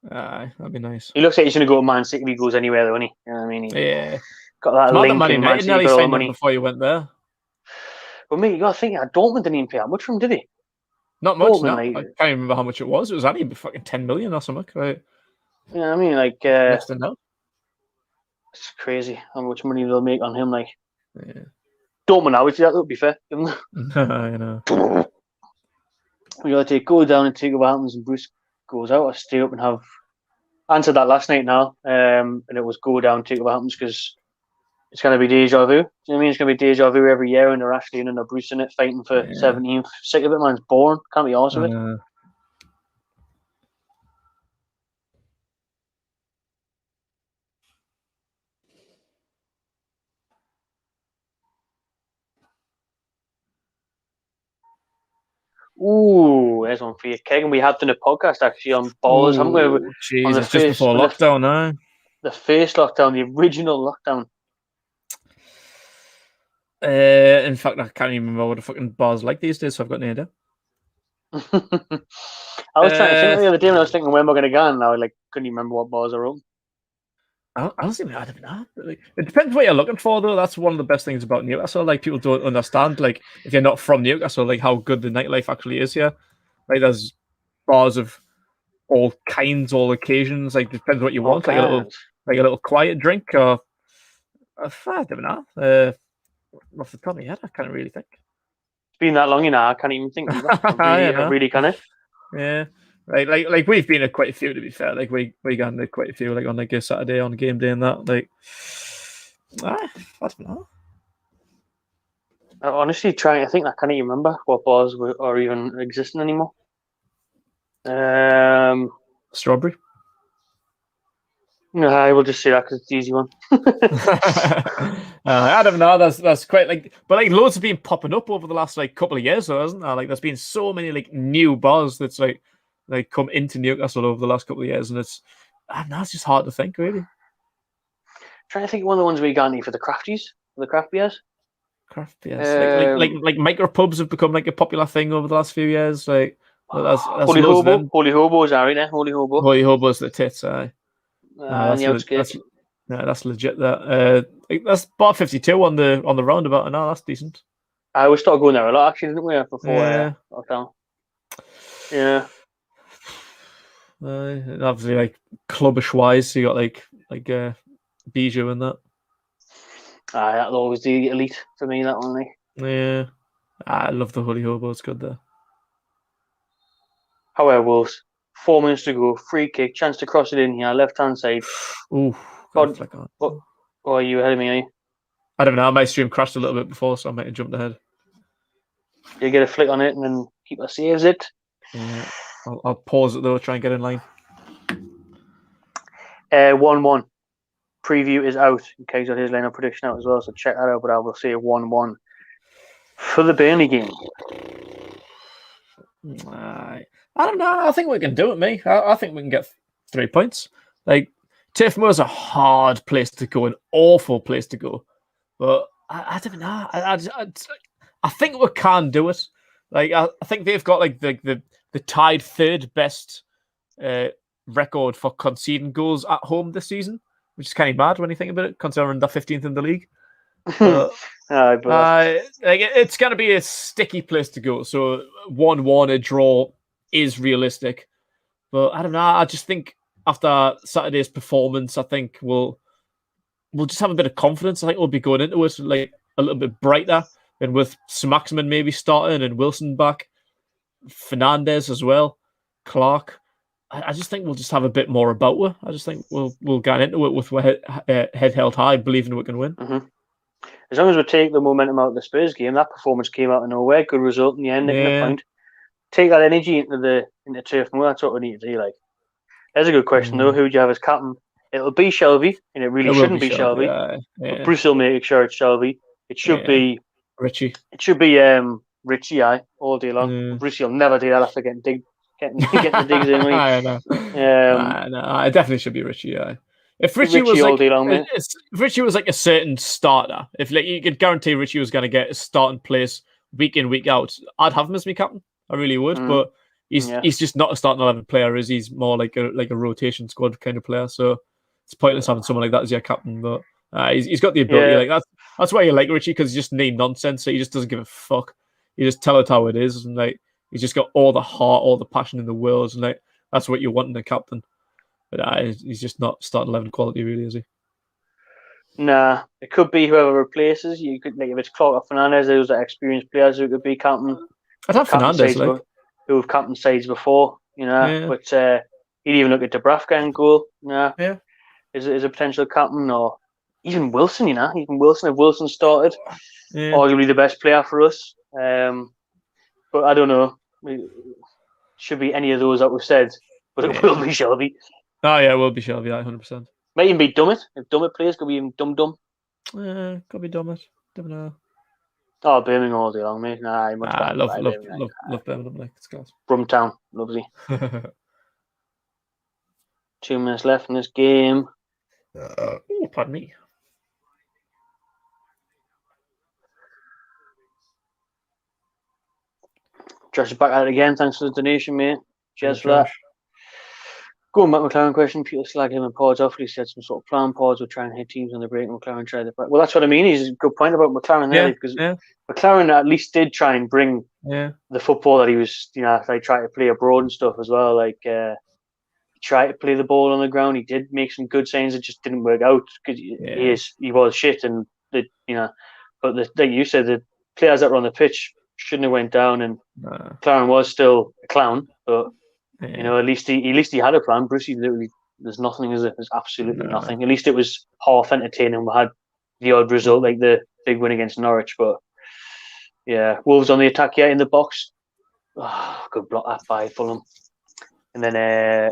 That'd be nice. He looks like he's going to go to Man City if he goes anywhere, though, isn't he? You know what I mean? Yeah. Got that link in Man City. Nearly signed him before you went there. But mate, you got to think, Dortmund didn't even pay that much for him, did he? Not much. No. I can't even remember how much it was. It was only fucking 10 million or something. Right? You know what I mean? Like, less than that. It's crazy how much money they'll make on him. Like, yeah. Dortmund now, which that would be fair. I know. We got to go down and take what happens, and Bruce goes out or stay up and have answered that last night now. And it was go down, take what happens because it's going to be deja vu. Do you know what I mean? It's going to be deja vu every year, and they're Ashley and they're Bruce in it fighting for 17th. Sick of it, man. It's boring. Can't be arsed with it. Ooh, there's one for you, Keg. And we have done a podcast actually on ballers. I'm going to Jesus, just before lockdown, no? The first lockdown, the original lockdown. In fact, I can't even remember what a fucking bar's like these days, so I've got no idea. I was trying to think the other day when I was thinking when we're going to go, and I couldn't even remember what bars are open. Honestly, I don't know. It depends what you're looking for, though. That's one of the best things about Newcastle. Like, people don't understand, like, if you're not from Newcastle, like, how good the nightlife actually is here. Like, there's bars of all kinds, all occasions. Like, it depends what you want. Like a little quiet drink, or I don't know. Off the top of my head, I can't really think. It's been that long, you know. I can't even think. I really can't. Yeah. Right, like we've been at quite a few, to be fair. Like we got into quite a few, like on like a Saturday on game day and that. Like, I don't know. honestly trying to think. I can't even remember what bars are even existing anymore. Strawberry. No, I will just say that because it's the easy one. I don't know. That's quite like, but like loads have been popping up over the last like couple of years, though, hasn't there? Like there's been so many like new bars that's like come into Newcastle over the last couple of years, and I don't know, it's just hard to think really. Trying to think of one of the ones we got for the crafties, for the craft beers. Craft beers, like micro pubs have become like a popular thing over the last few years. Like that's Holy Hobo, Holy Hobo's are there. Holy Hobo. Holy Hobo's the tits, aye. On the outskirts. That's legit. That's bar 52 on the roundabout, and that's decent. We started going there a lot actually, didn't we? Before lockdown. Yeah. Obviously, like clubbish wise, so you got like Bijou and that. That'll always the elite for me. That one, like. Yeah, I love the Holy Hobo. It's good there. However, Wolves. 4 minutes to go. Free kick. Chance to cross it in here. Left hand side. Ooh. What are you ahead of me? Are you? I don't know. My stream crashed a little bit before, so I might have jumped ahead. You get a flick on it, and then keeper saves it. Yeah. I'll pause it though. Try and get in line. 1-1. Preview is out. In case of his line of prediction out as well, so check that out. But I will say 1-1 for the Burnley game. I don't know. I think we can do it, mate. I think we can get 3 points. Like Turf Moor's a hard place to go, an awful place to go. But I don't know. I think we can do it. Like I think they've got like the tied third best record for conceding goals at home this season, which is kind of mad when you think about it, considering they're 15th in the league. It's going to be a sticky place to go. So 1-1, a draw is realistic. But I don't know. I just think after Saturday's performance, I think we'll just have a bit of confidence. I think we'll be going into it like a little bit brighter, and with Smaxman maybe starting and Wilson back, Fernandez as well, Clark. I just think we'll just have a bit more about it. I just think we'll get into it with head held high, believing we can win. Mm-hmm. As long as we take the momentum out of the Spurs game, that performance came out of nowhere. Good result in the end, nicking a point. Take that energy into Turf Moor. That's what we need to do. Like, there's a good question though. Who would you have as captain? It'll be Shelby, and it really shouldn't be Shelby. But Bruce will make sure it's Shelby. It should be Richie. It should be Richie, all day long. Bruce will never do that after getting the digs in. I know. No, it definitely should be Richie. If Richie was all like, day long, if Richie was like a certain starter, if like you could guarantee Richie was going to get a starting place week in, week out, I'd have him as my captain. I really would, but he's just not a starting 11 player. He's more like a rotation squad kind of player. So it's pointless having someone like that as your captain. But he's got the ability. Like that's why you like Richie, because he's just no nonsense. So he just doesn't give a fuck. You just tell it how it is, and like he's just got all the heart, all the passion in the world, and like that's what you want in a captain. But he's just not starting 11 quality, really, is he? Nah, it could be whoever replaces. You could, like, if it's Clark or Fernandez, those are experienced players who could be captain. I'd have Fernandez, like, who have captain sides before, you know. Yeah. But you'd even look at Dubravka in goal. Yeah, is a potential captain, or even Wilson. You know, even Wilson. If Wilson started, arguably the best player for us. But I don't know. It should be any of those that we've said, but it will be Shelby. Oh yeah, it will be Shelby. 100%. Might even be Dummett. If Dummett plays, could be even Dum. Could be Dummett. Don't know. Oh, Birmingham all day long, mate. Nah, I love Birmingham. Like, it's class. Brumtown, lovely. 2 minutes left in this game. Pardon me. Josh is back at it again. Thanks for the donation, mate. Cheers for that. Going back to McLaren question, people slagging him and Pods off. He said some sort of plan. Pods will try and hit teams on the break, and McLaren tried the. Well, that's what I mean. He's a good point about McLaren there, because McLaren at least did try and bring the football that he was, they tried to play abroad and stuff as well. Like, he tried to play the ball on the ground. He did make some good signs. It just didn't work out because he was shit, and But like you said, the players that were on the pitch shouldn't have went down, and McLaren was still a clown, but. At least he had a plan. Brucey literally, there's nothing, is it? There's absolutely nothing. At least it was half entertaining. We had the odd result, like the big win against Norwich, but Yeah, Wolves on the attack here in the box. Oh, good block that by Fulham. And then,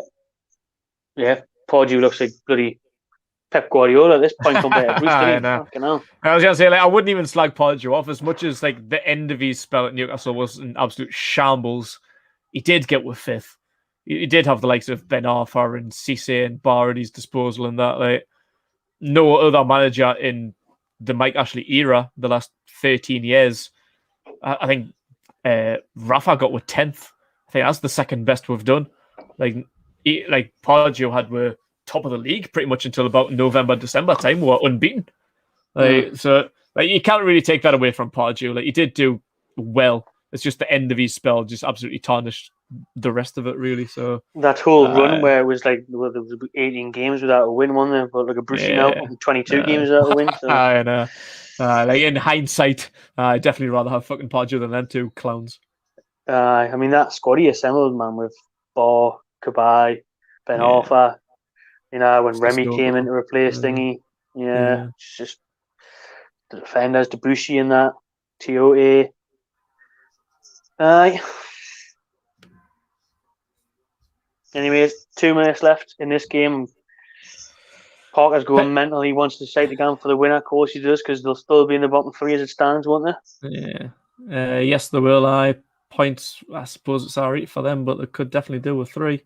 Pardew looks like bloody Pep Guardiola at this point compared to Bruce. I Didn't he? know. Fucking hell. I was gonna say, like, I wouldn't even slag Pardew off as much as like the end of his spell at Newcastle was an absolute shambles. He did get with fifth. He did have the likes of Ben Arfa and Cisse and Barr at his disposal, and that like no other manager in the Mike Ashley era, the last 13 years. I think Rafa got with 10th. I think that's the second best we've done. Like Pardew had were top of the league pretty much until about November, December time. We were unbeaten. So you can't really take that away from Pardew. Like he did do well. It's just the end of his spell just absolutely tarnished the rest of it, really. So that whole run where it was like there was 18 games without a win, wasn't there? But like a Brucey now, 22 games without a win. So. I know. Like in hindsight, I'd definitely rather have fucking Pardew than them two clowns. I mean that squad he assembled, man, with Barr, Cabai, Ben Arfa. You know, when Remy came in to replace Thingy. It's just the defenders, Debussy and that, Tiote. Anyways, 2 minutes left in this game. Parker's going mental. He wants to say the game for the winner. Of course he does, because they'll still be in the bottom 3 as it stands, won't they? Yeah. Yes, they will. Points, I suppose it's all right for them, but they could definitely do with 3.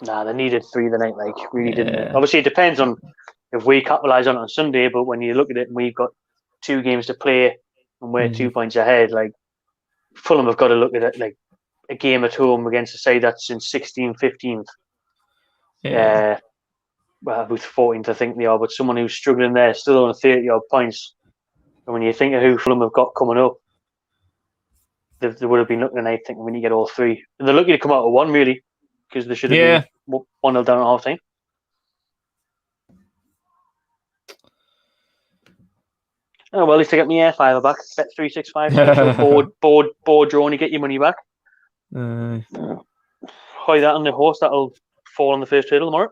Nah, they needed 3 the night, really didn't they? Obviously, it depends on if we capitalise on Sunday, but when you look at it and we've got 2 games to play and we're 2 points ahead, like Fulham have got to look at it like a game at home against a side that's in 16th, 15th. Well, with 14th, I think they are, but someone who's struggling there, still on 30-odd points. And when you think of who Fulham have got coming up, they would have been looking at, I think, when you get all 3. And they're lucky to come out with 1, really, because they should have been 1-0 down at half time. Oh, well, at least I get my air fiver back. Bet 365. board draw and you get your money back. Hide that on the horse. That'll fall on the first hurdle tomorrow.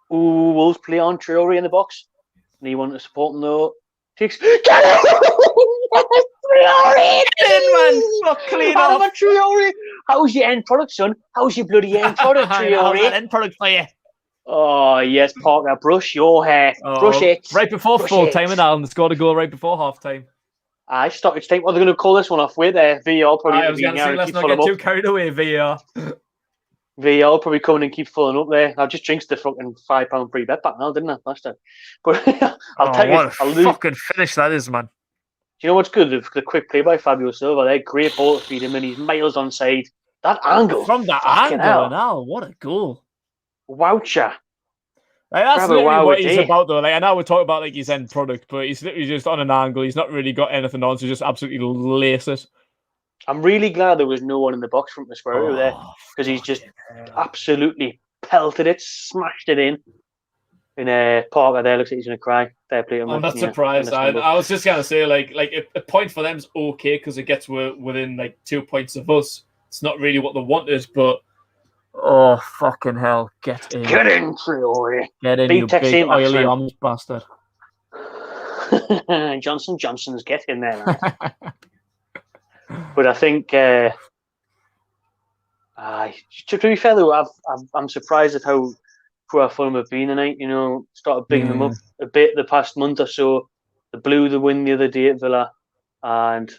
Wolves play on Traore in the box. And he wanted to support him though. Takes. Get it! Traore! Clean up. Traore! How's your end product, son? How's your bloody end product, Traore? End product for you. Oh, yes, Parker, brush your hair. Brush it. Right before full time, and Alan scored a goal right before half time. I stopped time. What are they going to call this one off with? VAR probably. I was going to say, let's not get too carried away, VAR. VAR probably coming and keep filling up there. I just jinxed the fucking £5 free bet back now, didn't I? Last time. But I'll tell you, what a fucking finish that is, man. Do you know what's good? The quick play by Fabio Silva there. Great ball to feed him, and he's miles on side. That angle. From that angle, now, what a goal. Wowcha. Like, that's literally what he's about, though. Like, I know we're talking about like his end product, but he's literally just on an angle. He's not really got anything on, so just absolutely lace it. I'm really glad there was no one in the box from Aguero there, because he's just absolutely pelted it, smashed it in. And Parker there looks like he's going to cry. Fair play to him. I'm not surprised. I was just going to say, like a point for them is okay because it gets within like 2 points of us. It's not really what they wanted, but oh, fucking hell. Get in. Get in, Traore. Get in, you big oily arms bastard. Johnson's get in there, man. But I think, to be fair though, I'm surprised at how poor Fulham have been tonight. You know, started bigging them up a bit the past month or so. They blew the win the other day at Villa, and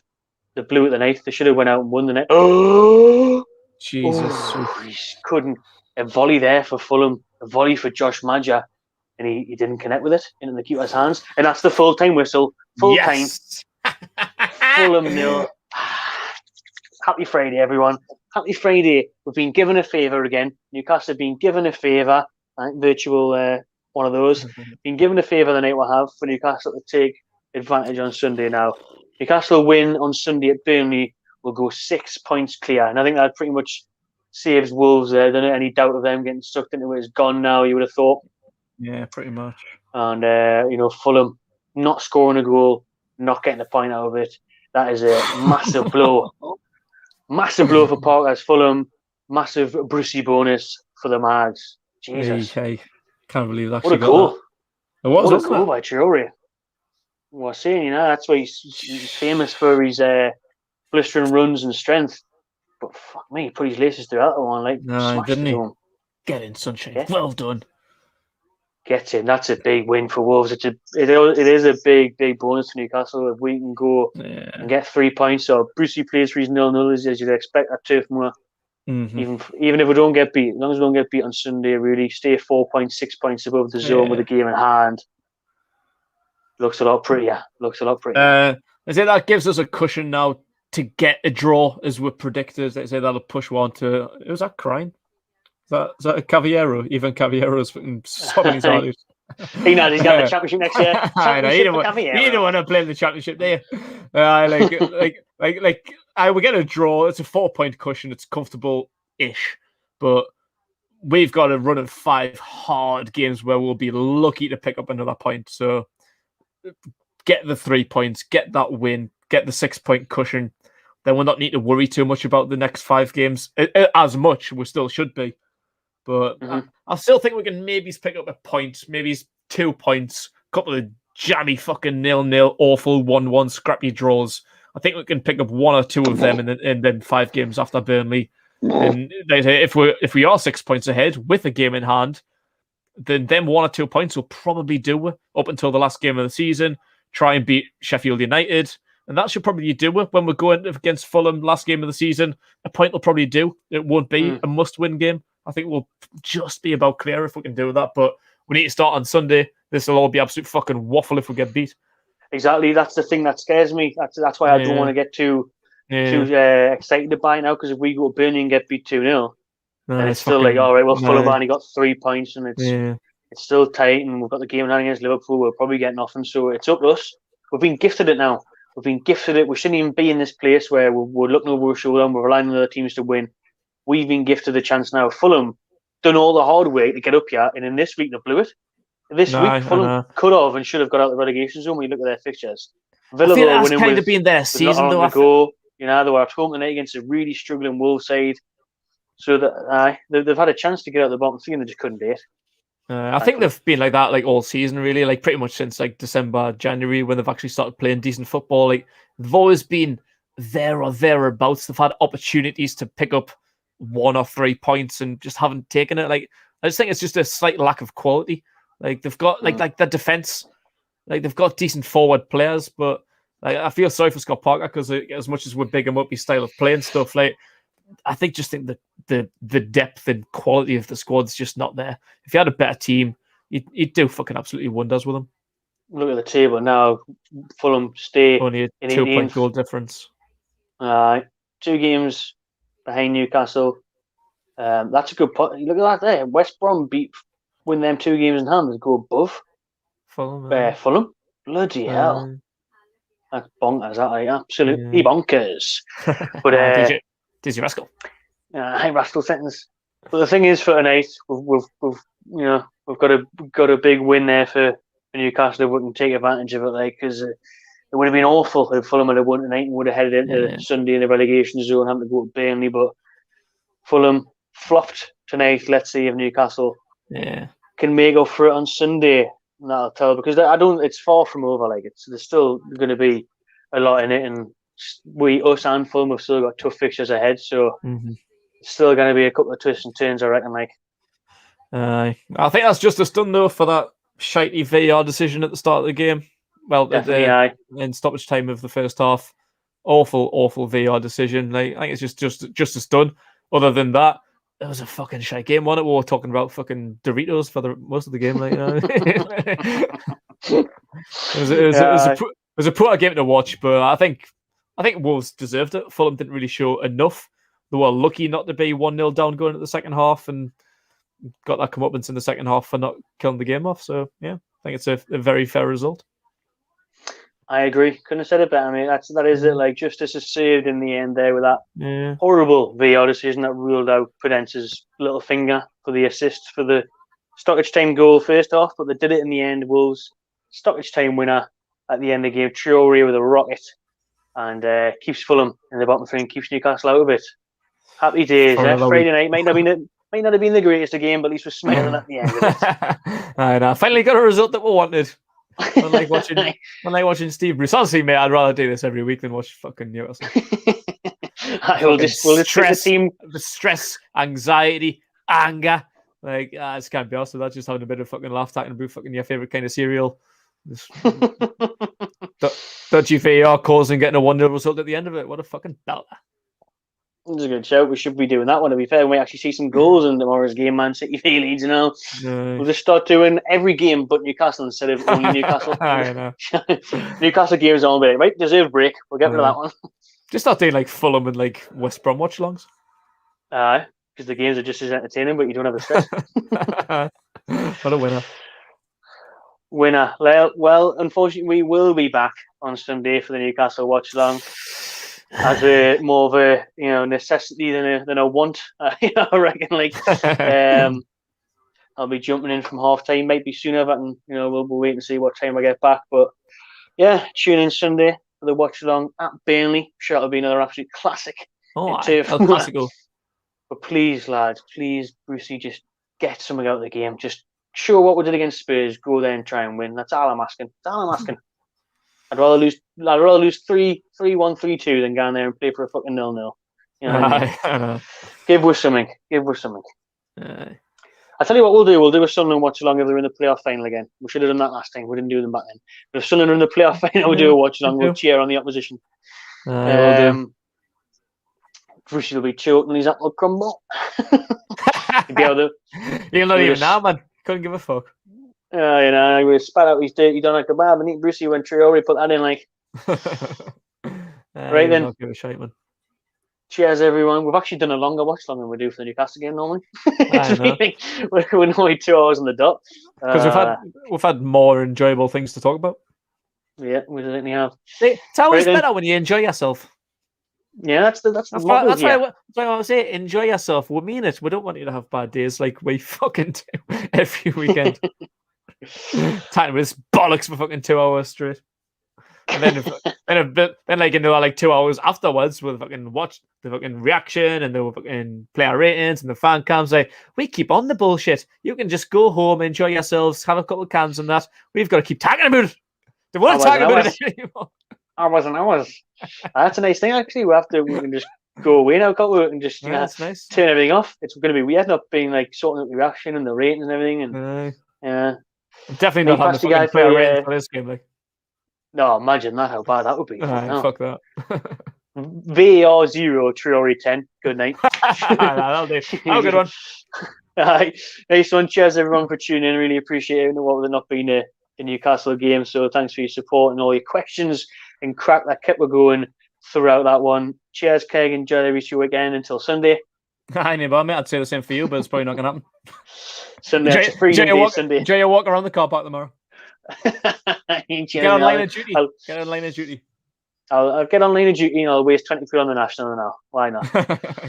they blew it the night. They should have went out and won the night. Oh, Jesus! He couldn't. A volley there for Fulham, a volley for Josh Maja, and he didn't connect with it in the keeper's hands. And that's the full time whistle. Full time. Fulham 0. Happy Friday, everyone. Happy Friday. We've been given a favour again. Newcastle have been given a favour. Virtual one of those. Been given a favour the night we'll have for Newcastle to take advantage on Sunday now. Newcastle win on Sunday at Burnley will go 6 points clear. And I think that pretty much saves Wolves there. Don't any doubt of them getting sucked into it is gone now, you would have thought. Yeah, pretty much. And, Fulham not scoring a goal, not getting a point out of it. That is a massive blow. Massive blow for Parker's Fulham. Massive Brucey bonus for the Mags. Jesus. Hey. Can't believe that. What a goal. It was, what a goal by Traore. was saying, that's why he's famous for his blistering runs and strength. But fuck me, he put his laces through that one, like smashed didn't it he? home. Get in, sunshine. Yeah. Well done. Gets in. That's a big win for Wolves. It is a big bonus to Newcastle if we can go and get 3 points. So Brucey plays for his 0-0 as you'd expect at Turf Moor. Mm-hmm. Even if we don't get beat, as long as we don't get beat on Sunday, really stay 4 points, 6 points above the zone with the game in hand. Looks a lot prettier. I say that gives us a cushion now to get a draw, as we're predicted. They say that'll push one to. Was that crying? Is that a Cavallero? Even Cavallero's swapping his heart. He's got the championship next year. I know, you don't want to play the championship, do you? We get a draw. It's a 4 point cushion. It's comfortable-ish, but we've got a run of 5 hard games where we'll be lucky to pick up another point. So get the 3 points, get that win, get the 6 point cushion. Then we'll not need to worry too much about the next 5 games as much. We still should be. But I still think we can maybe pick up a point, maybe 2 points, a couple of jammy fucking 0-0, awful 1-1 scrappy draws. I think we can pick up 1 or 2 of them in then 5 games after Burnley. And if we are 6 points ahead with a game in hand, then them 1 or 2 points will probably do up until the last game of the season. Try and beat Sheffield United. And that should probably do it when we're going against Fulham last game of the season. A point will probably do. It won't be a must-win game. I think we'll just be about clear if we can do that. But we need to start on Sunday. This will all be absolute fucking waffle if we get beat. Exactly. That's the thing that scares me. That's why I don't want to get too excited about it now, because if we go to Burnley and get beat 2-0, and it's still fucking, like, all right, well, Fulham only got 3 points and it's still tight, and we've got the game in hand against Liverpool. We'll probably get nothing. So it's up to us. We've been gifted it now. We've been gifted it. We shouldn't even be in this place where we're looking over our shoulder and we're relying on other teams to win. We've been gifted the chance now. Fulham done all the hard work to get up here, and in this week they blew it. This week, Fulham could have and should have got out of the relegation zone when you look at their fixtures. Villa were winning kind of been their season, though. They were at home tonight against a really struggling Wolves side. So that they've had a chance to get out of the bottom three and they just couldn't do it. I think they've been like that like all season, really, like pretty much since like December, January, when they've actually started playing decent football. Like they've always been there or thereabouts. They've had opportunities to pick up 1 or 3 points and just haven't taken it. Like I just think it's just a slight lack of quality. Like they've got like the defense, like they've got decent forward players, but like I feel sorry for Scott Parker because as much as we're big him up his style of play and stuff, like I think that the depth and quality of the squad's just not there. If you had a better team, you'd do fucking absolutely wonders with them. Look at the table now. Fulham stay only a 2 point goal difference. 2 games behind Newcastle. That's a good point. Look at that there. West Brom win them 2 games in hand and go above Fulham. Bloody hell. That's bonkers, that like absolutely bonkers. But Dizzy Rascal. Hey, Rascal sentence. But the thing is, for tonight, we've got a big win there for Newcastle. If we can take advantage of it, like, because it would have been awful if Fulham had won tonight and would have headed into Sunday in the relegation zone, having to go to Burnley. But Fulham flopped tonight. Let's see if Newcastle can make up for it on Sunday. And that'll tell, because it's far from over. Like there's still going to be a lot in it, and us and Fulham have still got tough fixtures ahead. So it's still going to be a couple of twists and turns, I reckon. Like, I think that's just a stun though for that shitey VAR decision at the start of the game. Well, in stoppage time of the first half, awful VAR decision. Like, I think it's just a stun. Other than that, it was a fucking shite game, wasn't it? We were talking about fucking Doritos for the most of the game. Like, it was a poor game to watch, but I think Wolves deserved it. Fulham didn't really show enough. They were lucky not to be 1-0 down going into the second half and got that comeuppance in the second half for not killing the game off. So, yeah, I think it's a very fair result. I agree. Couldn't have said it better. I mean, that is it. Like, justice is saved in the end there with that horrible VAR decision that ruled out Pudence's little finger for the assist for the stoppage time goal first off, but they did it in the end. Wolves stoppage time winner at the end of the game. Traore with a rocket, and keeps Fulham in the bottom three and keeps Newcastle out of it. Happy days. Friday night might not have been the greatest of game, but at least we're smiling at the end of it. I finally got a result that we wanted. Unlike watching Steve Bruce. Honestly, mate, I'd rather do this every week than watch fucking Newcastle. We'll just pick the team. The stress, anxiety, anger. Like, I just can't be asked with that. Just having a bit of fucking laugh, talking about fucking your favourite kind of cereal. Dodgy VAR calls and getting a 1-0 result at the end of it. What a fucking belter. That's a good shout. We should be doing that one, to be fair. We might actually see some goals in tomorrow's game, Man City v Leeds, you know. We'll just start doing every game but Newcastle instead of only Newcastle. I know. Newcastle games on, right? Deserve break. We'll get rid of that one. Just start doing like Fulham and like West Brom watch-alongs. Aye, because the games are just as entertaining, but you don't have the stress. What a winner. Winner. Well, unfortunately, we will be back on Sunday for the Newcastle watch-along. As a more of a necessity than a want, I reckon. Like, I'll be jumping in from half time, might be sooner, but we'll wait and see what time I get back. But yeah, tune in Sunday for the watch along at Burnley. Sure, it'll be another absolute classic. Classical. But please, lads, Brucey, just get something out of the game. Just show what we did against Spurs. Go there and try and win. That's all I'm asking. I'd rather lose 3-1, 3-2 than go in there and play for a fucking 0-0. You know what I mean? Give us something. I tell you what we'll do. We'll do a Sunderland watch along if they're in the playoff final again. We should have done that last time. We didn't do them back then. But if Sunderland are in the playoff final, we'll do a watch along. We'll cheer on the opposition. Bruce will be choking his apple crumble. You're not even now, man. Couldn't give a fuck. We spat out his dirty doner kebab and Brucey went Traore, put that in like. Right then. Give a shite, man. Cheers, everyone. We've actually done a longer watch long than we do for the Newcastle game normally. We're normally 2 hours on the dot. Because we've had more enjoyable things to talk about. Yeah, we certainly have. It's always better when you enjoy yourself. Yeah, that's why I say enjoy yourself. We mean it. We don't want you to have bad days like we fucking do every weekend. Time with this bollocks for fucking 2 hours straight. And then like 2 hours afterwards, we'll fucking watch the fucking reaction and the fucking player ratings and the fan cams. Like, we keep on the bullshit. You can just go home, enjoy yourselves, have a couple of cans and that. We've got to keep talking about it. They won't talk about it anymore. I was. That's a nice thing actually. We can just go away now, can't we? And just nice. Turn everything off. It's going to be weird not being like sorting out the reaction and the rating and everything. And I'm definitely not having the fucking player rating for this game. Like. No, imagine that, how bad that would be. Fuck that. VAR 0, Traore 10. Good night. That'll do. Have a good one. Nice one. Cheers, everyone, for tuning in. Really appreciate it. What would have not been a Newcastle game. So thanks for your support and all your questions and crack that kept going throughout that one. Cheers, Keg. Enjoy the rest of your weekend until Sunday. I know, mate. I'd say the same for you, but it's probably not going to happen. Sunday, it's free day, Sunday. Enjoy your walk around the car park tomorrow. Get on line of duty. I'll get on line of duty and I'll waste 20 quid on the national now. Why not?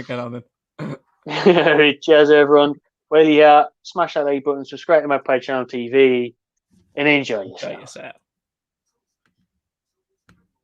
Get on then. Cheers, everyone. Well, smash that like button, subscribe to my Patreon TV, and enjoy yourself.